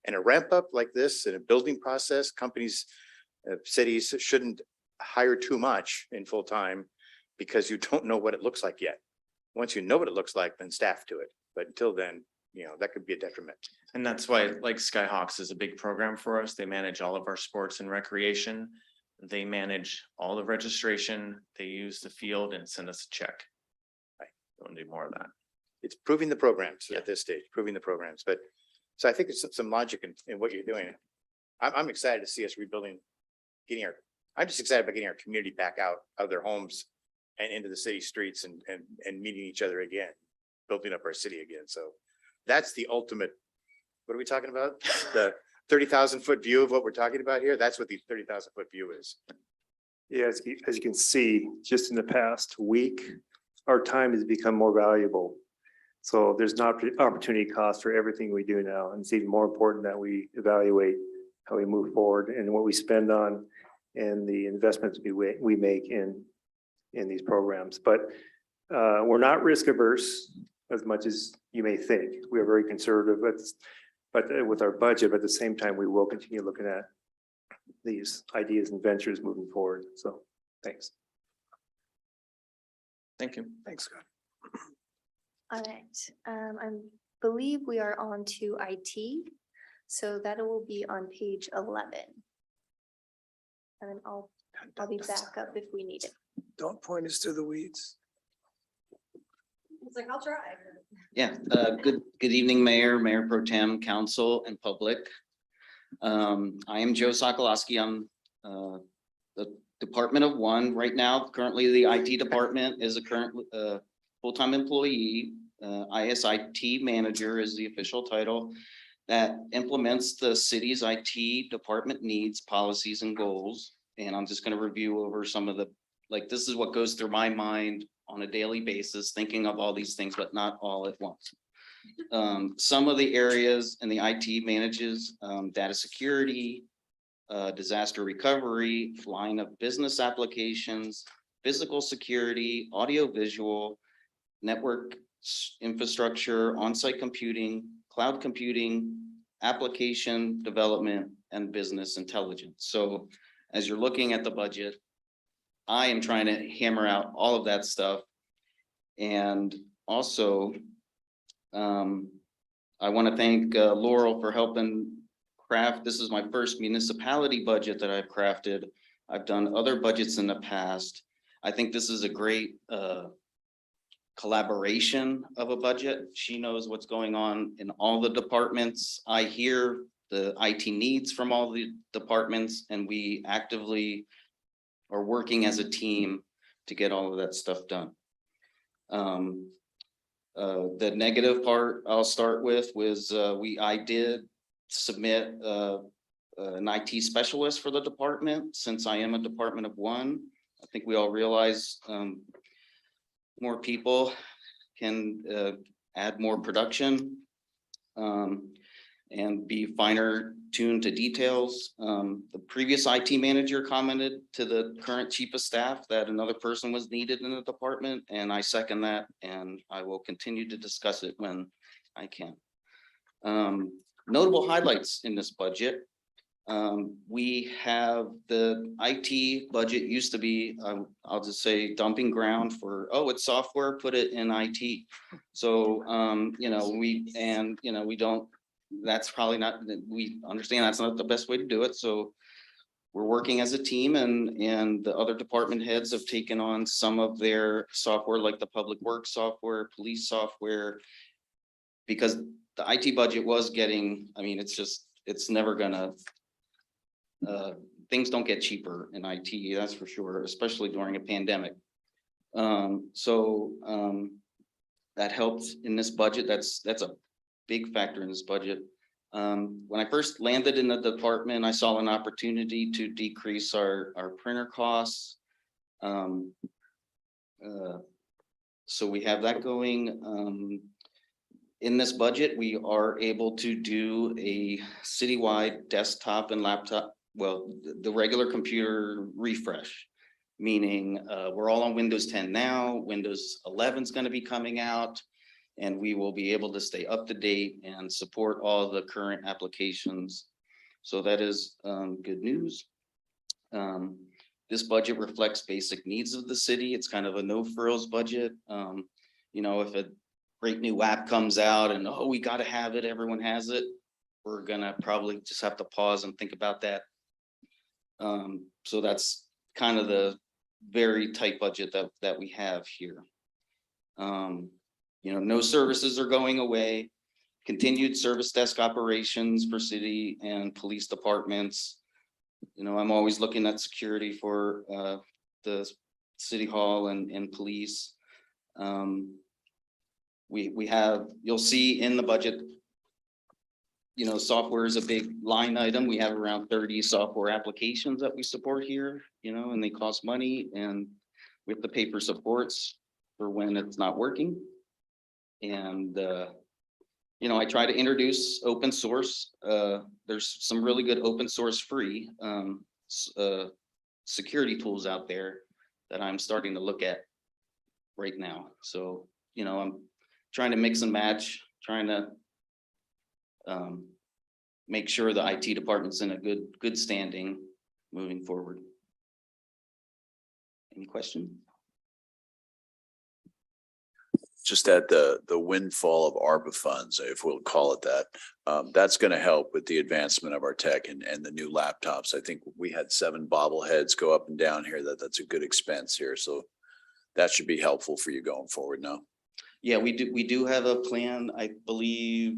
in a ramp up like this, in a building process. Companies, cities shouldn't hire too much in full time because you don't know what it looks like yet. Once you know what it looks like, then staff to it. But until then, that could be a detriment. And that's why, like, Skyhawks is a big program for us. They manage all of our sports and recreation. They manage all the registration. They use the field and send us a check. I don't do more of that. it's proving the programs at this stage, proving the programs, but, so I think there's some logic in what you're doing. I'm excited to see us rebuilding, I'm just excited about getting our community back out of their homes and into the city streets and meeting each other again, building up our city again. So that's the ultimate, what are we talking about? The 30,000-foot view of what we're talking about here? That's what the 30,000-foot view is. Yeah, as you can see, just in the past week, our time has become more valuable. So there's not opportunity cost for everything we do now. And it's even more important that we evaluate how we move forward and what we spend on and the investments we make in these programs. But we're not risk averse as much as you may think. We are very conservative, but with our budget, but at the same time, we will continue looking at these ideas and ventures moving forward. So thanks. Thank you. Thanks, Scott. All right, I believe we are on to IT. So that will be on page 11. And then I'll be back up if we need it. Don't point us to the weeds. It's like, I'll try. Yeah, good evening, Mayor Pro Tem, Council, and public. I am Joe Sokolowski. I'm the Department of One right now. Currently, the IT department is a current full-time employee. ISIT manager is the official title that implements the city's IT department needs, policies, and goals. And I'm just going to review over some of the, like, this is what goes through my mind on a daily basis, thinking of all these things, but not all at once. Some of the areas in the IT manages data security, disaster recovery, line of business applications, physical security, audio visual, network infrastructure, on-site computing, cloud computing, application development, and business intelligence. So as you're looking at the budget, I am trying to hammer out all of that stuff. And also, I want to thank Laurel for helping craft. This is my first municipality budget that I've crafted. I've done other budgets in the past. I think this is a great collaboration of a budget. She knows what's going on in all the departments. I hear the IT needs from all the departments, and we actively are working as a team to get all of that stuff done. The negative part I'll start with was I did submit an IT specialist for the department, since I am a Department of One. I think we all realize more people can add more production and be finer tuned to details. The previous IT manager commented to the current chief of staff that another person was needed in the department, and I second that, and I will continue to discuss it when I can. Notable highlights in this budget. We have the IT budget used to be, I'll just say, dumping ground for, oh, it's software, put it in IT. So, we don't, that's probably not, we understand that's not the best way to do it. So we're working as a team, and the other department heads have taken on some of their software, like the public works software, police software, because the IT budget was getting, I mean, it's never gonna, things don't get cheaper in IT, that's for sure, especially during a pandemic. That helps in this budget. That's a big factor in this budget. When I first landed in the department, I saw an opportunity to decrease our printer costs. So we have that going. In this budget, we are able to do a citywide desktop and laptop, well, the regular computer refresh, meaning we're all on Windows 10 now. Windows 11 is going to be coming out, and we will be able to stay up to date and support all the current applications. So that is good news. This budget reflects basic needs of the city. It's kind of a no frills budget. If a great new app comes out and, oh, we got to have it, everyone has it, we're gonna probably just have to pause and think about that. So that's kind of the very tight budget that we have here. No services are going away. Continued service desk operations for city and police departments. I'm always looking at security for the city hall and police. We have, you'll see in the budget, software is a big line item. We have around 30 software applications that we support here, and they cost money, and we have to pay for supports for when it's not working. And, I try to introduce open source. There's some really good open source free security tools out there that I'm starting to look at right now. So, I'm trying to mix and match, trying to make sure the IT department's in a good standing moving forward. Any questions? Just at the windfall of ARPA funds, if we'll call it that, that's going to help with the advancement of our tech and the new laptops. I think we had 7 bobbleheads go up and down here. That's a good expense here. So that should be helpful for you going forward now. Yeah, we do have a plan. I believe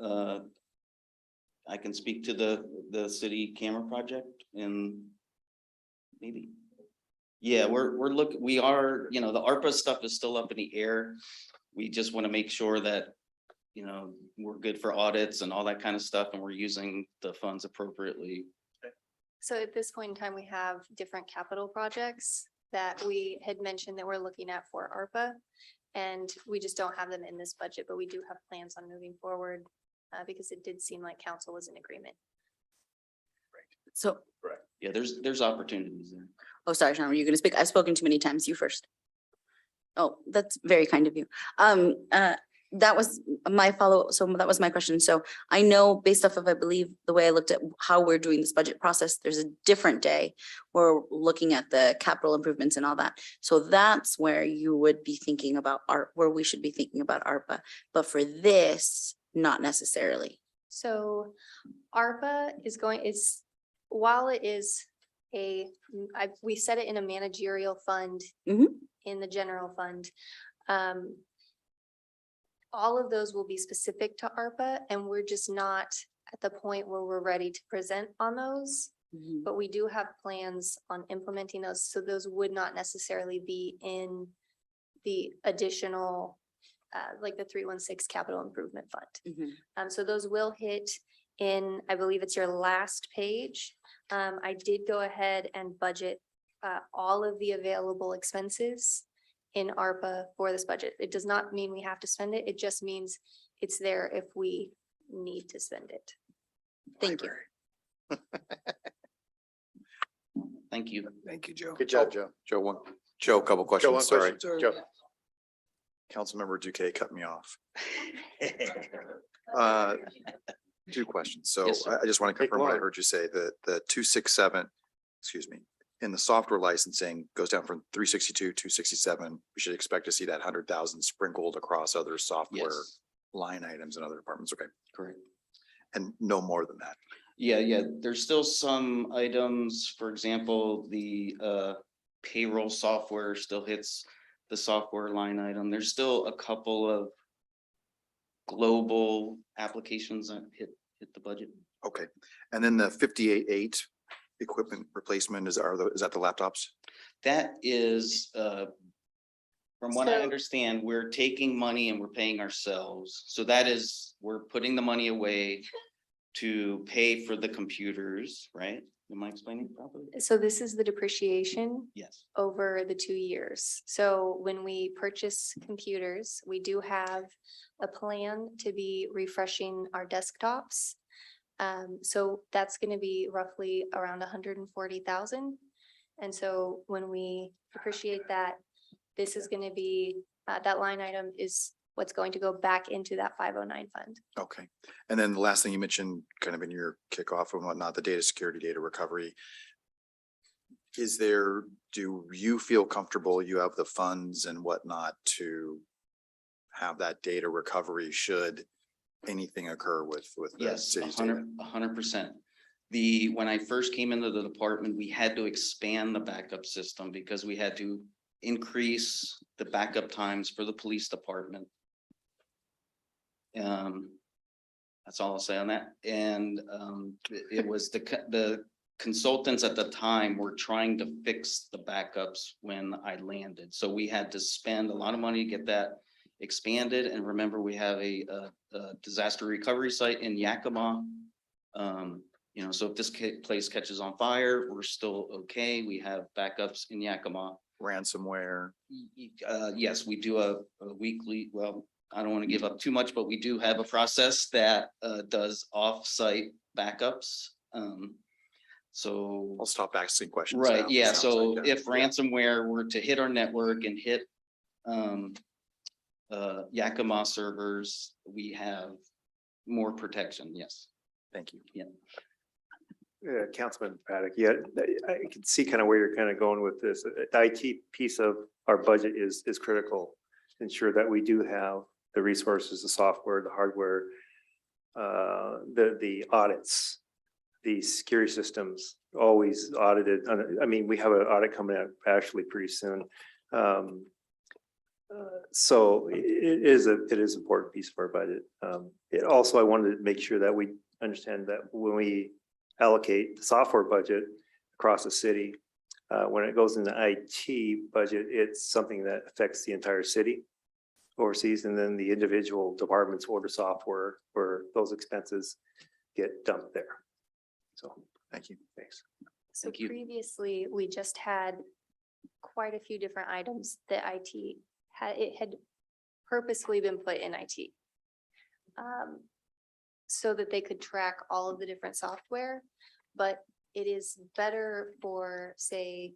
I can speak to the city camera project and maybe. Yeah, we are, the ARPA stuff is still up in the air. We just want to make sure that, we're good for audits and all that kind of stuff, and we're using the funds appropriately. So at this point in time, we have different capital projects that we had mentioned that we're looking at for ARPA. And we just don't have them in this budget, but we do have plans on moving forward because it did seem like council was in agreement. So, Yeah, there's opportunities there. oh, sorry, Sean, were you gonna speak? I've spoken too many times. You first. Oh, that's very kind of you. That was my follow-up. So that was my question. So I know based off of, I believe, the way I looked at how we're doing this budget process, there's a different day where we're looking at the capital improvements and all that. So that's where you would be thinking about where we should be thinking about ARPA. But for this, not necessarily. So ARPA is while it is we set it in a managerial fund Mhm. in the general fund. All of those will be specific to ARPA, and we're just not at the point where we're ready to present on those. Mhm. But we do have plans on implementing those, so those would not necessarily be in the additional, like the 316 capital improvement fund. Mhm. So those will hit in, I believe it's your last page. I did go ahead and budget all of the available expenses in ARPA for this budget. It does not mean we have to spend it. It just means it's there if we need to spend it. Thank you. Thank you. Thank you, Joe. Good job, Joe. Joe, a couple Joe, one questions, sorry. question. Joe. Councilmember Duque cut me off. 2 questions. So Yes, sir. I just want to Take confirm what I one. heard you say, that the 267, excuse me, in the software licensing goes down from 362, 267. We should expect to see that 100,000 sprinkled across other software Yes, line items in other departments. Okay. correct. And no more than that. Yeah, there's still some items, for example, the payroll software still hits the software line item. There's still a couple of global applications that hit the budget. Okay. And then the 58.8 equipment replacement is that the laptops? That is, from what I So- understand, we're taking money and we're paying ourselves. So that is, we're putting the money away to pay for the computers, right? Am I explaining properly? So this is the depreciation Yes. over the 2 years. So when we purchase computers, we do have a plan to be refreshing our desktops. So that's gonna be roughly around 140,000. And so when we depreciate that, this is gonna be, that line item is what's going to go back into that 509 fund. Okay. And then the last thing you mentioned kind of in your kickoff and whatnot, the data security, data recovery. Do you feel comfortable you have the funds and whatnot to have that data recovery should anything occur with the Yes, city's data? 100%. When I first came into the department, we had to expand the backup system because we had to increase the backup times for the police department That's all I'll say on that. And it was the consultants at the time were trying to fix the backups when I landed. So we had to spend a lot of money to get that expanded. And remember, we have a disaster recovery site in Yakima. You know, so if this place catches on fire, we're still okay. We have backups in Yakima. Ransomware. Yes, we do a weekly, well, I don't want to give up too much, but we do have a process that does off-site backups. So. I'll stop asking questions. Right, now. yeah, Sounds so like, if ransomware were to hit our network and hit Yakima servers, we have more protection, yes. Thank you. Yeah. Yeah, Councilman Paddock, yeah, I can see kind of where you're kind of going with this. The IT piece of our budget is critical. to Ensure that we do have the resources, the software, the hardware, the audits, the security systems, always audited. I mean, we have an audit coming out actually pretty soon. So it is an important piece of our budget. It also, I wanted to make sure that we understand that when we allocate the software budget across the city, when it goes into IT budget, it's something that affects the entire city overseas, and then the individual departments order software where those expenses get dumped there. So, Thank you. thanks. So Thank you. previously, we just had quite a few different items that IT had purposely been put in IT. So that they could track all of the different software, but it is better for, say,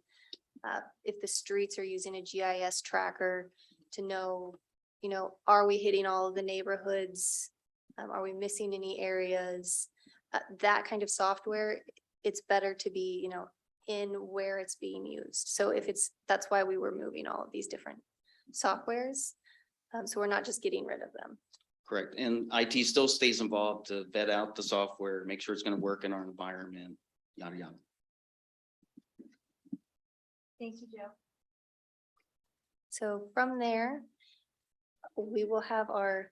if the streets are using a GIS tracker to know, you know, are we hitting all of the neighborhoods? Are we missing any areas? That kind of software, it's better to be, you know, in where it's being used. So if it's, that's why we were moving all of these different softwares. So we're not just getting rid of them. Correct. And IT still stays involved to vet out the software, make sure it's going to work in our environment, yada, yada. Thank you, Joe. So from there, we will have our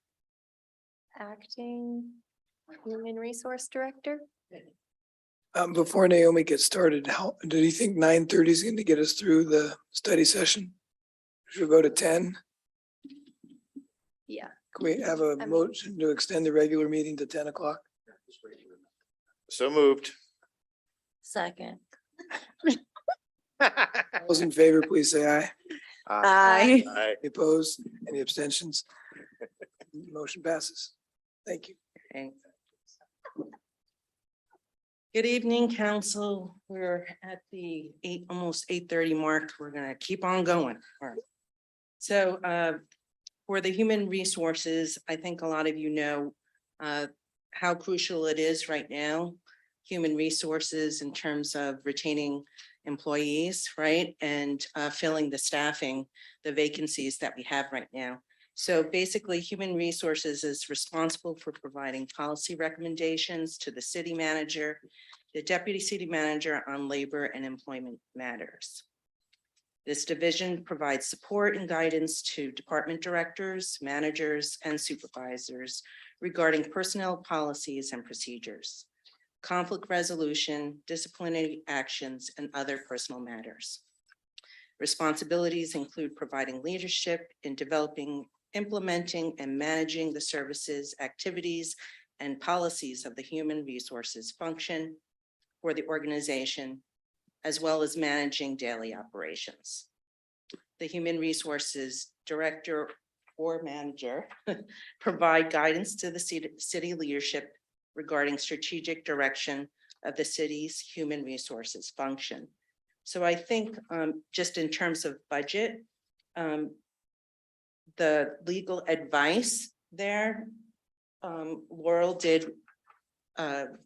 acting human resource director. Before Naomi gets started, how, do you think 9:30 is going to get us through the study session? Should we go to 10? Yeah. Can we have a mean- motion to extend the regular meeting to 10 o'clock? So moved. Second. All those in favor, please say aye. Aye. Aye. Any opposed? Any abstentions? Motion passes. Thank you. Thanks. Good evening, council. We're at the almost 8:30 mark. We're gonna keep on going. All right. So for the human resources, I think a lot of you know how crucial it is right now. Human resources in terms of retaining employees, right? And filling the staffing, the vacancies that we have right now. So basically, human resources is responsible for providing policy recommendations to the city manager, the deputy city manager on labor and employment matters. This division provides support and guidance to department directors, managers, and supervisors regarding personnel policies and procedures, conflict resolution, disciplinary actions, and other personal matters. Responsibilities include providing leadership in developing, implementing, and managing the services, activities, and policies of the human resources function for the organization, as well as managing daily operations. The human resources director or manager provide guidance to the city leadership regarding strategic direction of the city's human resources function. So I think just in terms of budget, the legal advice there, Laurel did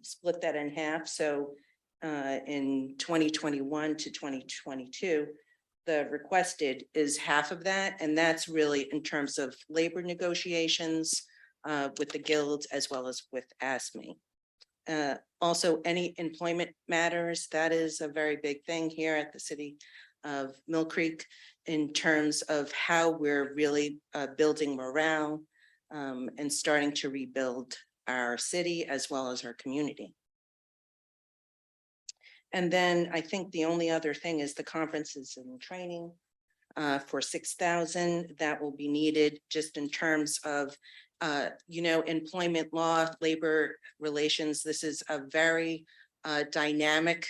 split that in half. So in 2021 to 2022, the requested is half of that. And that's really in terms of labor negotiations with the guilds as well as with ASME. Also, any employment matters, that is a very big thing here at the city of Mill Creek in terms of how we're really building morale, and starting to rebuild our city as well as our community. And then I think the only other thing is the conferences and training for 6,000 that will be needed just in terms of, employment law, labor relations. This is a very dynamic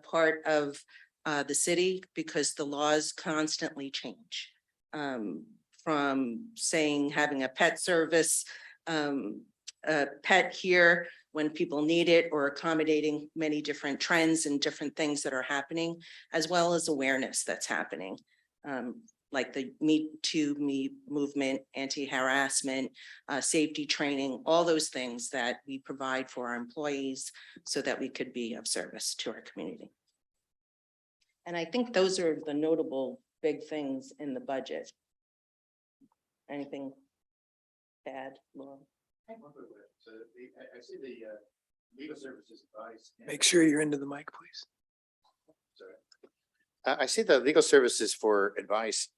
part of the city because the laws constantly change. From saying having a pet service, a pet here when people need it, or accommodating many different trends and different things that are happening, as well as awareness that's happening. Like the Me Too movement, anti-harassment, safety training, all those things that we provide for our employees so that we could be of service to our community. And I think those are the notable big things in the budget. Anything bad, Laura? So I see the legal services advice. Make sure you're into the mic, please. I see the legal services for advice,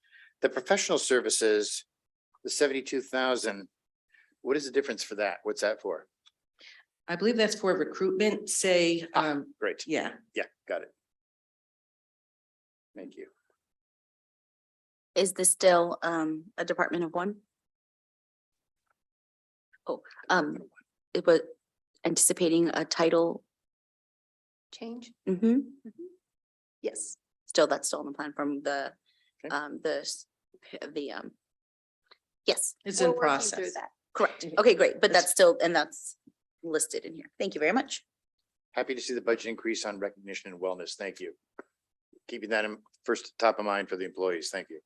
the professional services, the 72,000. What is the difference for that? What's that for? I believe that's for recruitment, say, Great. yeah. Yeah, got it. Thank you. Is this still a department of one? Oh, it was anticipating a title. Change? Mm-hmm. Yes, that's still in the plan from the, yes, It's We're in working through process. that. correct. Okay, great, but that's still, and that's listed in here. Thank you very much. Happy to see the budget increase on recognition and wellness. Thank you. Keeping that in first top of mind for the employees. Thank you.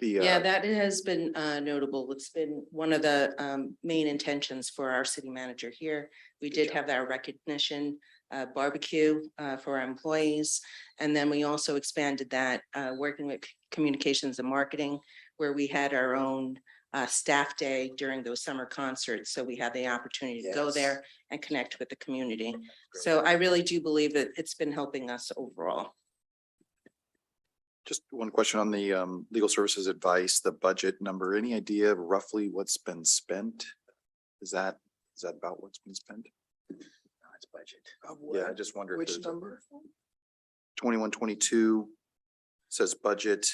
Yeah, that has been notable. It's been one of the main intentions for our city manager here. We did have our recognition barbecue for our employees. And then we also expanded that working with communications and marketing, where we had our own staff day during those summer concerts. So we had the opportunity to go Yes. there and connect with the community. So I really do believe that it's been helping us overall. Just one question on the legal services advice, the budget number, any idea of roughly what's been spent? Is that about what's been spent? It's budget. Yeah, I just wonder. if Which there's a- number? 21-22 says budget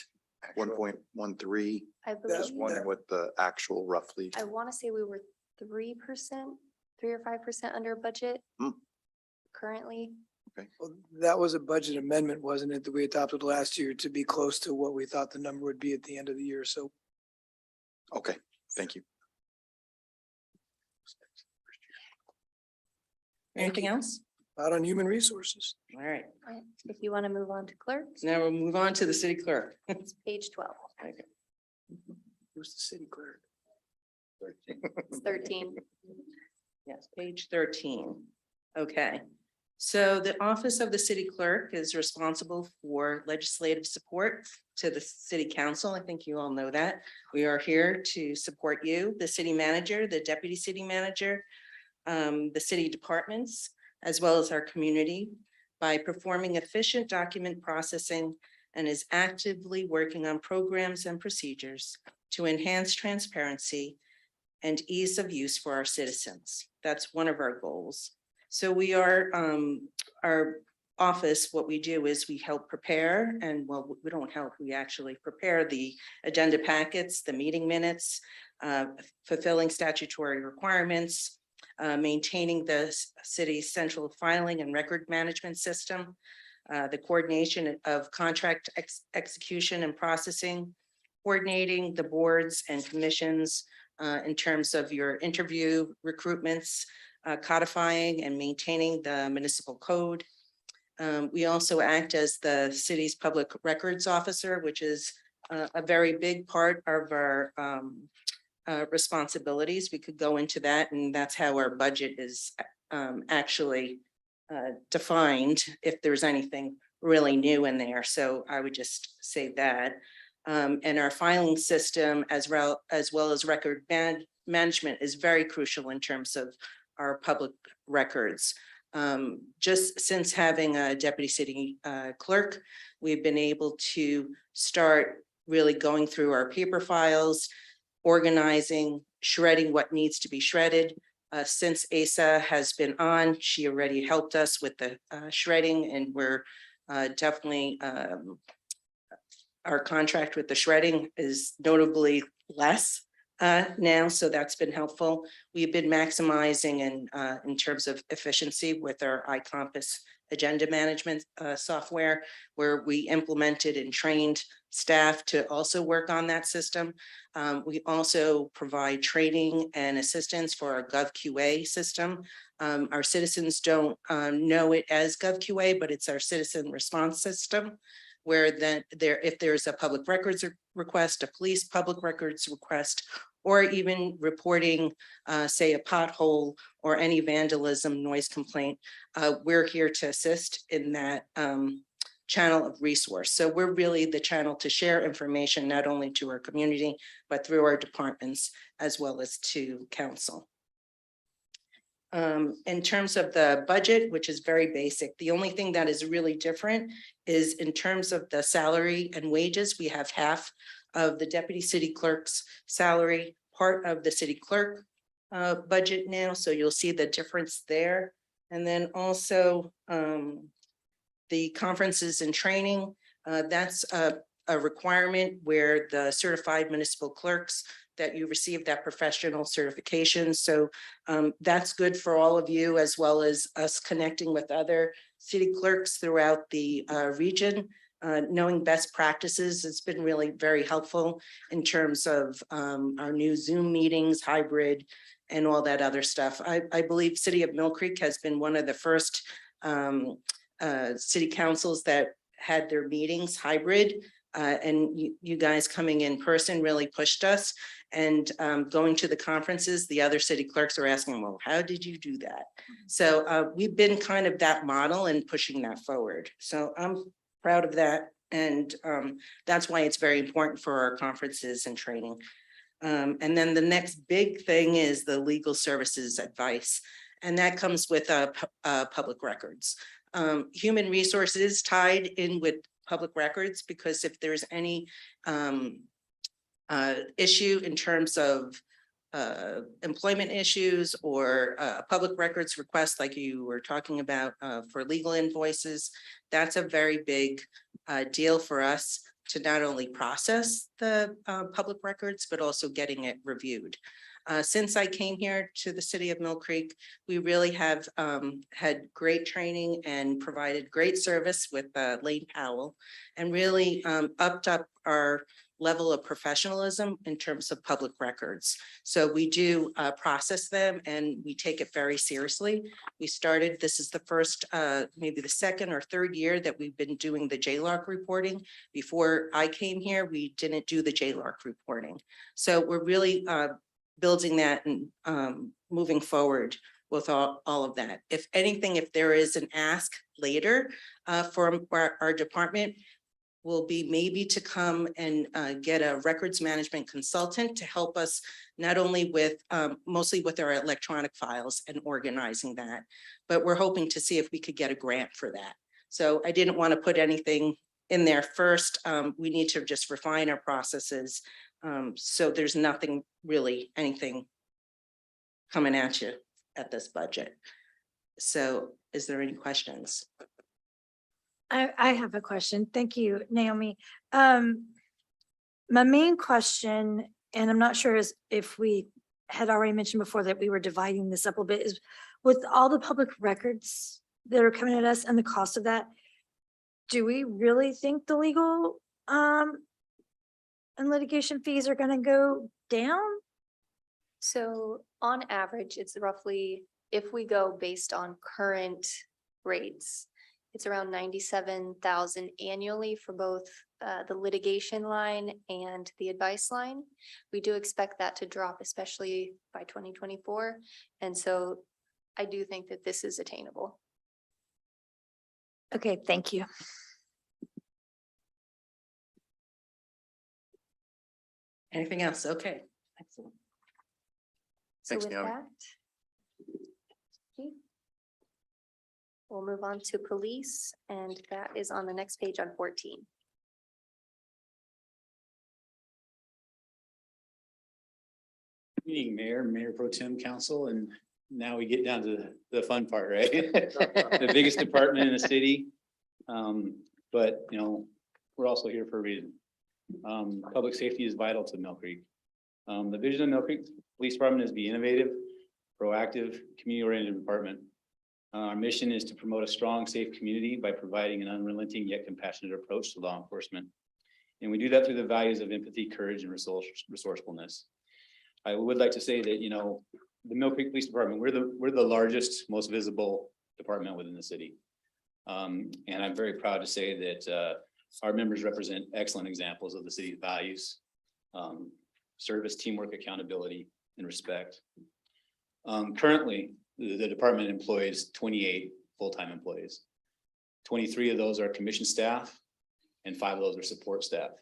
1.13. I That's Just believe, wondering what the actual roughly. I want to say we were 3%, 3 or 5% under budget. Hmm. Currently. Well, that was a budget amendment, wasn't it, that we adopted last year to be close to what we thought the number would be at the end of the year. So Okay, thank you. Anything else? out on human resources. All right, If you want to move on to clerks, now we'll move on to the city clerk. it's page 12. Who's the city clerk? It's 13. Yes, page 13. Okay. So the office of the city clerk is responsible for legislative support to the city council. I think you all know that. We are here to support you, the city manager, the deputy city manager, the city departments, as well as our community by performing efficient document processing and is actively working on programs and procedures to enhance transparency and ease of use for our citizens. That's one of our goals. So we are, our office, what we do is we help prepare, and well, we don't help, we actually prepare the agenda packets, the meeting minutes, fulfilling statutory requirements, maintaining the city's central filing and record management system, the coordination of contract execution and processing, coordinating the boards and commissions in terms of your interview recruitments, codifying and maintaining the municipal code. We also act as the city's public records officer, which is a very big part of our responsibilities. We could go into that, and that's how our budget is actually defined, if there's anything really new in there. So I would just say that. And our filing system as well as record management is very crucial in terms of our public records. Just since having a deputy city clerk, we've been able to start really going through our paper files, organizing, shredding what needs to be shredded. Since Asa has been on, she already helped us with the shredding, and we're definitely our contract with the shredding is notably less now, so that's been helpful. We've been maximizing in terms of efficiency with our iCompass agenda management software, where we implemented and trained staff to also work on that system. We also provide training and assistance for our GovQA system. Our citizens don't know it as GovQA, but it's our citizen response system, where if there's a public records request, a police public records request, or even reporting, say, a pothole or any vandalism noise complaint, we're here to assist in that channel of resource. So we're really the channel to share information, not only to our community, but through our departments, as well as to council. In terms of the budget, which is very basic, the only thing that is really different is in terms of the salary and wages. We have half of the deputy city clerk's salary, part of the city clerk budget now. So you'll see the difference there. And then also the conferences and training, that's a requirement where the certified municipal clerks that you receive that professional certification. So that's good for all of you, as well as us connecting with other city clerks throughout the region. Knowing best practices has been really very helpful in terms of our new Zoom meetings, hybrid, and all that other stuff. I believe City of Mill Creek has been one of the first city councils that had their meetings hybrid. And you guys coming in person really pushed us, and going to the conferences, the other city clerks are asking, well, how did you do that? So we've been kind of that model and pushing that forward. So I'm proud of that. And that's why it's very important for our conferences and training. And then the next big thing is the legal services advice. And that comes with public records. Human resources tied in with public records, because if there's any issue in terms of employment issues or public records requests, like you were talking about for legal invoices, that's a very big deal for us to not only process the public records, but also getting it reviewed. Since I came here to the city of Mill Creek, we really have had great training and provided great service with Lane Powell, and really upped up our level of professionalism in terms of public records. So we do process them, and we take it very seriously. We started, this is the first, maybe the second or third year that we've been doing the JLARC reporting. Before I came here, we didn't do the JLARC reporting. So we're really building that and moving forward with all of that. If anything, if there is an ask later from our department, will be maybe to come and get a records management consultant to help us not only with mostly with our electronic files and organizing that, but we're hoping to see if we could get a grant for that. So I didn't want to put anything in there first. We need to just refine our processes. So there's nothing really, anything coming at you at this budget. So is there any questions? I have a question. Thank you, Naomi. My main question, and I'm not sure if we had already mentioned before that we were dividing this up a bit, is with all the public records that are coming at us and the cost of that, do we really think the legal and litigation fees are gonna go down? So on average, it's roughly, if we go based on current rates, it's around 97,000 annually for both the litigation line and the advice line. We do expect that to drop, especially by 2024. And so I do think that this is attainable. Okay, thank you. Anything else? Okay, excellent. So Thanks, with Naomi. that, we'll move on to police, and that is on the next page on 14. Evening, Mayor Pro Tem Council, and now we get down to the fun part, right? The biggest department in the city. But you know, we're also here for a reason. Public safety is vital to Mill Creek. The vision of Mill Creek Police Department is to be innovative, proactive, community-oriented department. Our mission is to promote a strong, safe community by providing an unrelenting yet compassionate approach to law enforcement. And we do that through the values of empathy, courage, and resourcefulness. I would like to say that, you know, the Mill Creek Police Department, we're the largest, most visible department within the city. And I'm very proud to say that our members represent excellent examples of the city's values, service, teamwork, accountability, and respect. Currently, the department employs 28 full-time employees. 23 of those are commission staff, and 5 of those are support staff.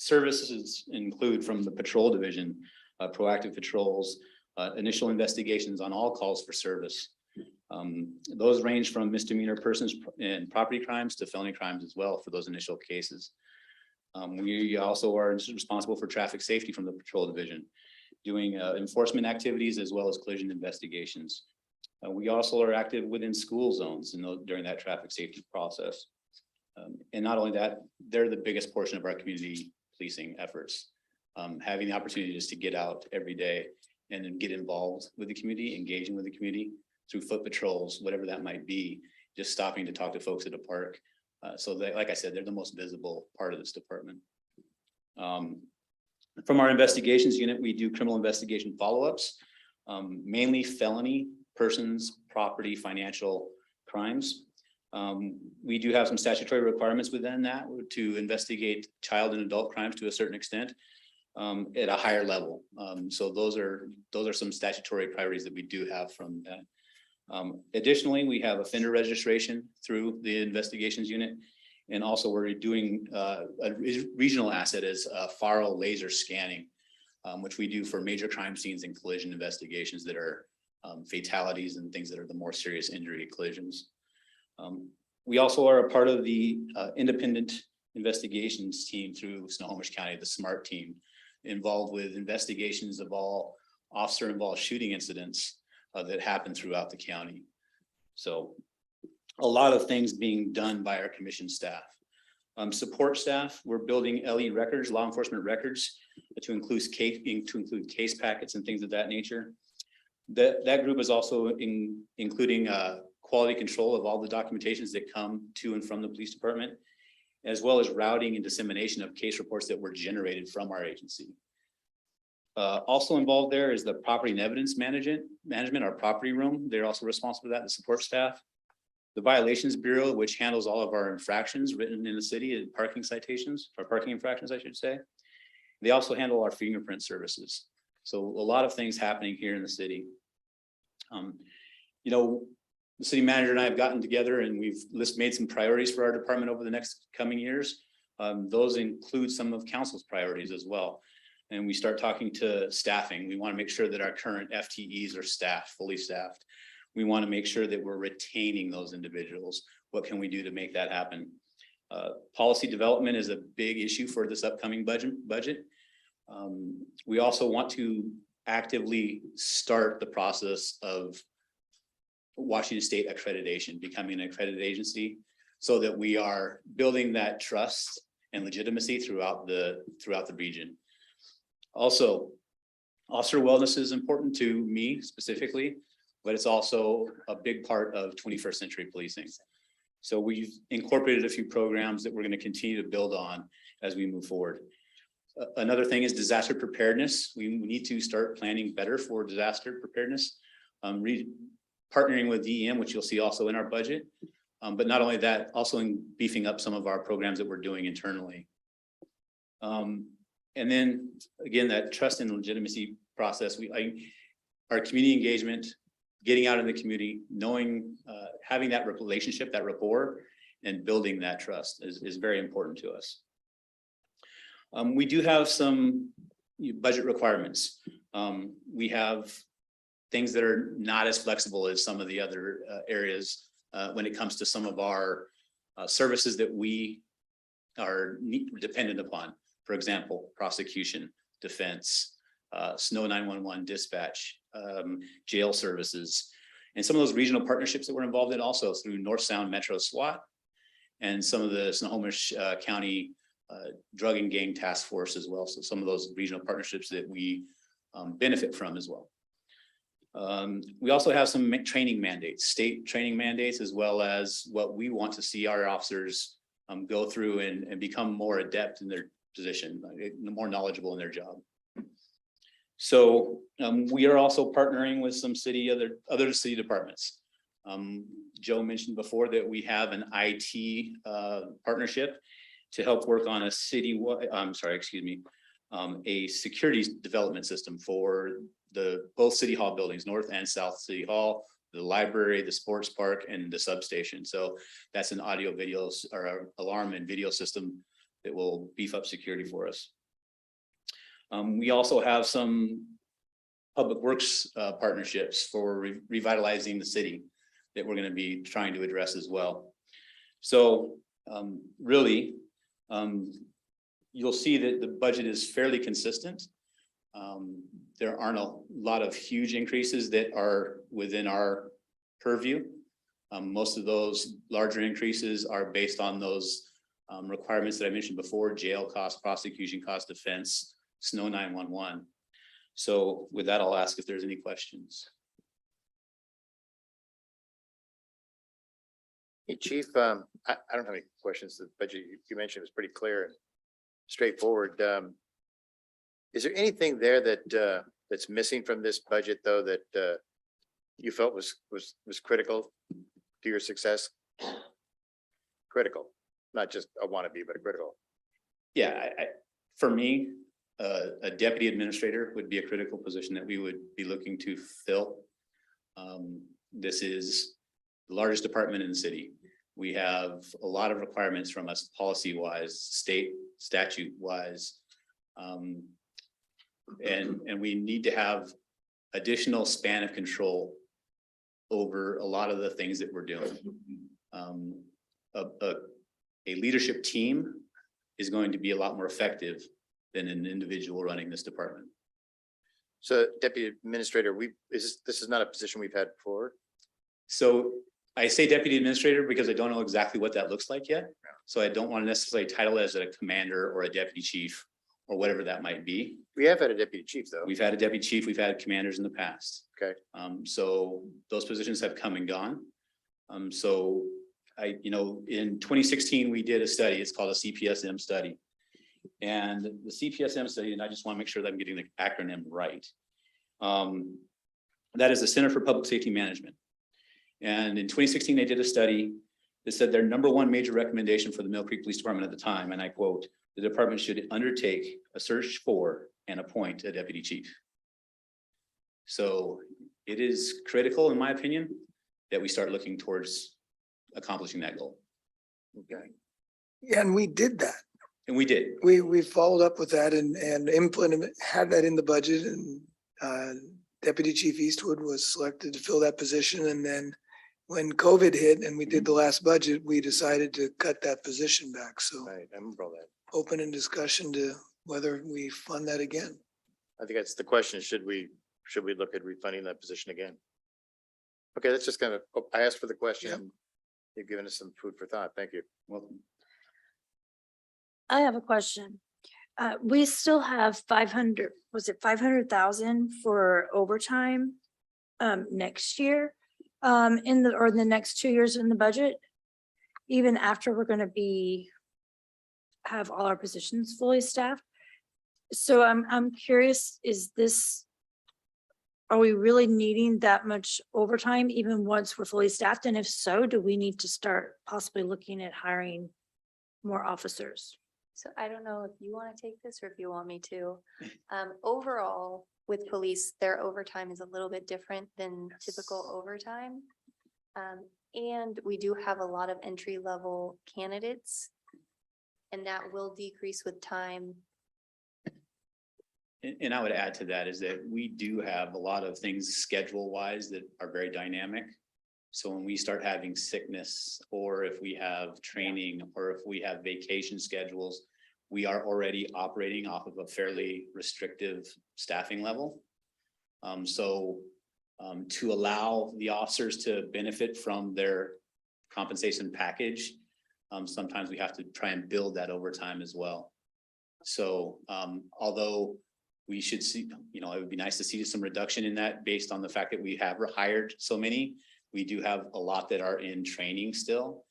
Services include from the patrol division, proactive patrols, initial investigations on all calls for service. Those range from misdemeanor persons and property crimes to felony crimes as well for those initial cases. We also are responsible for traffic safety from the patrol division, doing enforcement activities as well as collision investigations. We also are active within school zones during that traffic safety process. And not only that, they're the biggest portion of our community policing efforts. Having the opportunity just to get out every day and then get involved with the community, engaging with the community through foot patrols, whatever that might be, just stopping to talk to folks at a park. So they, like I said, they're the most visible part of this department. From our investigations unit, we do criminal investigation follow-ups, mainly felony, persons, property, financial crimes. We do have some statutory requirements within that to investigate child and adult crimes to a certain extent at a higher level. So those are some statutory priorities that we do have from that. Additionally, we have offender registration through the investigations unit. And also we're doing a regional asset is FARO laser scanning, which we do for major crime scenes and collision investigations that are fatalities and things that are the more serious injury collisions. We also are a part of the independent investigations team through Snohomish County, the SMART team, involved with investigations of all officer-involved shooting incidents that happen throughout the county. So a lot of things being done by our commission staff. Support staff, we're building LE records, law enforcement records, to include case packets and things of that nature. That group is also including quality control of all the documentations that come to and from the police department, as well as routing and dissemination of case reports that were generated from our agency. Also involved there is the property and evidence management, our property room. They're also responsible for that, the support staff. The Violations Bureau, which handles all of our infractions written in the city and parking citations, or parking infractions, I should say. They also handle our fingerprint services. So a lot of things happening here in the city. You know, the city manager and I have gotten together and we've made some priorities for our department over the next coming years. Those include some of council's priorities as well. And we start talking to staffing. We want to make sure that our current FTEs are staffed, fully staffed. We want to make sure that we're retaining those individuals. What can we do to make that happen? Policy development is a big issue for this upcoming budget. We also want to actively start the process of Washington State accreditation, becoming an accredited agency, so that we are building that trust and legitimacy throughout the region. Also, officer wellness is important to me specifically, but it's also a big part of 21st century policing. So we've incorporated a few programs that we're going to continue to build on as we move forward. Another thing is disaster preparedness. We need to start planning better for disaster preparedness. Partnering with DEM, which you'll see also in our budget. But not only that, also in beefing up some of our programs that we're doing internally. And then again, that trust and legitimacy process, our community engagement, getting out in the community, knowing, having that relationship, that rapport, and building that trust is very important to us. We do have some budget requirements. We have things that are not as flexible as some of the other areas when it comes to some of our services that we are dependent upon. For example, prosecution, defense, snow 911 dispatch, jail services, and some of those regional partnerships that we're involved in also through North Sound Metro SWAT and some of the Snohomish County Drug and Gang Task Force as well. So some of those regional partnerships that we benefit from as well. We also have some training mandates, state training mandates, as well as what we want to see our officers go through and become more adept in their position, more knowledgeable in their job. So we are also partnering with some other city departments. Joe mentioned before that we have an IT partnership to help work on a a security development system for both City Hall buildings, North and South City Hall, the library, the sports park, and the substation. So that's an audio videos or alarm and video system that will beef up security for us. We also have some public works partnerships for revitalizing the city that we're going to be trying to address as well. So really, you'll see that the budget is fairly consistent. There aren't a lot of huge increases that are within our purview. Most of those larger increases are based on those requirements that I mentioned before: jail costs, prosecution costs, defense, snow 911. So with that, I'll ask if there's any questions. Hey, Chief, I don't have any questions. The budget you mentioned was pretty clear and straightforward. Is there anything there that that's missing from this budget, though, that you felt was critical to your success? Critical, not just a wannabe, but a critical. Yeah, for me, a deputy administrator would be a critical position that we would be looking to fill. This is the largest department in the city. We have a lot of requirements from us policy-wise, state statute-wise. And we need to have additional span of control over a lot of the things that we're doing. A leadership team is going to be a lot more effective than an individual running this department. So, Deputy Administrator, this is not a position we've had before. So I say deputy administrator because I don't know exactly what that looks like yet. So I don't want to necessarily title it as a commander or a deputy chief or whatever that might be. We have had a deputy chief, though. We've had a deputy chief, we've had commanders in the past. Okay. So those positions have come and gone. So in 2016, we did a study. It's called a CPSM study. And the CPSM study, and I just want to make sure that I'm getting the acronym right. That is the Center for Public Safety Management. And in 2016, they did a study that said their number one major recommendation for the Mill Creek Police Department at the time, and I quote, "The department should undertake a search for and appoint a deputy chief." So it is critical, in my opinion, that we start looking towards accomplishing that goal. Okay. Yeah, and we did that. And we did. We followed up with that and implemented, had that in the budget, and Deputy Chief Eastwood was selected to fill that position. And then when COVID hit and we did the last budget, we decided to cut that position back. So Right, I remember all that. open in discussion to whether we fund that again. I think that's the question. Should we look at refunding that position again? Okay, that's just kind of, I asked for the question. Yep. You've given us some food for thought. Thank you. Welcome. I have a question. We still have 500,000 for overtime next year in the next 2 years in the budget, even after we're going to have all our positions fully staffed. So I'm curious, are we really needing that much overtime even once we're fully staffed? And if so, do we need to start possibly looking at hiring more officers? So I don't know if you want to take this or if you want me to. Overall, with police, their overtime is a little bit different than typical overtime. And we do have a lot of entry-level candidates, and that will decrease with time. And I would add to that is that we do have a lot of things schedule-wise that are very dynamic. So when we start having sickness, or if we have training, or if we have vacation schedules, we are already operating off of a fairly restrictive staffing level. To allow the officers to benefit from their compensation package, sometimes we have to try and build that overtime as well. So although we should see, it would be nice to see some reduction in that based on the fact that we have hired so many. We do have a lot that are in training still.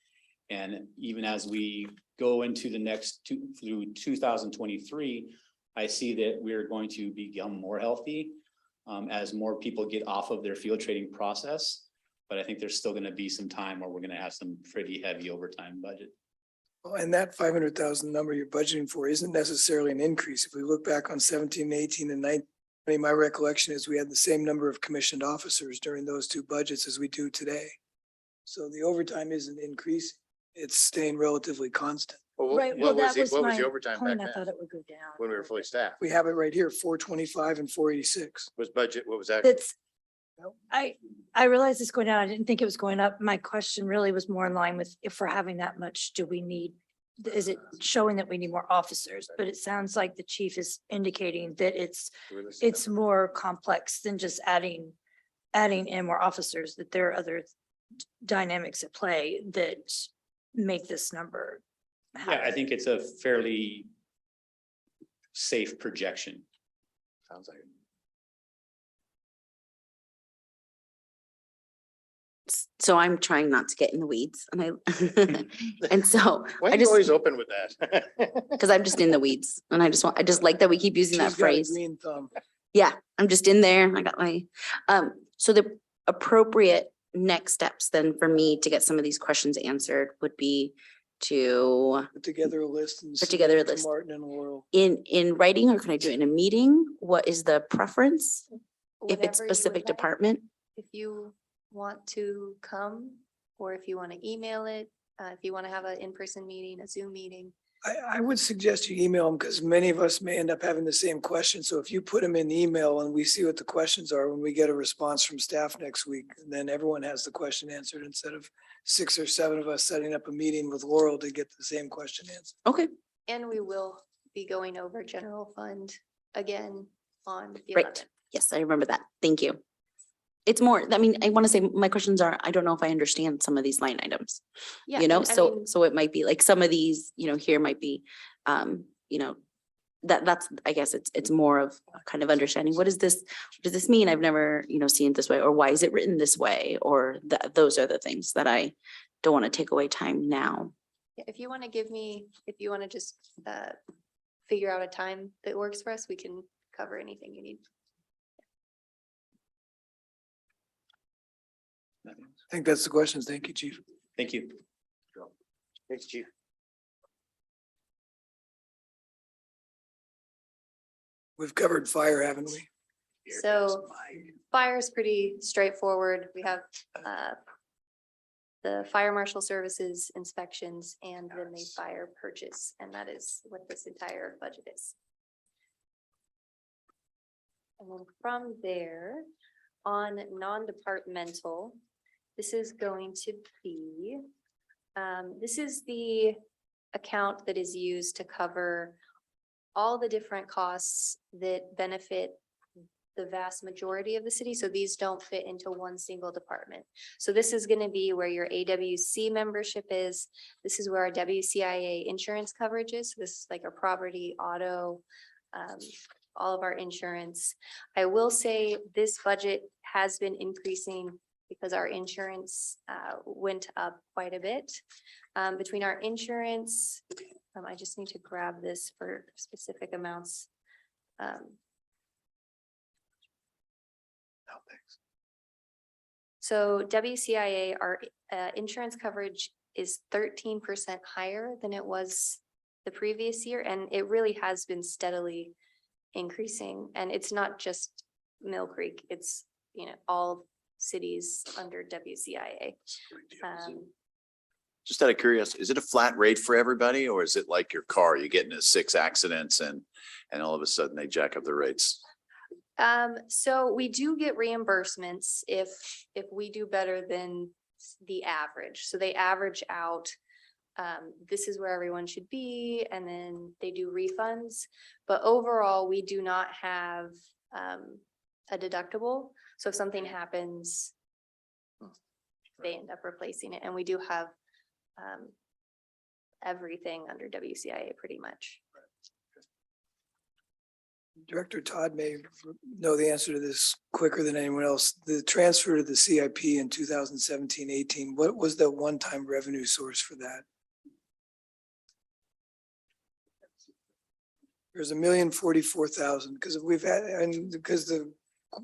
And even as we go into the next through 2023, I see that we're going to become more healthy as more people get off of their field trading process. But I think there's still going to be some time where we're going to have some pretty heavy overtime budget. Well, and that 500,000 number you're budgeting for isn't necessarily an increase. If we look back on 17, 18 and 19, my recollection is we had the same number of commissioned officers during those two budgets as we do today. So the overtime isn't increasing. It's staying relatively constant. Right, well, that was What was my the overtime back point. I then thought it would go down. when we were fully staffed? We have it right here, 425 and 486. Was budget, what was that? That's, I realized it's going down. I didn't think it was going up. My question really was more in line with if we're having that much, do we need, is it showing that we need more officers? But it sounds like the chief is indicating that it's more complex than just adding in more officers, that there are other dynamics at play that make this number. Yeah, I think it's a fairly safe projection. Sounds like it. So I'm trying not to get in the weeds and and so Why I are you just, always open with that? because I'm just in the weeds and I just like that we keep using that She's got a phrase. green thumb. Yeah, I'm just in there. I got my, so the appropriate next steps then for me to get some of these questions answered would be to Put together a list and. Put together a send it to list. Martin and Laurel. in writing, or can I do it in a meeting? What is the preference? If it's Whatever you would specific like. department? If you want to come, or if you want to email it, if you want to have an in-person meeting, a Zoom meeting. I would suggest you email them because many of us may end up having the same question. So if you put them in email and we see what the questions are, when we get a response from staff next week, then everyone has the question answered instead of 6 or 7 of us setting up a meeting with Laurel to get the same question answered. Okay, And we will be going over general fund again on the Right. 11th. yes, I remember that. Thank you. It's more, I mean, I want to say my questions are, I don't know if I understand some of these line items. Yeah, You know, and I so, mean, so it might be like some of these, here might be, that's, I guess it's more of kind of understanding, what does this mean? I've never, seen it this way, or why is it written this way? Or those are the things that I don't want to take away time now. if you want to if you want to just figure out a time that works for us, we can cover anything you need. I think that's the questions. Thank you, Chief. Thank you. Thanks, Chief. We've covered fire, haven't we? So fire is pretty straightforward. We have the fire marshal services inspections and then the fire purchase, and that is what this entire budget is. And then from there, on non-departmental, this is going to be, this is the account that is used to cover all the different costs that benefit the vast majority of the city. So these don't fit into one single department. So this is going to be where your AWC membership is. This is where our WCIA insurance coverage is. This is like our property, auto, all of our insurance. I will say this budget has been increasing because our insurance went up quite a bit. Between our insurance, I just need to grab this for specific amounts. So WCIA, our insurance coverage is 13% higher than it was the previous year, and it really has been steadily increasing. And it's not just Mill Creek, it's, all cities under WCIA. Just out of curiosity, is it a flat rate for everybody, or is it like your car, you get into 6 accidents and all of a sudden they jack up the rates? So we do get reimbursements if we do better than the average. So they average out this is where everyone should be, and then they do refunds. But overall, we do not have a deductible. So if something happens, they end up replacing it. And we do have everything under WCIA pretty much. Director Todd may know the answer to this quicker than anyone else. The transfer to the CIP in 2017-18, what was the one-time revenue source for that? There's $1,044,000 because we've had, and because the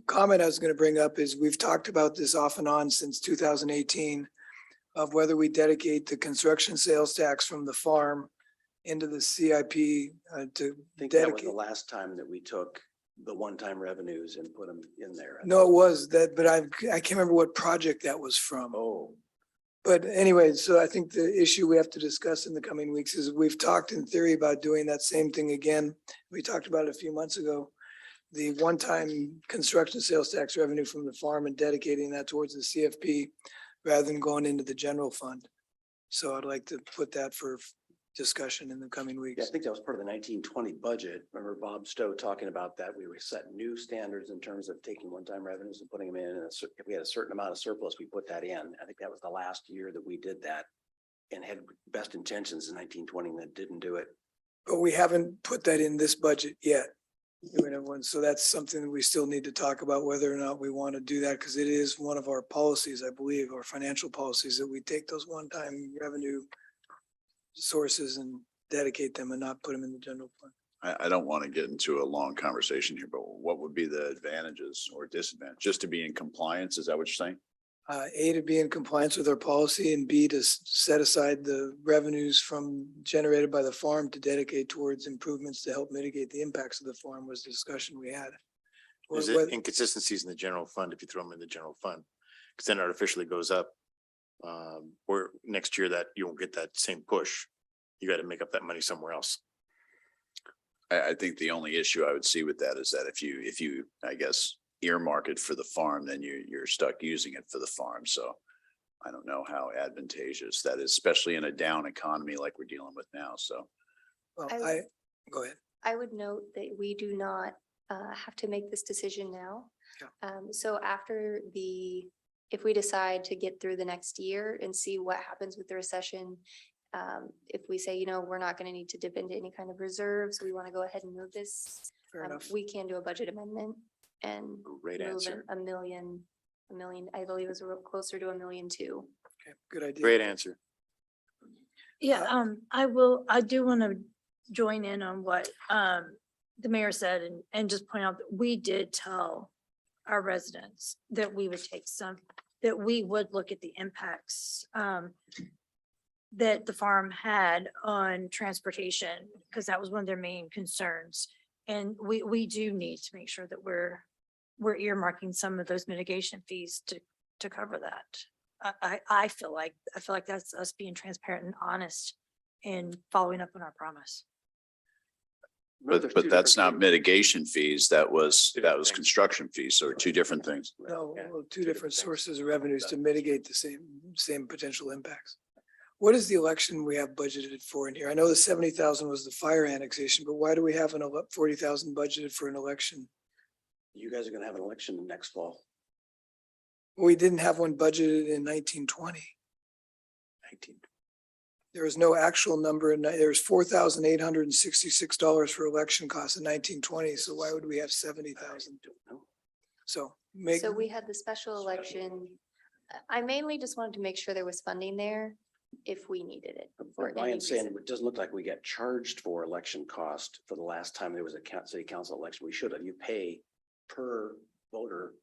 comment I was going to bring up is we've talked about this off and on since 2018 of whether we dedicate the construction sales tax from the farm into the CIP to I think that was dedicate. the last time that we took the one-time revenues and put them in there. No, it was that, but I can't remember what project that was from. Oh, But anyway, so I think the issue we have to discuss in the coming weeks is we've talked in theory about doing that same thing again. We talked about it a few months ago. The one-time construction sales tax revenue from the farm and dedicating that towards the CFP rather than going into the general fund. So I'd like to put that for discussion in the coming yeah, weeks. I think that was part of the 1920 budget. Remember Bob Stowe talking about that? We would set new standards in terms of taking one-time revenues and putting them in. And if we had a certain amount of surplus, we put that in. I think that was the last year that we did that and had best intentions in 1920 that didn't do it. But we haven't put that in this budget yet. So that's something that we still need to talk about whether or not we want to do that, because it is one of our policies, I believe, our financial policies, that we take those one-time revenue sources and dedicate them and not put them in the general fund. I don't want to get into a long conversation here, but what would be the advantages or disadvantages? Just to be in compliance? Is that what you're saying? A, to be in compliance with our policy, and B, to set aside the revenues generated by the farm to dedicate towards improvements to help mitigate the impacts of the farm was the discussion we had. There's Whether- inconsistencies in the general fund if you throw them in the general fund, because then it artificially goes up. Or next year that you won't get that same push. You got to make up that money somewhere else. I think the only issue I would see with that is that if you, I guess, earmark it for the farm, then you're stuck using it for the farm. So I don't know how advantageous that is, especially in a down economy like we're dealing with now. So Well, I- go ahead. I would note that we do not have to make this decision now. Yeah. So if we decide to get through the next year and see what happens with the recession, if we say, we're not going to need to dip into any kind of reserves, we want to go ahead and move this, Fair enough. we can do a budget amendment and Great move answer. a million, I believe it was closer to 1.2 million. Okay, good idea. Great answer. Yeah, I do want to join in on what the mayor said and just point out that we did tell our residents that we would that we would look at the impacts that the farm had on transportation, because that was one of their main concerns. And we do need to make sure that we're earmarking some of those mitigation fees to cover that. I feel like that's us being transparent and honest and following up on our promise. but that's not mitigation fees. That was construction fees. So two different things. No, Yeah, well, two different sources of revenues to mitigate the same potential impacts. What is the election we have budgeted for in here? I know the 70,000 was the fire annexation, but why do we have 40,000 budgeted for an election? You guys are gonna have an election next fall. We didn't have one budgeted in 1920. There was no actual number, and there was $4,866 for election costs in 1920. So why would we have 70,000? So So we had the special election. I mainly just wanted to make sure there was funding there if we needed it. for any Ryan's saying reason. it doesn't look like we got charged for election cost for the last time there was a city council election. We should have. You pay per voter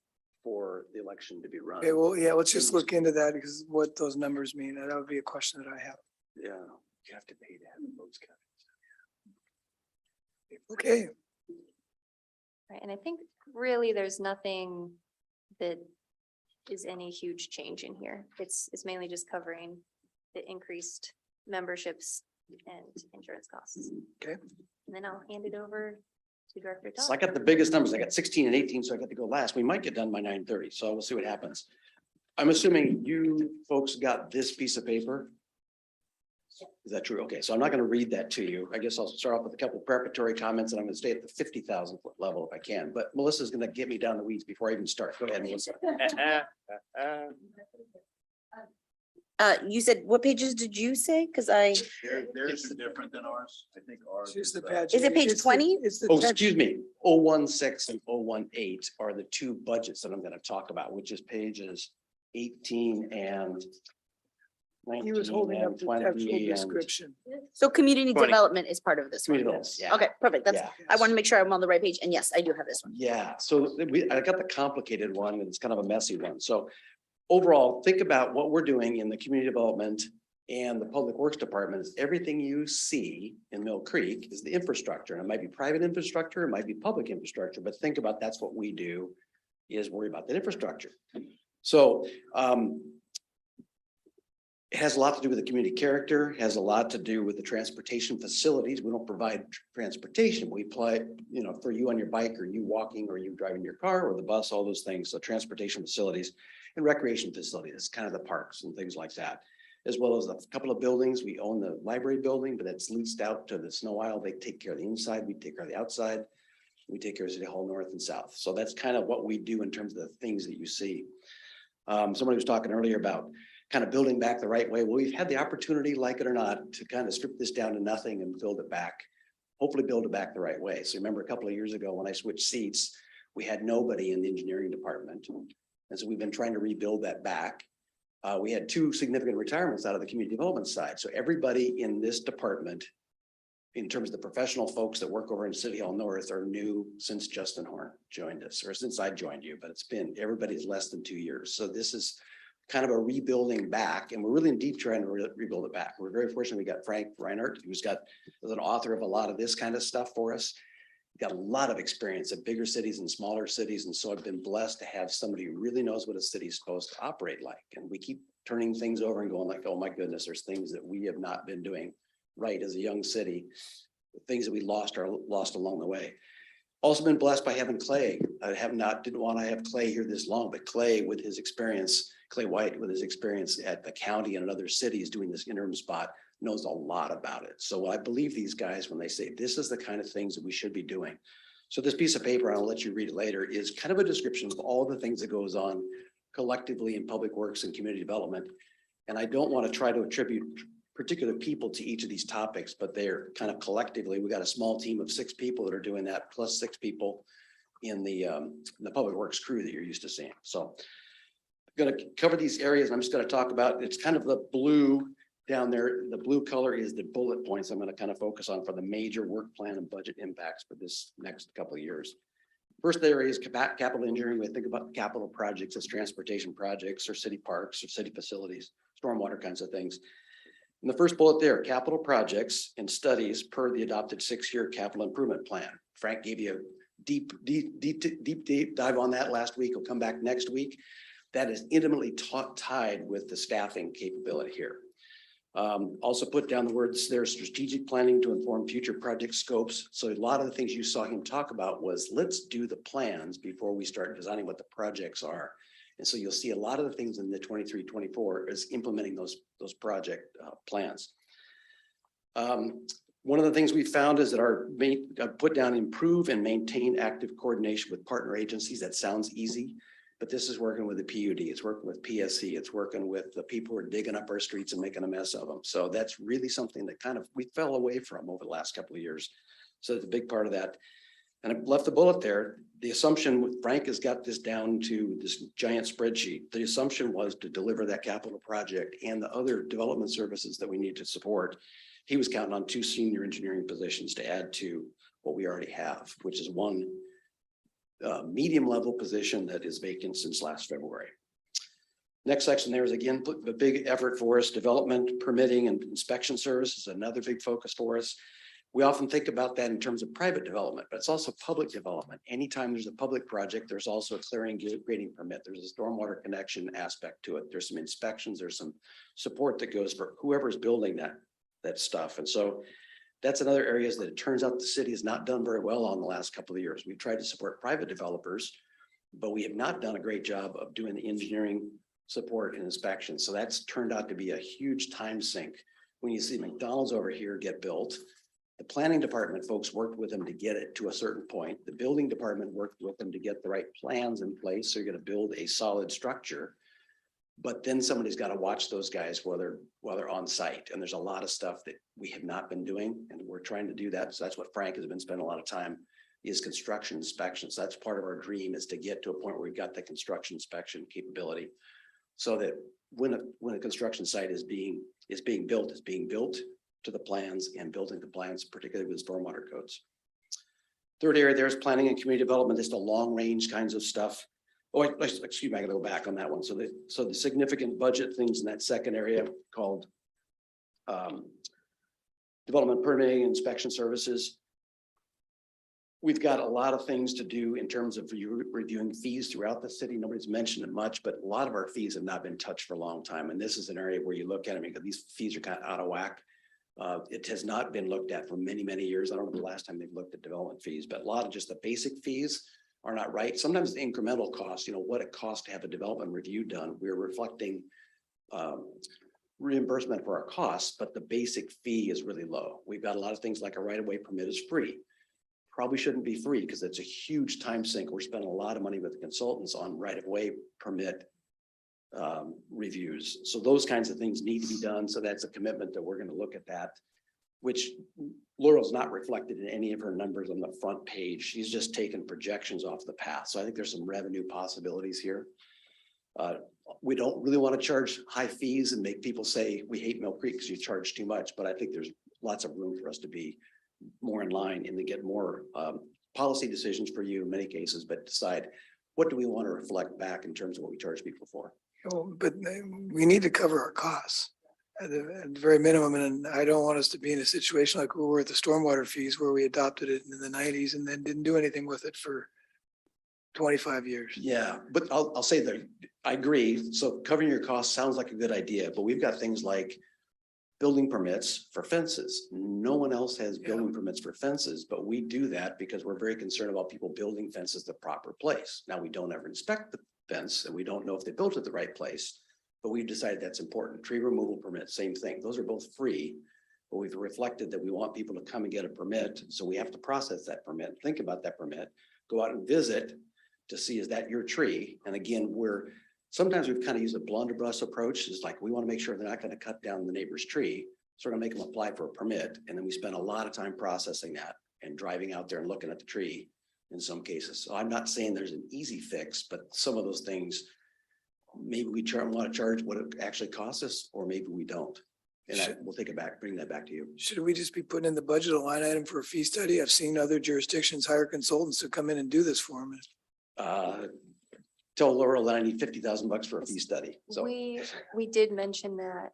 for the election to be run. Okay, well, yeah, let's just look into that, because what those numbers mean, that would be a question that I have. Yeah. You have to pay to have the votes counted. Okay, Right, and I think really there's nothing that is any huge change in here. It's mainly just covering the increased memberships and insurance costs. Okay. And then I'll hand it over to Director So I Todd. got the biggest numbers. I got 16 and 18, so I got to go last. We might get done by 9:30, so we'll see what happens. I'm assuming you folks got this piece of paper. Is that true? Okay, so I'm not gonna read that to you. I guess I'll start off with a couple preparatory comments and I'm gonna stay at the 50,000 foot level if I can, but Melissa's gonna get me down the weeds before I even start. Go ahead, Melissa. You said, what pages did you say? Cause I, Theirs are different than ours. I think ours. Choose the the- page. Is it page It's the- 20? It's the. Oh, text. excuse me, 016 and 018 are the two budgets that I'm gonna talk about, which is pages 18 and He was 19 holding up and the 20 actual and description. so community 20. development is part of this one. community development, yeah. Okay, perfect. That's, Yeah. I want to make sure I'm on the right page. And yes, I do have this one. Yeah, so I got the complicated one and it's kind of a messy one. So overall, think about what we're doing in the community development and the public works department is everything you see in Mill Creek is the infrastructure. And it might be private infrastructure, it might be public infrastructure, but think about that's what we do is worry about that infrastructure. So it has a lot to do with the community character, has a lot to do with the transportation facilities. We don't provide transportation. We apply, you know, for you on your bike or you walking or you driving your car or the bus, all those things. So transportation facilities and recreation facilities, kind of the parks and things like that. As well as a couple of buildings. We own the library building, but that's leased out to the Snow Isle. They take care of the inside. We take care of the outside. We take care of City Hall North and South. So that's kind of what we do in terms of the things that you see. Somebody was talking earlier about kind of building back the right way. Well, we've had the opportunity, like it or not, to kind of strip this down to nothing and build it back. Hopefully build it back the right way. So remember a couple of years ago when I switched seats, we had nobody in the engineering department. And so we've been trying to rebuild that back. We had two significant retirements out of the community development side. So everybody in this department, in terms of the professional folks that work over in City Hall North are new since Justin Horn joined us, or since I joined you, but it's been, everybody's less than 2 years. So this is kind of a rebuilding back, and we're really indeed trying to rebuild it back. We're very fortunate. We got Frank Reinhardt, who's was an author of a lot of this kind of stuff for us. Got a lot of experience at bigger cities and smaller cities. And so I've been blessed to have somebody who really knows what a city is supposed to operate like. And we keep turning things over and going like, oh my goodness, there's things that we have not been doing right as a young city. Things that we lost are lost along the way. Also been blessed by having Clay. Didn't want to have Clay here this long, but Clay with his experience, Clay White with his experience at the county and in other cities doing this interim spot knows a lot about it. So I believe these guys when they say this is the kind of things that we should be doing. So this piece of paper, I'll let you read it later, is kind of a description of all the things that goes on collectively in public works and community development. And I don't want to try to attribute particular people to each of these topics, but they're kind of collectively, we got a small team of 6 people that are doing that, plus 6 people in the public works crew that you're used to seeing. So I'm going to cover these areas. And I'm just going to talk about, it's kind of the blue down there. The blue color is the bullet points I'm going to kind of focus on for the major work plan and budget impacts for this next couple of years. First area is capital engineering. We think about capital projects as transportation projects or city parks or city facilities, stormwater kinds of things. And the first bullet there, capital projects and studies per the adopted 6-year capital improvement plan. Frank gave you a deep dive on that last week. He'll come back next week. That is intimately tied with the staffing capability here. Also put down the words there, strategic planning to inform future project scopes. So a lot of the things you saw him talk about was let's do the plans before we start designing what the projects are. And so you'll see a lot of the things in the 23-24 is implementing those project plans. One of the things we found is that our put down improve and maintain active coordination with partner agencies. That sounds easy, but this is working with the PUD, it's working with PSC, it's working with the people who are digging up our streets and making a mess of them. So that's really something that kind of we fell away from over the last couple of years. So it's a big part of that. And I left the bullet there. The assumption, Frank has got this down to this giant spreadsheet. The assumption was to deliver that capital project and the other development services that we need to support. He was counting on 2 senior engineering positions to add to what we already have, which is 1 medium level position that is vacant since last February. Next section there is again, a big effort for us. Development, permitting and inspection services, another big focus for us. We often think about that in terms of private development, but it's also public development. Anytime there's a public project, there's also a clearing grading permit. There's a stormwater connection aspect to it. There's some inspections, there's some support that goes for whoever's building that stuff. And so that's another areas that it turns out the city has not done very well on the last couple of years. We've tried to support private developers, but we have not done a great job of doing the engineering support and inspection. So that's turned out to be a huge time sink when you see McDonald's over here get built, the planning department folks worked with them to get it to a certain point. The building department worked with them to get the right plans in place. So you're gonna build a solid structure. But then somebody's got to watch those guys while they're on site. And there's a lot of stuff that we have not been doing, and we're trying to do that. So that's what Frank has been spending a lot of time, is construction inspections. That's part of our dream, is to get to a point where we've got the construction inspection capability. So that when a construction site is being built, it's being built to the plans and building compliance, particularly with stormwater codes. Third area there is planning and community development. Just the long range kinds of stuff. Oh, excuse me, I gotta go back on that one. So the significant budget things in that second area called development, permitting, inspection services. We've got a lot of things to do in terms of reviewing fees throughout the city. Nobody's mentioned it much, but a lot of our fees have not been touched for a long time. And this is an area where you look at it, because these fees are kind of out of whack. It has not been looked at for many, many years. I don't know the last time they've looked at development fees, but a lot of just the basic fees are not right. Sometimes the incremental cost, what it costs to have a development review done, we're reflecting reimbursement for our costs, but the basic fee is really low. We've got a lot of things like a right-of-way permit is free. Probably shouldn't be free because it's a huge time sink. We're spending a lot of money with consultants on right-of-way permit reviews. So those kinds of things need to be done. So that's a commitment that we're going to look at that, which Laurel's not reflected in any of her numbers on the front page. She's just taken projections off the past. So I think there's some revenue possibilities here. We don't really want to charge high fees and make people say we hate Mill Creek because you charge too much, but I think there's lots of room for us to be more in line and to get more policy decisions for you in many cases, but decide what do we want to reflect back in terms of what we charge people for. But we need to cover our costs at the very minimum. And I don't want us to be in a situation like we were at the stormwater fees, where we adopted it in the 90s and then didn't do anything with it for 25 years. Yeah, but I'll say that I agree. So covering your costs sounds like a good idea, but we've got things like building permits for fences. No one else has building permits for fences, but we do that because we're very concerned about people building fences the proper place. Now, we don't ever inspect the fence and we don't know if they built it the right place, but we've decided that's important. Tree removal permit, same thing. Those are both free, but we've reflected that we want people to come and get a permit. So we have to process that permit, think about that permit, go out and visit to see, is that your tree? And again, sometimes we've kind of used a blunderbuss approach. It's like, we want to make sure they're not going to cut down the neighbor's tree. So we're going to make them apply for a permit. And then we spend a lot of time processing that and driving out there and looking at the tree in some cases. So I'm not saying there's an easy fix, but some of those things, maybe we want to charge what it actually costs us, or maybe we don't. And we'll take it back, bring that back to you. Should we just be putting in the budget a line item for a fee study? I've seen other jurisdictions hire consultants to come in and do this for them. Tell Laurel that I need $50,000 for a fee study. So We did mention that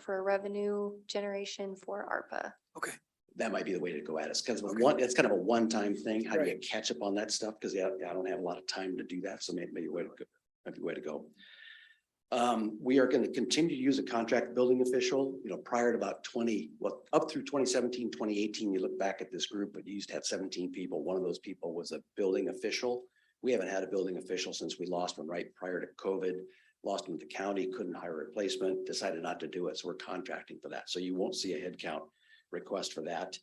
for a revenue generation for ARPA. Okay. that might be the way to go at it. It's kind of it's kind of a one-time thing. How do you catch up on that stuff? Because I don't have a lot of time to do that. So maybe a way to go. We are going to continue to use a contract building official, prior to about up through 2017, 2018, you look back at this group, but you used to have 17 people. One of those people was a building official. We haven't had a building official since we lost one right prior to COVID, lost one to the county, couldn't hire a replacement, decided not to do it. So we're contracting for that. So you won't see a headcount request for that.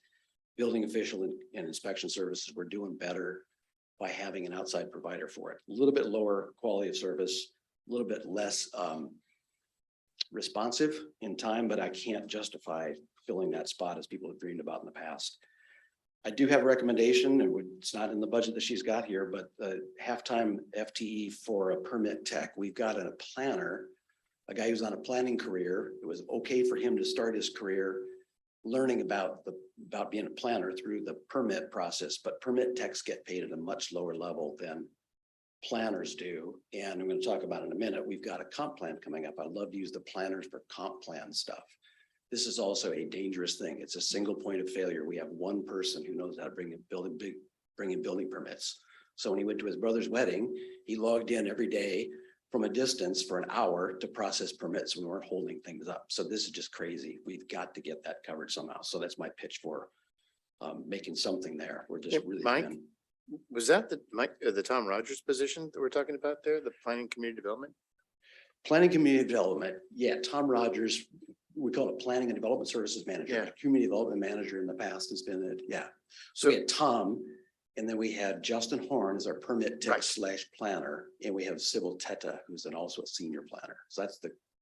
Building official and inspection services, we're doing better by having an outside provider for it. A little bit lower quality of service, a little bit less responsive in time, but I can't justify filling that spot as people have dreamed about in the past. I do have a recommendation, and it's not in the budget that she's got here, but the halftime FTE for a permit tech. We've got a planner, a guy who's on a planning career. It was okay for him to start his career learning about being a planner through the permit process, but permit techs get paid at a much lower level than planners do. And I'm going to talk about in a minute. We've got a comp plan coming up. I love to use the planners for comp plan stuff. This is also a dangerous thing. It's a single point of failure. We have one person who knows how to bring in building permits. So when he went to his brother's wedding, he logged in every day from a distance for an hour to process permits. We weren't holding things up. So this is just crazy. We've got to get that covered somehow. So that's my pitch for making something there. We're just really Mike, was that the Tom Rogers position that we're talking about there, the planning community development? Planning community development. Yeah, Tom Rogers we call it planning and development services manager. Yeah. Community development manager in the past has been it, yeah. So we had Tom, and then we had Justin Horn as our permit tech / planner, and we have Sybil Teta, who's also a senior planner. So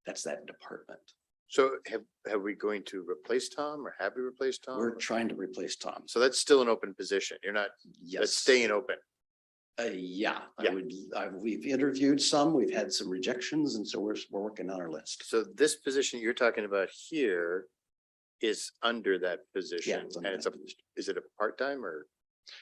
that's that department. So have we going to replace Tom or have we replaced Tom? We're trying to replace Tom. So that's still an open position. You're not, that's Yes. staying open. Yeah, Yeah. we've interviewed some, we've had some rejections, and so we're working on our list. So this position you're talking about here is under that Yeah. position. it's under And it's that a, position. is it a part-time or?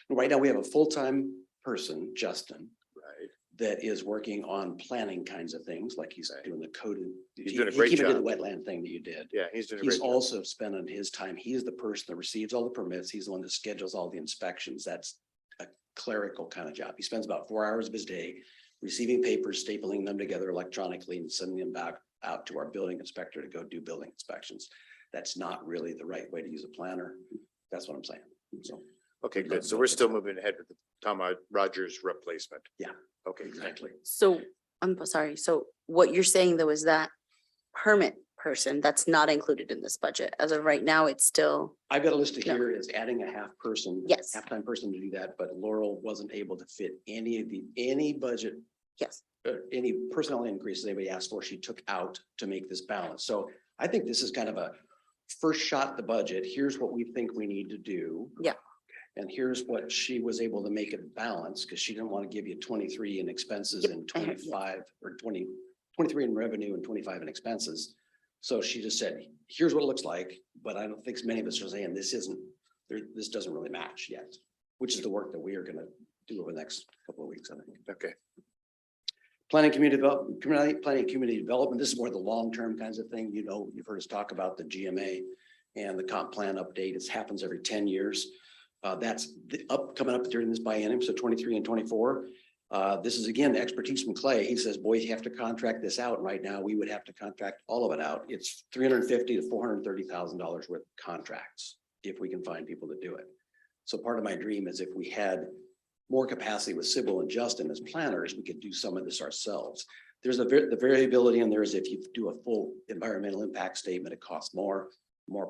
Right now, we have a full-time person, Justin, Right. that is working on planning kinds of things, like he's Right. doing the code. He's doing a great He came and job. did the wetland thing that you did. Yeah, he's doing a He's great job. also spending his time, he's the person that receives all the permits, he's the one that schedules all the inspections, that's a clerical kind of job. He spends about 4 hours of his day receiving papers, stapling them together electronically and sending them back out to our building inspector to go do building inspections. That's not really the right way to use a planner. That's what I'm saying. So, Okay, good. So we're still moving ahead with the Tom Rogers replacement. Yeah. Okay, exactly. So, I'm sorry, so what you're saying though is that permit person, that's not included in this budget. As of right now, it's still, I've got a list No. here is adding a half person. Yes. Half-time person to do that, but Laurel wasn't able to fit any budget, yes. any personnel increases anybody asked for, she took out to make this balance. So I think this is kind of a first shot at the budget. Here's what we think we need to do. Yeah. And here's what she was able to make it balance, because she didn't want to give you 23 in expenses Yep, and I heard, 25 or 23 in revenue and 25 in expenses. So she just said, here's what it looks like, but I don't think many of us are saying this doesn't really match yet, which is the work that we are gonna do over the next couple of weeks, I think. okay. Planning community development, planning community development, this is more the long-term kinds of thing, you know, you've heard us talk about the GMA and the comp plan update, it happens every 10 years. That's coming up during this biennium, so 23 and 24. This is again, the expertise from Clay. He says, boy, you have to contract this out. Right now, we would have to contract all of it out. It's $350,000 to $430,000 worth of contracts if we can find people to do it. So part of my dream is if we had more capacity with Sybil and Justin as planners, we could do some of this ourselves. There's the variability in there is if you do a full environmental impact statement, it costs more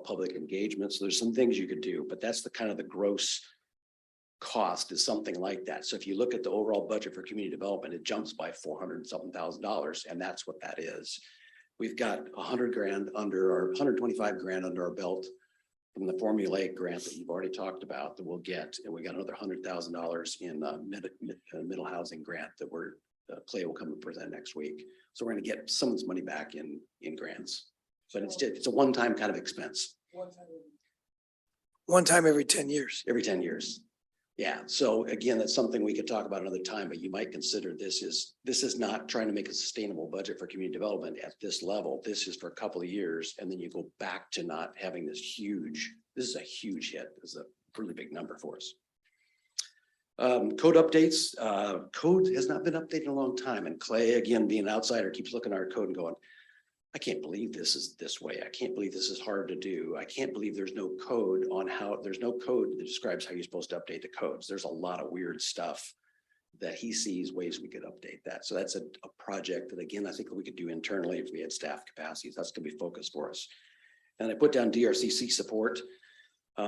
public engagement. So there's some things you could do, but that's the kind of the gross cost is something like that. So if you look at the overall budget for community development, it jumps by $400,000, and that's what that is. We've got $125,000 under our belt from the formulaic grant that you've already talked about that we'll get, and we got another $100,000 in middle housing grant that Clay will come and present next week. So we're going to get some of this money back in grants, but it's a one-time kind of expense. One time every 10 years. Every 10 years. Yeah, so again, that's something we could talk about another time, but you might consider this is not trying to make a sustainable budget for community development at this level. This is for a couple of years, and then you go back to not having this is a huge hit. This is a really big number for us. Code updates, code has not been updated in a long time, and Clay, again, being an outsider, keeps looking at our code and going, I can't believe this is this way. I can't believe this is hard to do. I can't believe there's no code that describes how you're supposed to update the codes. There's a lot of weird stuff that he sees ways we could update that. So that's a project that, again, I think we could do internally if we had staff capacities. That's gonna be focused for us. And I put down DRCC support.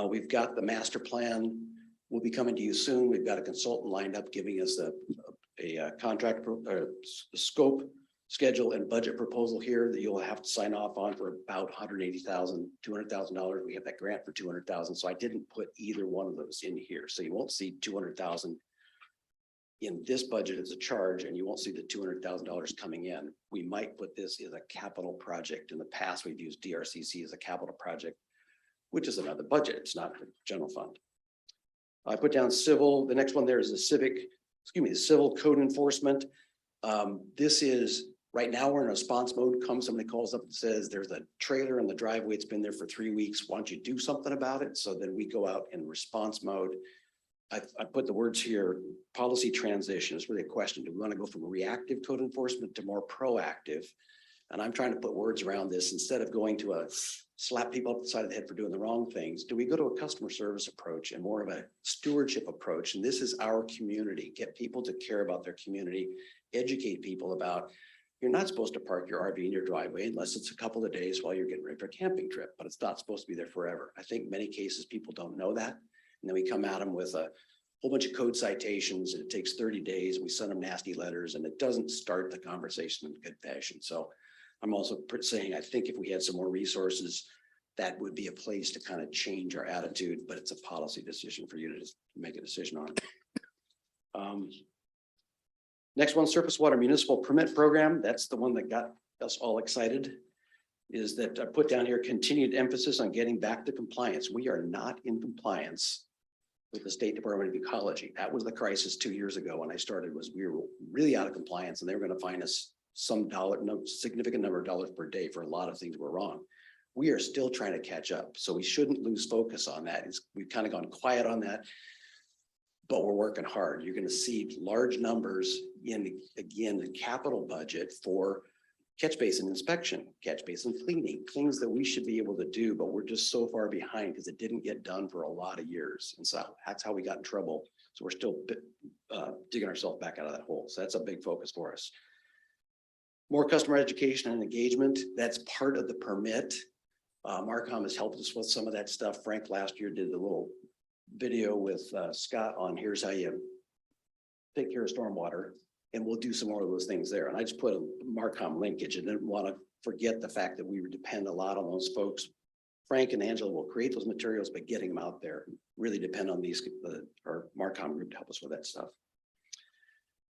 We've got the master plan will be coming to you soon. We've got a consultant lined up giving us a contract scope, schedule and budget proposal here that you'll have to sign off on for about $180,000, $200,000. We have that grant for $200,000. So I didn't put either one of those in here. So you won't see $200,000 in this budget as a charge, and you won't see the $200,000 coming in. We might put this as a capital project. In the past, we've used DRCC as a capital project, which is another budget. It's not a general fund. I put down civil. The next one there is the civil code enforcement. This is right now we're in response mode. Somebody calls up and says, there's a trailer in the driveway. It's been there for 3 weeks. Why don't you do something about it? So then we go out in response mode. I put the words here, policy transition is really a question. Do we want to go from reactive code enforcement to more proactive? And I'm trying to put words around this instead of going to slap people up the side of the head for doing the wrong things. Do we go to a customer service approach and more of a stewardship approach? And this is our community. Get people to care about their community, educate people about, You're not supposed to park your RV in your driveway unless it's a couple of days while you're getting ready for a camping trip, but it's not supposed to be there forever. I think many cases people don't know that. And then we come at them with a whole bunch of code citations and it takes 30 days. We send them nasty letters and it doesn't start the conversation in good fashion. So I'm also saying, I think if we had some more resources, that would be a place to kind of change our attitude, but it's a policy decision for you to just make a decision on. Next one, surface water municipal permit program. That's the one that got us all excited. Is that I put down here continued emphasis on getting back to compliance. We are not in compliance with the State Department of Ecology. That was the crisis 2 years ago when I started, was we were really out of compliance and they were going to fine us some significant number of dollars per day for a lot of things were wrong. We are still trying to catch up. So we shouldn't lose focus on that. We've kind of gone quiet on that, but we're working hard. You're going to see large numbers in, again, the capital budget for catch basin inspection, catch basin cleaning, things that we should be able to do, but we're just so far behind because it didn't get done for a lot of years. And so that's how we got in trouble. So we're still digging ourselves back out of that hole. So that's a big focus for us. More customer education and engagement. That's part of the permit. Marcom has helped us with some of that stuff. Frank last year did a little video with Scott on here's how you take care of stormwater. And we'll do some more of those things there. And I just put a Marcom linkage and didn't want to forget the fact that we depend a lot on those folks. Frank and Angela will create those materials, but getting them out there really depend on these, our Marcom group to help us with that stuff.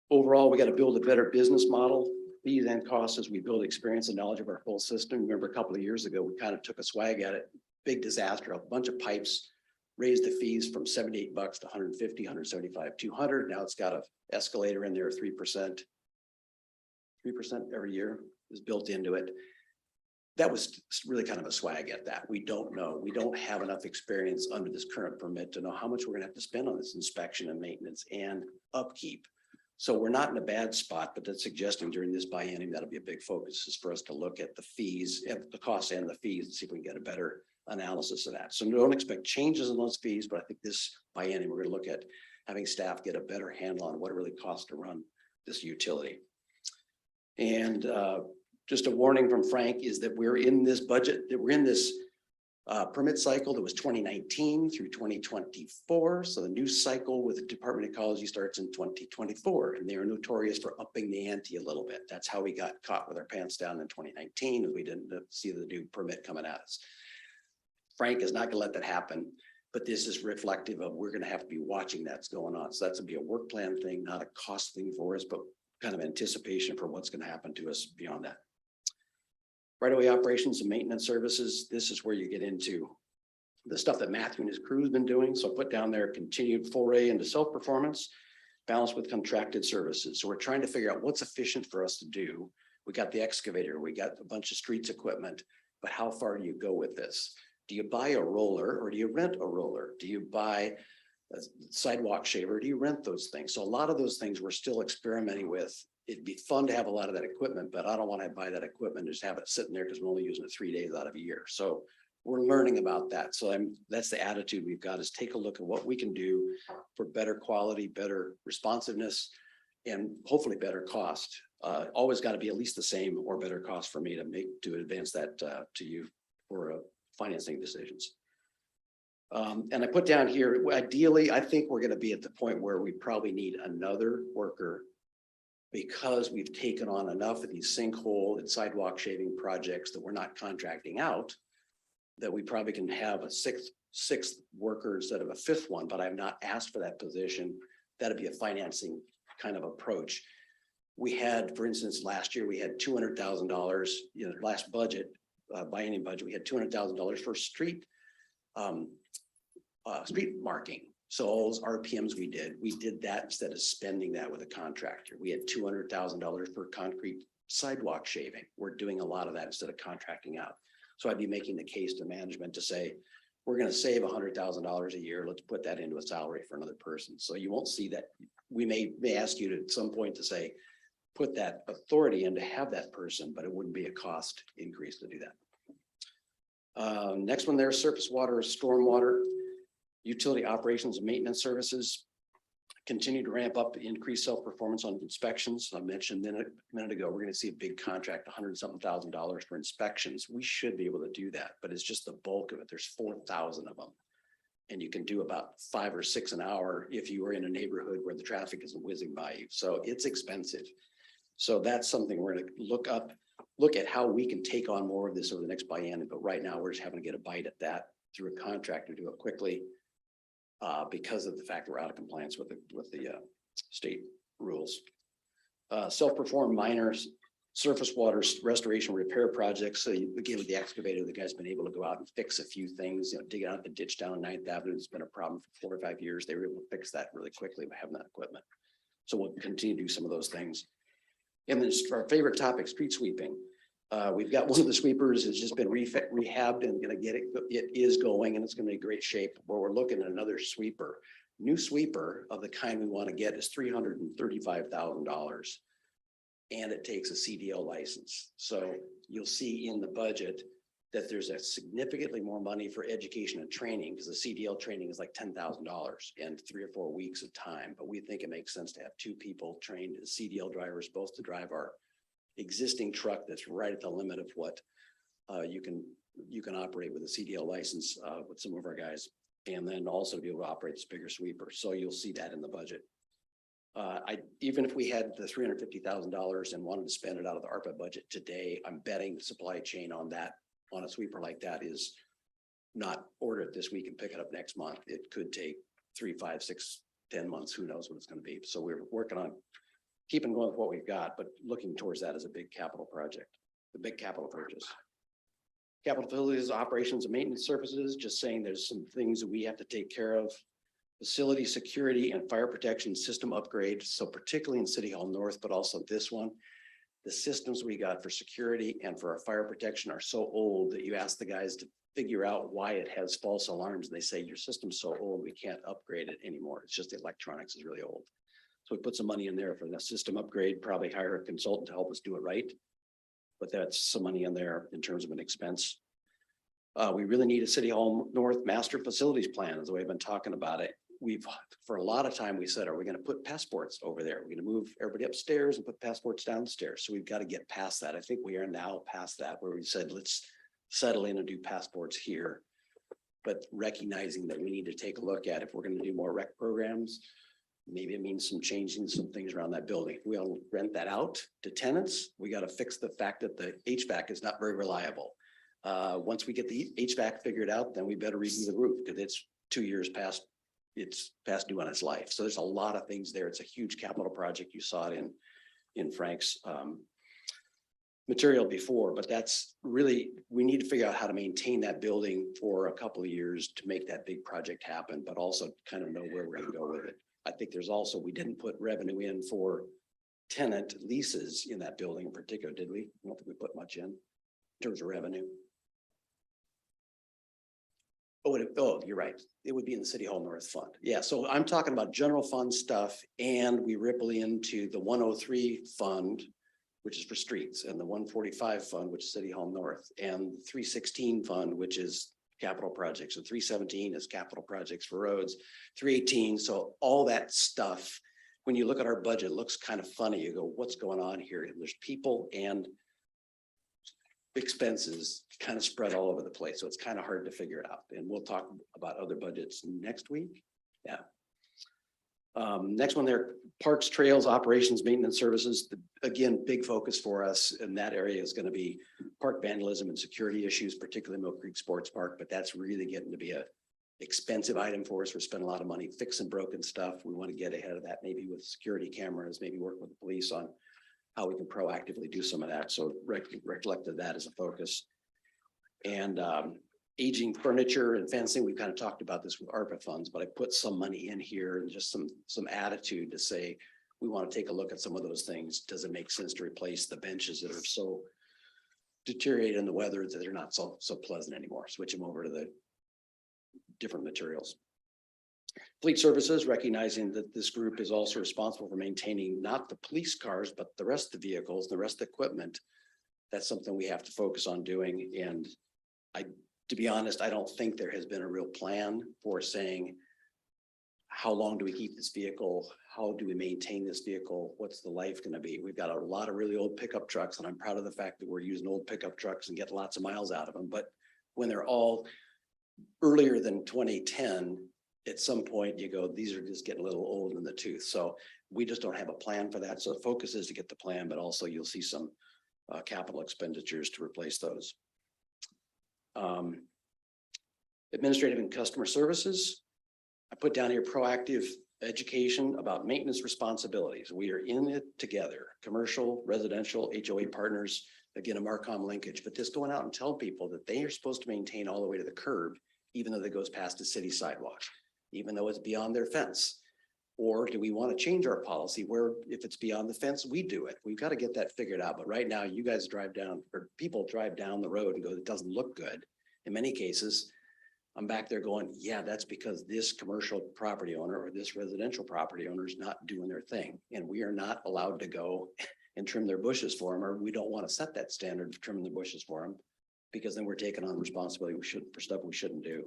Overall, we got to build a better business model. Fees and costs as we build experience and knowledge of our full system. Remember a couple of years ago, we kind of took a swag at it. Big disaster, a bunch of pipes, raised the fees from $78 to 150, 175, 200. Now it's got an escalator in there of 3%. 3% every year is built into it. That was really kind of a swag at that. We don't know. We don't have enough experience under this current permit to know how much we're gonna have to spend on this inspection and maintenance and upkeep. So we're not in a bad spot, but that's suggesting during this biennium, that'll be a big focus is for us to look at the fees, at the costs and the fees and see if we can get a better analysis of that. So don't expect changes in those fees, but I think this biennium, we're going to look at having staff get a better handle on what it really costs to run this utility. And just a warning from Frank is that we're in this budget, that we're in this permit cycle that was 2019 through 2024. So the new cycle with the Department of Ecology starts in 2024, and they are notorious for upping the ante a little bit. That's how we got caught with our pants down in 2019, and we didn't see the new permit coming at us. Frank is not going to let that happen, but this is reflective of we're going to have to be watching that's going on. So that's going to be a work plan thing, not a cost thing for us, but kind of anticipation for what's going to happen to us beyond that. Right-of-way operations and maintenance services. This is where you get into the stuff that Matthew and his crew has been doing. So I put down there continued foray into self-performance, balanced with contracted services. So we're trying to figure out what's efficient for us to do. We got the excavator, we got a bunch of streets equipment, but how far do you go with this? Do you buy a roller or do you rent a roller? Do you buy a sidewalk shaver? Do you rent those things? So a lot of those things we're still experimenting with. It'd be fun to have a lot of that equipment, but I don't want to buy that equipment and just have it sitting there because we're only using it 3 days out of a year. So we're learning about that. So that's the attitude we've got, is take a look at what we can do for better quality, better responsiveness, and hopefully better cost. Always got to be at least the same or better cost for me to advance that to you for financing decisions. And I put down here, ideally, I think we're going to be at the point where we probably need another worker, because we've taken on enough of these sinkhole and sidewalk shaving projects that we're not contracting out, that we probably can have a sixth worker instead of a fifth one, but I've not asked for that position. That'd be a financing kind of approach. We had, for instance, last year, we had $200,000, last budget, biennium budget, we had $200,000 for street marking. So all those RPMs we did that instead of spending that with a contractor. We had $200,000 for concrete sidewalk shaving. We're doing a lot of that instead of contracting out. So I'd be making the case to management to say, we're going to save $100,000 a year. Let's put that into a salary for another person. So you won't see that. We may ask you to at some point to say, put that authority in to have that person, but it wouldn't be a cost increase to do that. Next one there, surface water, stormwater, utility operations and maintenance services. continue to ramp up, increase self-performance on inspections. I mentioned a minute ago, we're gonna see a big contract, $100-something thousand for inspections. We should be able to do that, but it's just the bulk of it. There's 4,000 of them. And you can do about 5 or 6 an hour if you are in a neighborhood where the traffic isn't whizzing by you. So it's expensive. So that's something we're gonna look at how we can take on more of this over the next biennium. But right now, we're just having to get a bite at that through a contract to do it quickly. Because of the fact that we're out of compliance with the state rules. Self-performed minors, surface water restoration repair projects. So again, with the excavator, the guy's been able to go out and fix a few things, dig out the ditch down on 9th Avenue. It's been a problem for 4 or 5 years. They were able to fix that really quickly by having that equipment. So we'll continue to do some of those things. And then our favorite topic, street sweeping. We've got one of the sweepers has just been rehabbed and gonna get it. It is going and it's gonna be in great shape. But we're looking at another sweeper. New sweeper of the kind we want to get is $335,000. And it takes a CDL license. So you'll see in the budget that there's a significantly more money for education and training because the CDL training is like $10,000 and 3 or 4 weeks of time. But we think it makes sense to have 2 people trained as CDL drivers, both to drive our existing truck that's right at the limit of what you can operate with a CDL license with some of our guys, and then also be able to operate this bigger sweeper. So you'll see that in the budget. Even if we had the $350,000 and wanted to spend it out of the ARPA budget today, I'm betting supply chain on that, on a sweeper like that is not order it this week and pick it up next month. It could take 3, 5, 6, 10 months. Who knows what it's going to be. So we're working on keeping going with what we've got, but looking towards that as a big capital project, the big capital purchase. Capital facilities, operations and maintenance services, just saying there's some things that we have to take care of. Facility security and fire protection system upgrade. So particularly in City Hall North, but also this one, the systems we got for security and for our fire protection are so old that you ask the guys to figure out why it has false alarms. And they say, your system's so old, we can't upgrade it anymore. It's just the electronics is really old. So we put some money in there for the system upgrade, probably hire a consultant to help us do it right. But that's some money in there in terms of an expense. We really need a City Hall North master facilities plan, is the way I've been talking about it. For a lot of time, we said, are we going to put passports over there? We're going to move everybody upstairs and put passports downstairs. So we've got to get past that. I think we are now past that, where we said, let's settle in and do passports here. But recognizing that we need to take a look at if we're going to do more rec programs, maybe it means some changing some things around that building. If we'll rent that out to tenants, we got to fix the fact that the HVAC is not very reliable. Once we get the HVAC figured out, then we better redo the roof because it's 2 years past due on its life. So there's a lot of things there. It's a huge capital project. You saw it in Frank's material before, but that's really, we need to figure out how to maintain that building for a couple of years to make that big project happen, but also kind of know where we're going to go with it. I think there's also, we didn't put revenue in for tenant leases in that building in particular, did we? I don't think we put much in terms of revenue. Oh, you're right. It would be in the City Hall North Fund. Yeah, so I'm talking about general fund stuff, and we ripple into the 103 fund, which is for streets, and the 145 fund, which is City Hall North, and the 316 fund, which is capital projects. And 317 is capital projects for roads, 318. So all that stuff, when you look at our budget, it looks kind of funny. You go, what's going on here? And there's people and expenses kind of spread all over the place. So it's kind of hard to figure it out. And we'll talk about other budgets next week. Yeah. Next one there, parks, trails, operations, maintenance services. Again, big focus for us in that area is going to be park vandalism and security issues, particularly Mill Creek Sports Park. But that's really getting to be a expensive item for us. We're spending a lot of money fixing broken stuff. We want to get ahead of that, maybe with security cameras, maybe work with the police on how we can proactively do some of that. So recollected that as a focus. And aging furniture and fencing, we kind of talked about this with ARPA funds, but I put some money in here and just some attitude to say, we want to take a look at some of those things. Does it make sense to replace the benches that are so deteriorated in the weather that they're not so pleasant anymore? Switch them over to the different materials. Fleet services, recognizing that this group is also responsible for maintaining not the police cars, but the rest of the vehicles, the rest of the equipment. That's something we have to focus on doing. And to be honest, I don't think there has been a real plan for saying, how long do we keep this vehicle? How do we maintain this vehicle? What's the life gonna be? We've got a lot of really old pickup trucks, and I'm proud of the fact that we're using old pickup trucks and getting lots of miles out of them, but when they're all earlier than 2010, at some point you go, these are just getting a little old in the tooth. So we just don't have a plan for that. So the focus is to get the plan, but also you'll see some capital expenditures to replace those. Administrative and customer services. I put down here proactive education about maintenance responsibilities. We are in it together, commercial, residential, HOA partners, again, a Marcom linkage, but just going out and tell people that they are supposed to maintain all the way to the curb, even though that goes past the city sidewalk, even though it's beyond their fence. Or do we want to change our policy where if it's beyond the fence, we do it? We've got to get that figured out. But right now you guys drive down, or people drive down the road and go, it doesn't look good. In many cases, I'm back there going, yeah, that's because this commercial property owner or this residential property owner is not doing their thing. And we are not allowed to go and trim their bushes for them, or we don't want to set that standard of trimming the bushes for them, because then we're taking on responsibility for stuff we shouldn't do.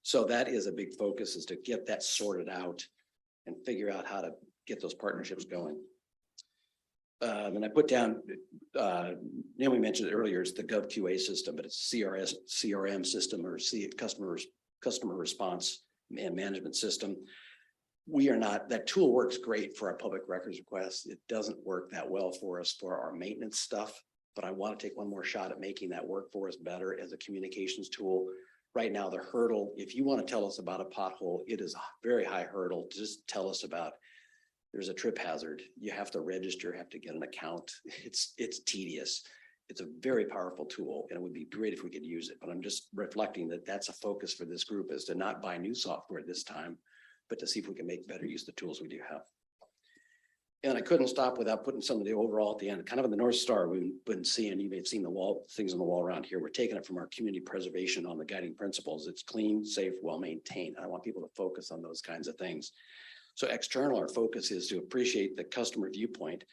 So that is a big focus, is to get that sorted out and figure out how to get those partnerships going. Then I put down, Naomi mentioned it earlier, it's the GovQA system, but it's CRM system, or customer response and management system. We are not, that tool works great for our public records requests. It doesn't work that well for us for our maintenance stuff, but I want to take one more shot at making that work for us better as a communications tool. Right now, the hurdle, if you want to tell us about a pothole, it is a very high hurdle. Just tell us about, there's a trip hazard. You have to register, have to get an account. It's tedious. It's a very powerful tool, and it would be great if we could use it. But I'm just reflecting that that's a focus for this group, is to not buy new software this time, but to see if we can make better use of the tools we do have. And I couldn't stop without putting some of the overall at the end, kind of in the North Star. We've been seeing, you may have seen the wall, things on the wall around here. We're taking it from our community preservation on the guiding principles. It's clean, safe, well-maintained. I want people to focus on those kinds of things. So external, our focus is to appreciate the customer viewpoint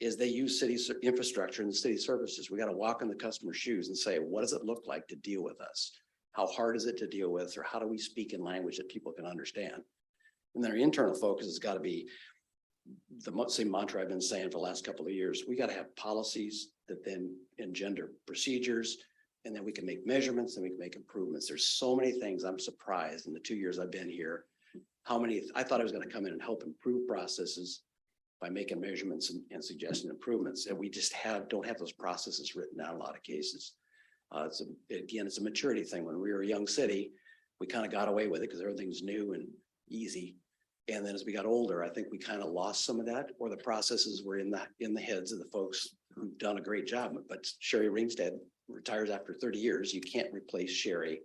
is they use city infrastructure and the city services. We got to walk in the customer's shoes and say, what does it look like to deal with us? How hard is it to deal with, or how do we speak in language that people can understand? And then our internal focus has got to be the same mantra I've been saying for the last couple of years. We got to have policies that then engender procedures, and then we can make measurements and we can make improvements. There's so many things. I'm surprised in the 2 years I've been here, how many, I thought I was going to come in and help improve processes by making measurements and suggesting improvements. And we just don't have those processes written down in a lot of cases. It's a maturity thing. When we were a young city, we kind of got away with it because everything's new and easy. And then as we got older, I think we kind of lost some of that, or the processes were in the heads of the folks who've done a great job. But Sherry Ringstead retires after 30 years. You can't replace Sherry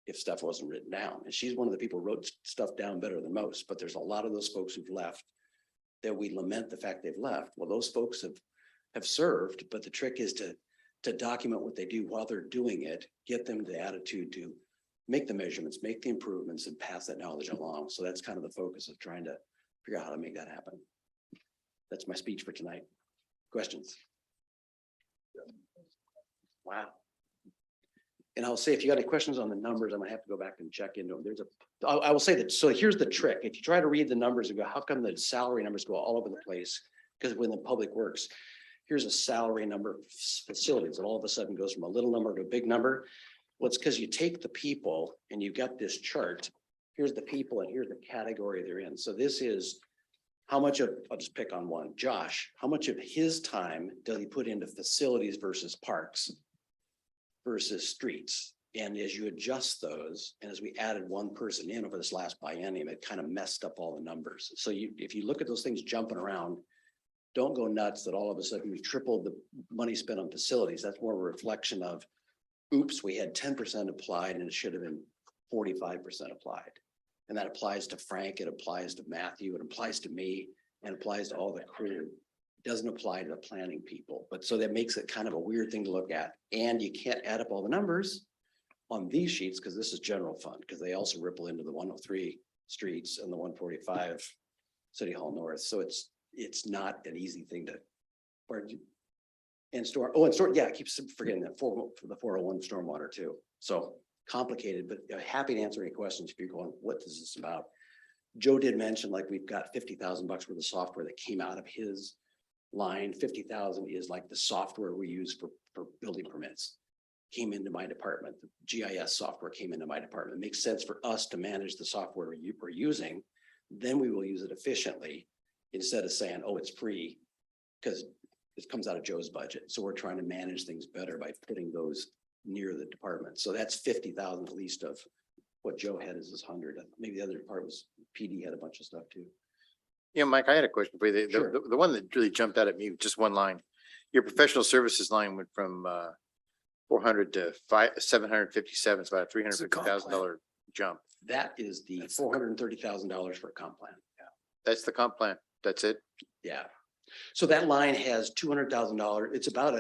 if stuff wasn't written down. And she's one of the people who wrote stuff down better than most. But there's a lot of those folks who've left that we lament the fact they've left. Well, those folks have served, but the trick is to document what they do while they're doing it, get them the attitude to make the measurements, make the improvements, and pass that knowledge along. So that's kind of the focus of trying to figure out how to make that happen. That's my speech for tonight. Questions? Wow. And I'll say, if you got any questions on the numbers, I'm gonna have to go back and check into them. I will say that, so here's the trick. If you try to read the numbers and go, how come the salary numbers go all over the place? Because when the public works, here's a salary number of facilities, and all of a sudden goes from a little number to a big number. Well, it's because you take the people and you've got this chart. Here's the people and here's the category they're in. So this is how much of, I'll just pick on one, Josh, how much of his time does he put into facilities versus parks versus streets? And as you adjust those, and as we added one person in over this last biennium, it kind of messed up all the numbers. So if you look at those things jumping around, don't go nuts that all of a sudden we tripled the money spent on facilities. That's more of a reflection of, oops, we had 10% applied and it should have been 45% applied. And that applies to Frank, it applies to Matthew, it applies to me, and applies to all the crew. It doesn't apply to the planning people. But so that makes it kind of a weird thing to look at. And you can't add up all the numbers on these sheets because this is general fund, because they also ripple into the 103 streets and the 145 City Hall North. So it's not an easy thing to, yeah, I keep forgetting that for the 401 stormwater too. So complicated, but happy to answer any questions if you're going, what is this about? Joe did mention, like, we've got $50,000 worth of software that came out of his line. 50,000 is like the software we use for building permits. Came into my department. The GIS software came into my department. It makes sense for us to manage the software we're using. Then we will use it efficiently instead of saying, oh, it's free, because it comes out of Joe's budget. So we're trying to manage things better by putting those near the department. So that's 50,000 at least of what Joe had is 100. Maybe the other part was PD had a bunch of stuff too. Yeah, Mike, I had a question for you. Sure. The one that really jumped out at me, just one line. Your professional services line went from 400 to 757. It's about a $350,000 jump. That is the $430,000 for a comp plan. That's the comp plan. That's it. Yeah. So that line has $200,000. It's about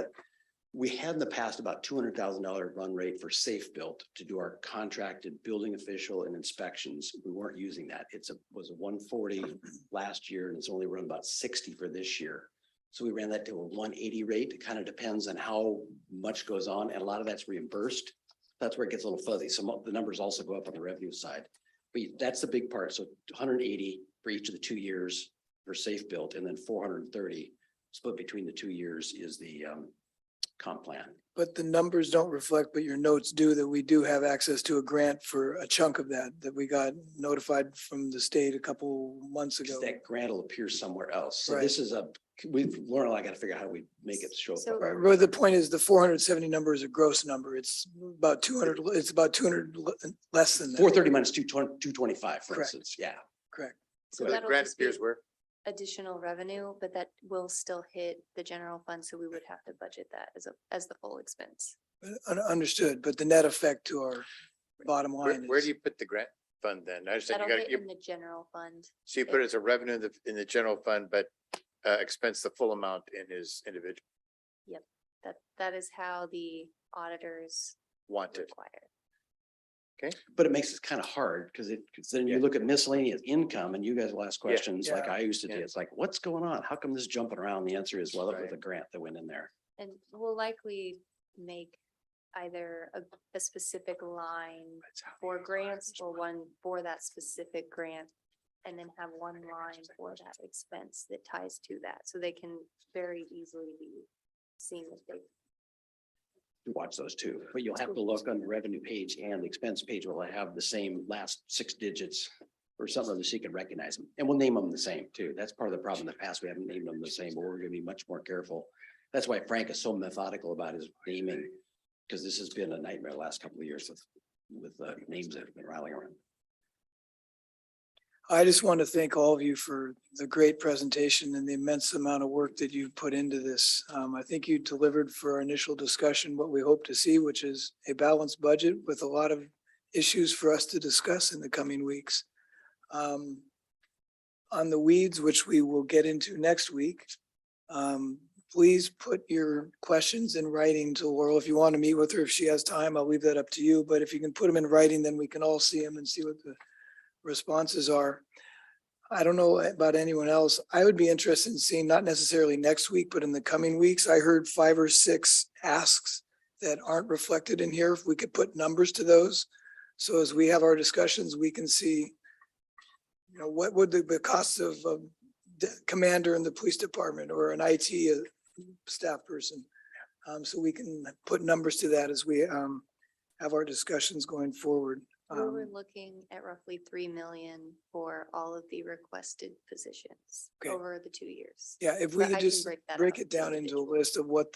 we had in the past about $200,000 run rate for Safe Built to do our contracted building official and inspections. We weren't using that. Was a 140 last year, and it's only run about 60 for this year. So we ran that to a 180 rate. It kind of depends on how much goes on, and a lot of that's reimbursed. That's where it gets a little fuzzy. Some of the numbers also go up on the revenue side, but that's the big part. So 180 for each of the 2 years for Safe Built, and then 430 split between the 2 years is the comp plan. But the numbers don't reflect, but your notes do, that we do have access to a grant for a chunk of that we got notified from the state a couple months ago. That grant will appear somewhere else. So Right. this is Laurel, I got to figure out how we make it show. So- up. Right, well, the point is the 470 number is a gross number. It's about 200, it's about 200 less than that. 430 minus 225, for Correct. instance. Yeah. Correct. So The that'll grant just be appears where? additional revenue, but that will still hit the general fund, so we would have to budget that as the full expense. Understood, but the net effect to our bottom line Where is. do you put the grant fund then? I understand That'll you got hit to, in the general fund. so you put it as a revenue in the general fund, but expense the full amount in his individual That is how the auditors wanted. require. But it makes it kind of hard because then you Yeah. look at miscellaneous income and you guys will ask questions like Yeah. I used to do. Yeah. It's like, what's going on? How come this is jumping around? The answer is, well, that was Right. a grant that went in there. And we'll likely make either a specific line for grants or one for that specific grant. And then have one line for that expense that ties to that, so they can very easily be seen as they. To watch those two, but you'll have to look on the revenue page and the expense page will have the same last 6 digits or something so you can recognize them. And we'll name them the same too. That's part of the problem in the past. We haven't named them the same, but we're gonna be much more careful. That's why Frank is so methodical about his naming, because this has been a nightmare the last couple of years with names that have been rattling around. I just want to thank all of you for the great presentation and the immense amount of work that you put into this. I think you delivered for our initial discussion what we hope to see, which is a balanced budget with a lot of issues for us to discuss in the coming weeks. On the weeds, which we will get into next week, please put your questions in writing to Laurel. If you want to meet with her, if she has time, I'll leave that up to you. But if you can put them in writing, then we can all see them and see what the responses are. I don't know about anyone else. I would be interested in seeing, not necessarily next week, but in the coming weeks. I heard 5 or 6 asks that aren't reflected in here. If we could put numbers to those. So as we have our discussions, we can see, what would the cost of the commander in the police department or an IT staff person. So we can put numbers to that as we have our discussions going forward. We were looking at roughly 3 million for all of the requested positions Okay. over the 2 years. Yeah, if we But I could can just break that break out it down into a individually. list of what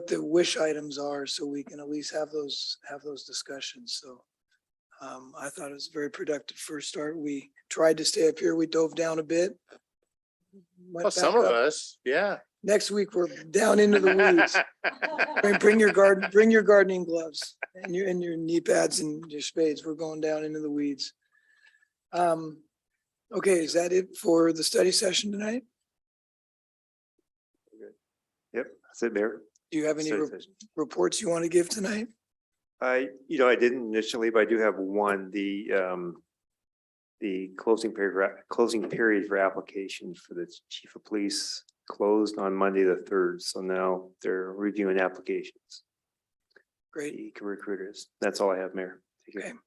the wish items are, so we can at least have those discussions. So I thought it was a very productive first start. We tried to stay up here. We dove down a bit. went Well, some back of up. us, yeah. Next week, we're down into the weeds. Bring your gardening gloves and your knee pads and your spades. We're going down into the weeds. Okay, is that it for the study session tonight? Yep, that's it, Mayor. Do you have any Study session. reports you want to give tonight? I didn't initially, but I do have one, the closing period for applications for the chief of police closed on Monday, the 3rd. So now they're reviewing applications. Great. The recruiters. That's all I have, Mayor. Thank you. Okay.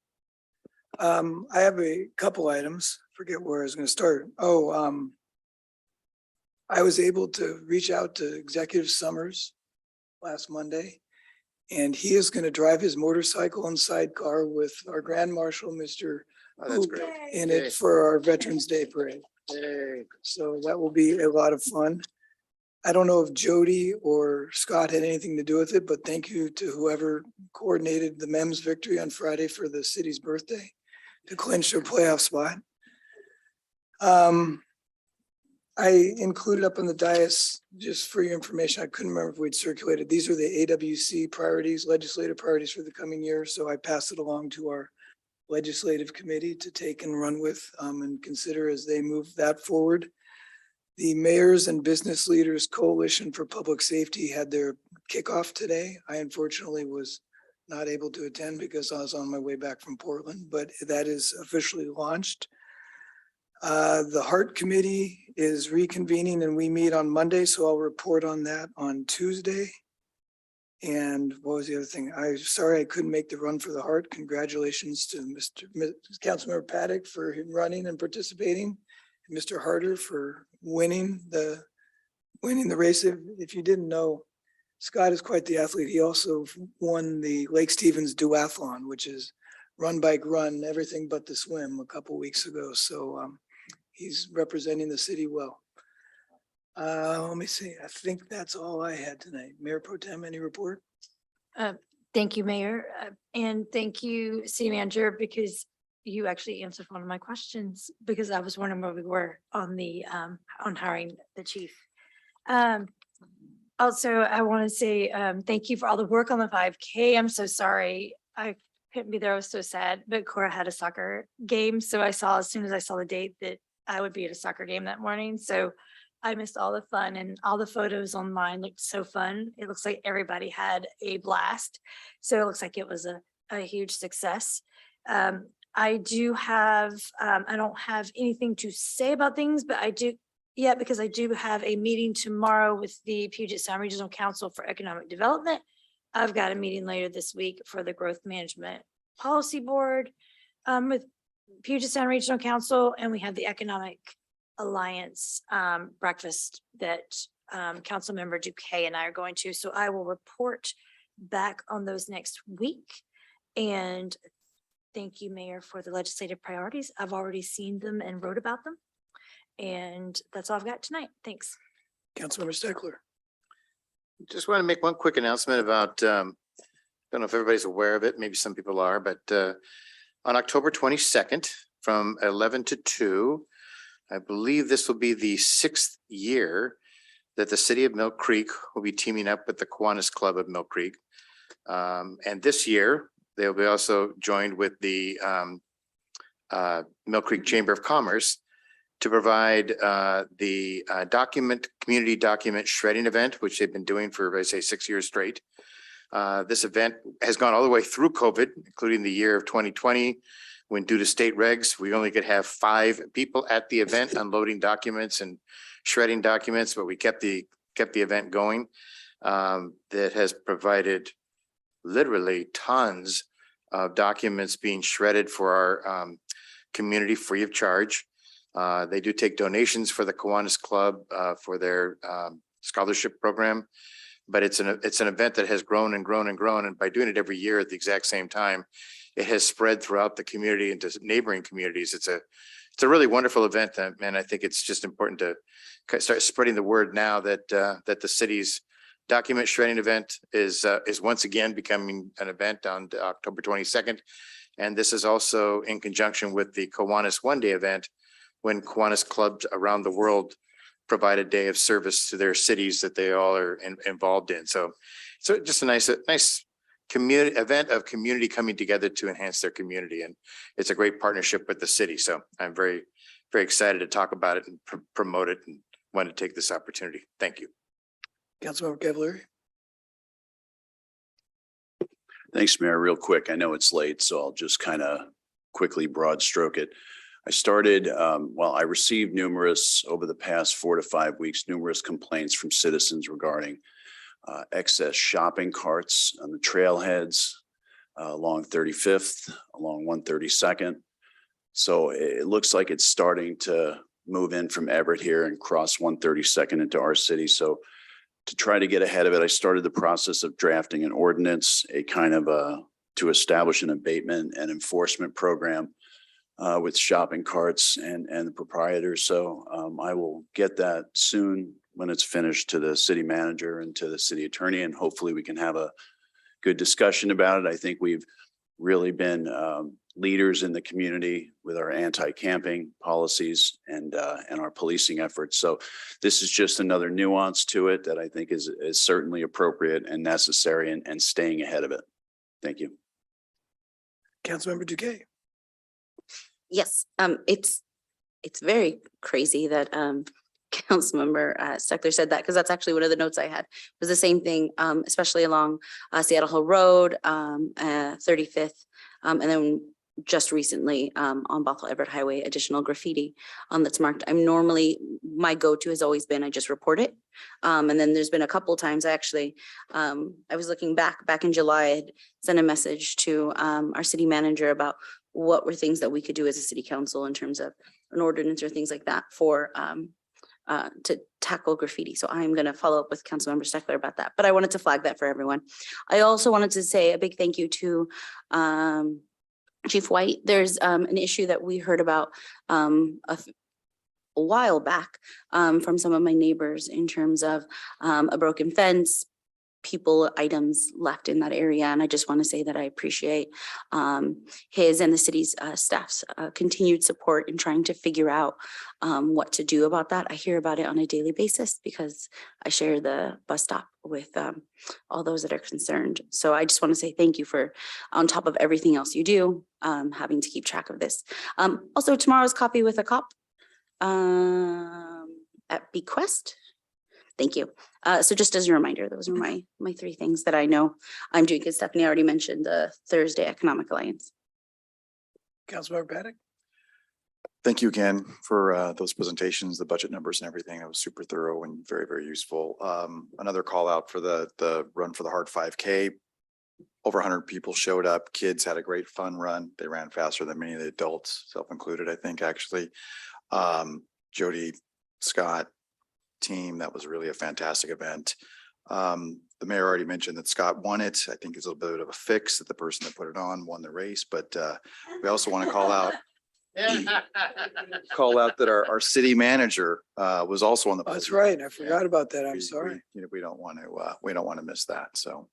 I have a couple items, forget where I was gonna start. I was able to reach out to Executive Summers last Monday. And he is gonna drive his motorcycle and sidecar with our Grand Marshal, Mr. Oh, that's Hoop, great. in Yay. it for our Veterans Day Parade. Yay. So that will be a lot of fun. I don't know if Jody or Scott had anything to do with it, but thank you to whoever coordinated the MEMS victory on Friday for the city's birthday to clinch a playoff spot. I included up on the dais, just for your information, I couldn't remember if we'd circulated. These are the AWC priorities, legislative priorities for the coming year. So I passed it along to our legislative committee to take and run with and consider as they move that forward. The Mayors and Business Leaders Coalition for Public Safety had their kickoff today. I unfortunately was not able to attend because I was on my way back from Portland, but that is officially launched. The Heart Committee is reconvening and we meet on Monday, so I'll report on that on Tuesday. And what was the other thing? I'm sorry I couldn't make the run for the Heart. Congratulations to Councilmember Paddock for him running and participating. And Mr. Harder for winning the race. If you didn't know, Scott is quite the athlete. He also won the Lake Stevens Duathlon, which is run, bike, run, everything but the swim a couple weeks ago. So he's representing the city well. Let me see. I think that's all I had tonight. Mayor Pro Tem, any report? Thank you, Mayor, and thank you, City Manager, because you actually answered one of my questions, because I was wondering where we were on the on hiring the chief. Also, I want to say thank you for all the work on the 5K. I'm so sorry I couldn't be there. I was so sad, but Cora had a soccer game, so I saw as soon as I saw the date that I would be at a soccer game that morning. So I missed all the fun, and all the photos online looked so fun. It looks like everybody had a blast. So it looks like it was a huge success. I do have, I don't have anything to say about things, but I do, because I do have a meeting tomorrow with the Puget Sound Regional Council for Economic Development. I've got a meeting later this week for the Growth Management Policy Board with Puget Sound Regional Council, and we have the Economic Alliance breakfast that Councilmember Duque and I are going to. So I will report back on those next week. And thank you, Mayor, for the legislative priorities. I've already seen them and wrote about them. And that's all I've got tonight. Thanks. Councilmember Steckler. Just want to make one quick announcement about, don't know if everybody's aware of it, maybe some people are, but on October 22nd from 11 to 2, I believe this will be the 6th year that the city of Mill Creek will be teaming up with the Kiwanis Club of Mill Creek. And this year, they'll be also joined with the Mill Creek Chamber of Commerce to provide the community document shredding event, which they've been doing for, I say, 6 years straight. This event has gone all the way through COVID, including the year of 2020, when due to state regs, we only could have 5 people at the event unloading documents and shredding documents, but we kept the event going. That has provided literally tons of documents being shredded for our community free of charge. They do take donations for the Kiwanis Club for their scholarship program, but it's an event that has grown and grown and grown. And by doing it every year at the exact same time, it has spread throughout the community into neighboring communities. It's a really wonderful event, and I think it's just important to start spreading the word now that that the city's document shredding event is once again becoming an event on October 22nd. And this is also in conjunction with the Kiwanis One Day event, when Kiwanis clubs around the world provide a day of service to their cities that they all are involved in. So just a nice community event of community coming together to enhance their community. And it's a great partnership with the city. So I'm very, very excited to talk about it and promote it, and want to take this opportunity. Thank you. Councilmember Cavalieri. Thanks, Mayor. Real quick, I know it's late, so I'll just kind of quickly broad stroke it. I received over the past 4 to 5 weeks, numerous complaints from citizens regarding excess shopping carts on the trailheads, along 35th, along 132nd. So it looks like it's starting to move in from Everett here and cross 132nd into our city. So to try to get ahead of it, I started the process of drafting an ordinance, a kind of to establish an abatement and enforcement program with shopping carts and the proprietors. So I will get that soon when it's finished to the city manager and to the city attorney, and hopefully we can have a good discussion about it. I think we've really been leaders in the community with our anti-camping policies and our policing efforts. So this is just another nuance to it that I think is certainly appropriate and necessary and staying ahead of it. Thank you. Councilmember Duque. Yes, it's very crazy that Councilmember Steckler said that, because that's actually one of the notes I had, was the same thing, especially along Seattle Hill Road, 35th, and then just recently on Bothell Everett Highway, additional graffiti that's marked. My go-to has always been, I just report it. And then there's been a couple times I was looking back in July, I had sent a message to our city manager about what were things that we could do as a city council in terms of an ordinance or things like that for to tackle graffiti. So I'm going to follow up with Councilmember Steckler about that, but I wanted to flag that for everyone. I also wanted to say a big thank you to Chief White. There's an issue that we heard about a while back from some of my neighbors in terms of a broken fence, items left in that area. And I just want to say that I appreciate his and the city's staff's continued support in trying to figure out what to do about that. I hear about it on a daily basis because I share the bus stop with all those that are concerned. So I just want to say thank you for, on top of everything else you do, having to keep track of this. Also, tomorrow's Coffee with a Cop at Bequest. Thank you. So just as a reminder, those are my three things that I know I'm doing, because Stephanie already mentioned the Thursday Economic Alliance. Councilmember Paddock. Thank you again for those presentations, the budget numbers and everything. That was super thorough and very, very useful. Another call out for the Run for the Heart 5K. Over 100 people showed up. Kids had a great fun run. They ran faster than many of the adults, self-included, I think, actually. Jody, Scott, team, that was really a fantastic event. The mayor already mentioned that Scott won it. I think it's a little bit of a fix that the person that put it on won the race, but we also want to call out that our city manager was also on the podium. That's right. I forgot about that. I'm We- sorry. we don't want to miss that. So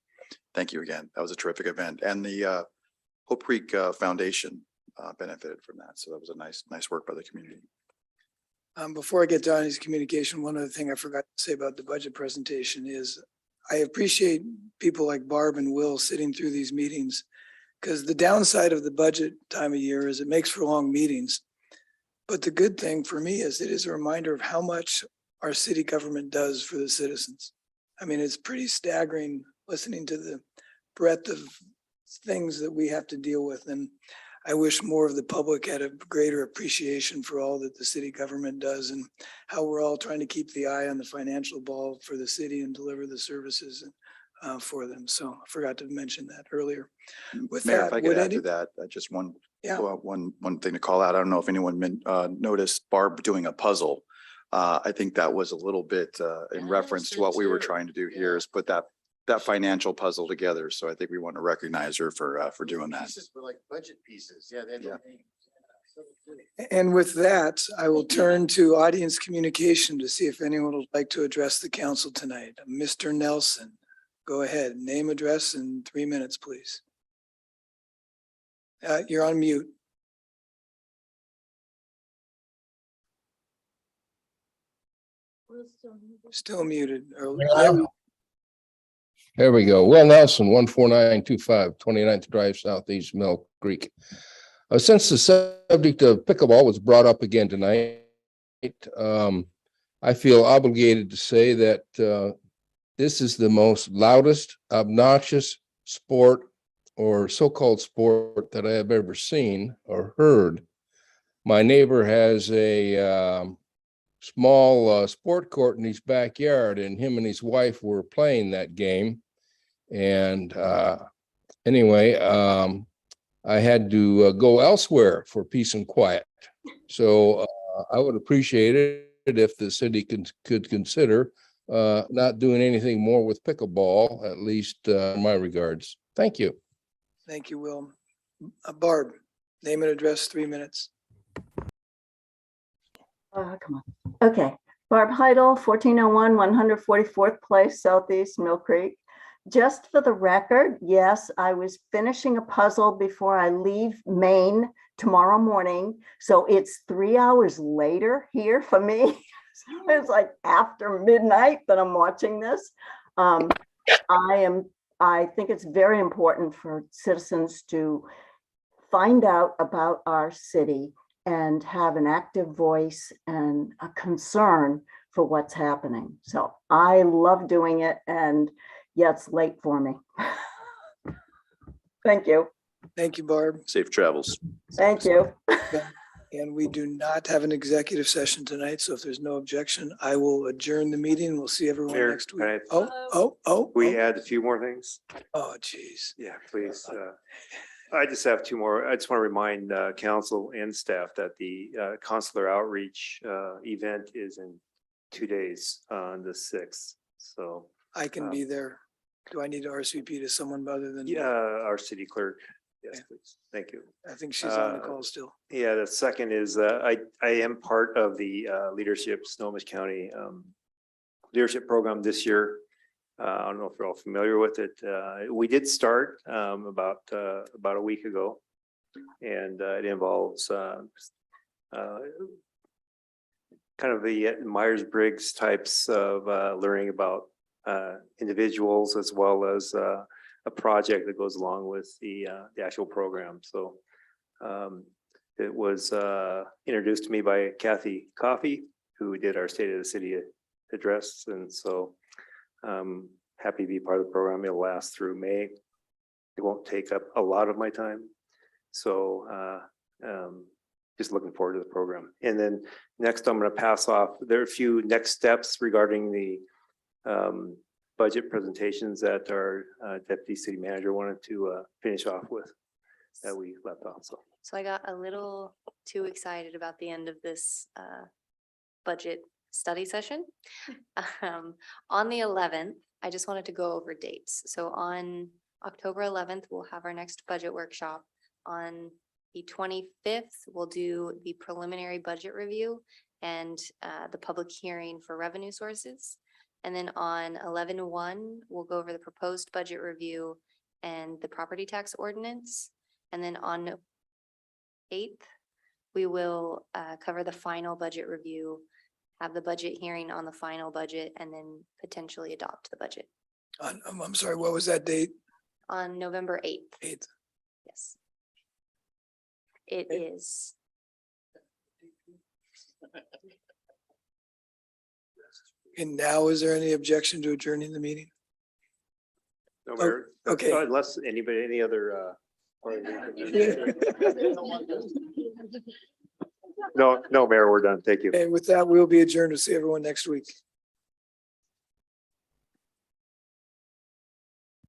thank you again. That was a terrific event. And the Hope Creek Foundation benefited from that. So that was a nice work by the community. Before I get to his communication, one other thing I forgot to say about the budget presentation is I appreciate people like Barb and Will sitting through these meetings, because the downside of the budget time of year is it makes for long meetings. But the good thing for me is it is a reminder of how much our city government does for the citizens. I mean, it's pretty staggering listening to the breadth of things that we have to deal with. And I wish more of the public had a greater appreciation for all that the city government does and how we're all trying to keep the eye on the financial ball for the city and deliver the services for them. So I forgot to mention that earlier. With Mayor, that, if I could add to that, just one thing to call out. I don't know if anyone noticed Barb doing a puzzle. I think that was a little bit in reference to what we were trying to do here, is put that financial puzzle together. So I think we want to recognize her for doing that. Pieces were like budget pieces. Yeah. And with that, I will turn to audience communication to see if anyone would like to address the council tonight. Mr. Nelson, go ahead. Name, address, in 3 minutes, please. You're on mute. Still muted. There we go. Will Nelson, 14925 29th Drive, Southeast Mill Creek. Since the subject of pickleball was brought up again tonight, I feel obligated to say that this is the most loudest, obnoxious sport or so-called sport that I have ever seen or heard. My neighbor has a small sport court in his backyard, and him and his wife were playing that game. And anyway, I had to go elsewhere for peace and quiet. So I would appreciate it if the city could consider not doing anything more with pickleball, at least in my regards. Thank you. Thank you, Will. Barb, name and address, 3 minutes. Come on. Okay, Barb Heidel, 1401 144th Place, Southeast Mill Creek. Just for the record, yes, I was finishing a puzzle before I leave Maine tomorrow morning. So it's 3 hours later here for me. It's like after midnight that I'm watching this. I think it's very important for citizens to find out about our city and have an active voice and a concern for what's happening. So I love doing it, and yeah, it's late for me. Thank you. Thank you, Barb. Safe travels. Thank you. And we do not have an executive session tonight, so if there's no objection, I will adjourn the meeting. We'll see everyone Mayor, next can I- week. Oh. We add a few more things. Oh, geez. Yeah, please. I just have two more. I just want to remind council and staff that the consular outreach event is in 2 days on the 6th. So I can be there. Do I need to RSVP to someone other than? yeah, our city clerk. Yes, Okay. please. Thank you. I think she's on the call still. Yeah, the second is I am part of the leadership Snohomish County leadership program this year. I don't know if you're all familiar with it. We did start about a week ago, and it involves kind of the Myers-Briggs types of learning about individuals, as well as a project that goes along with the actual program. So it was introduced to me by Kathy Coffey, who did our State of the City address, and so happy to be part of the program. It'll last through May. It won't take up a lot of my time. So just looking forward to the program. And then next, I'm going to pass off. There are a few next steps regarding the budget presentations that our deputy city manager wanted to finish off with that we left off. So I got a little too excited about the end of this budget study session. On the 11th, I just wanted to go over dates. So on October 11th, we'll have our next budget workshop. On the 25th, we'll do the preliminary budget review and the public hearing for revenue sources. And then on 11/1, we'll go over the proposed budget review and the property tax ordinance. And then on 8th, we will cover the final budget review, have the budget hearing on the final budget, and then potentially adopt the budget I'm sorry, what was that date? on November 8th. 8th. Yes. It is. And now, is there any objection to adjourning the meeting? No, Mayor, okay. Unless anybody, any other. No, Mayor, we're done. Thank you. And with that, we'll be adjourned. We'll see everyone next week.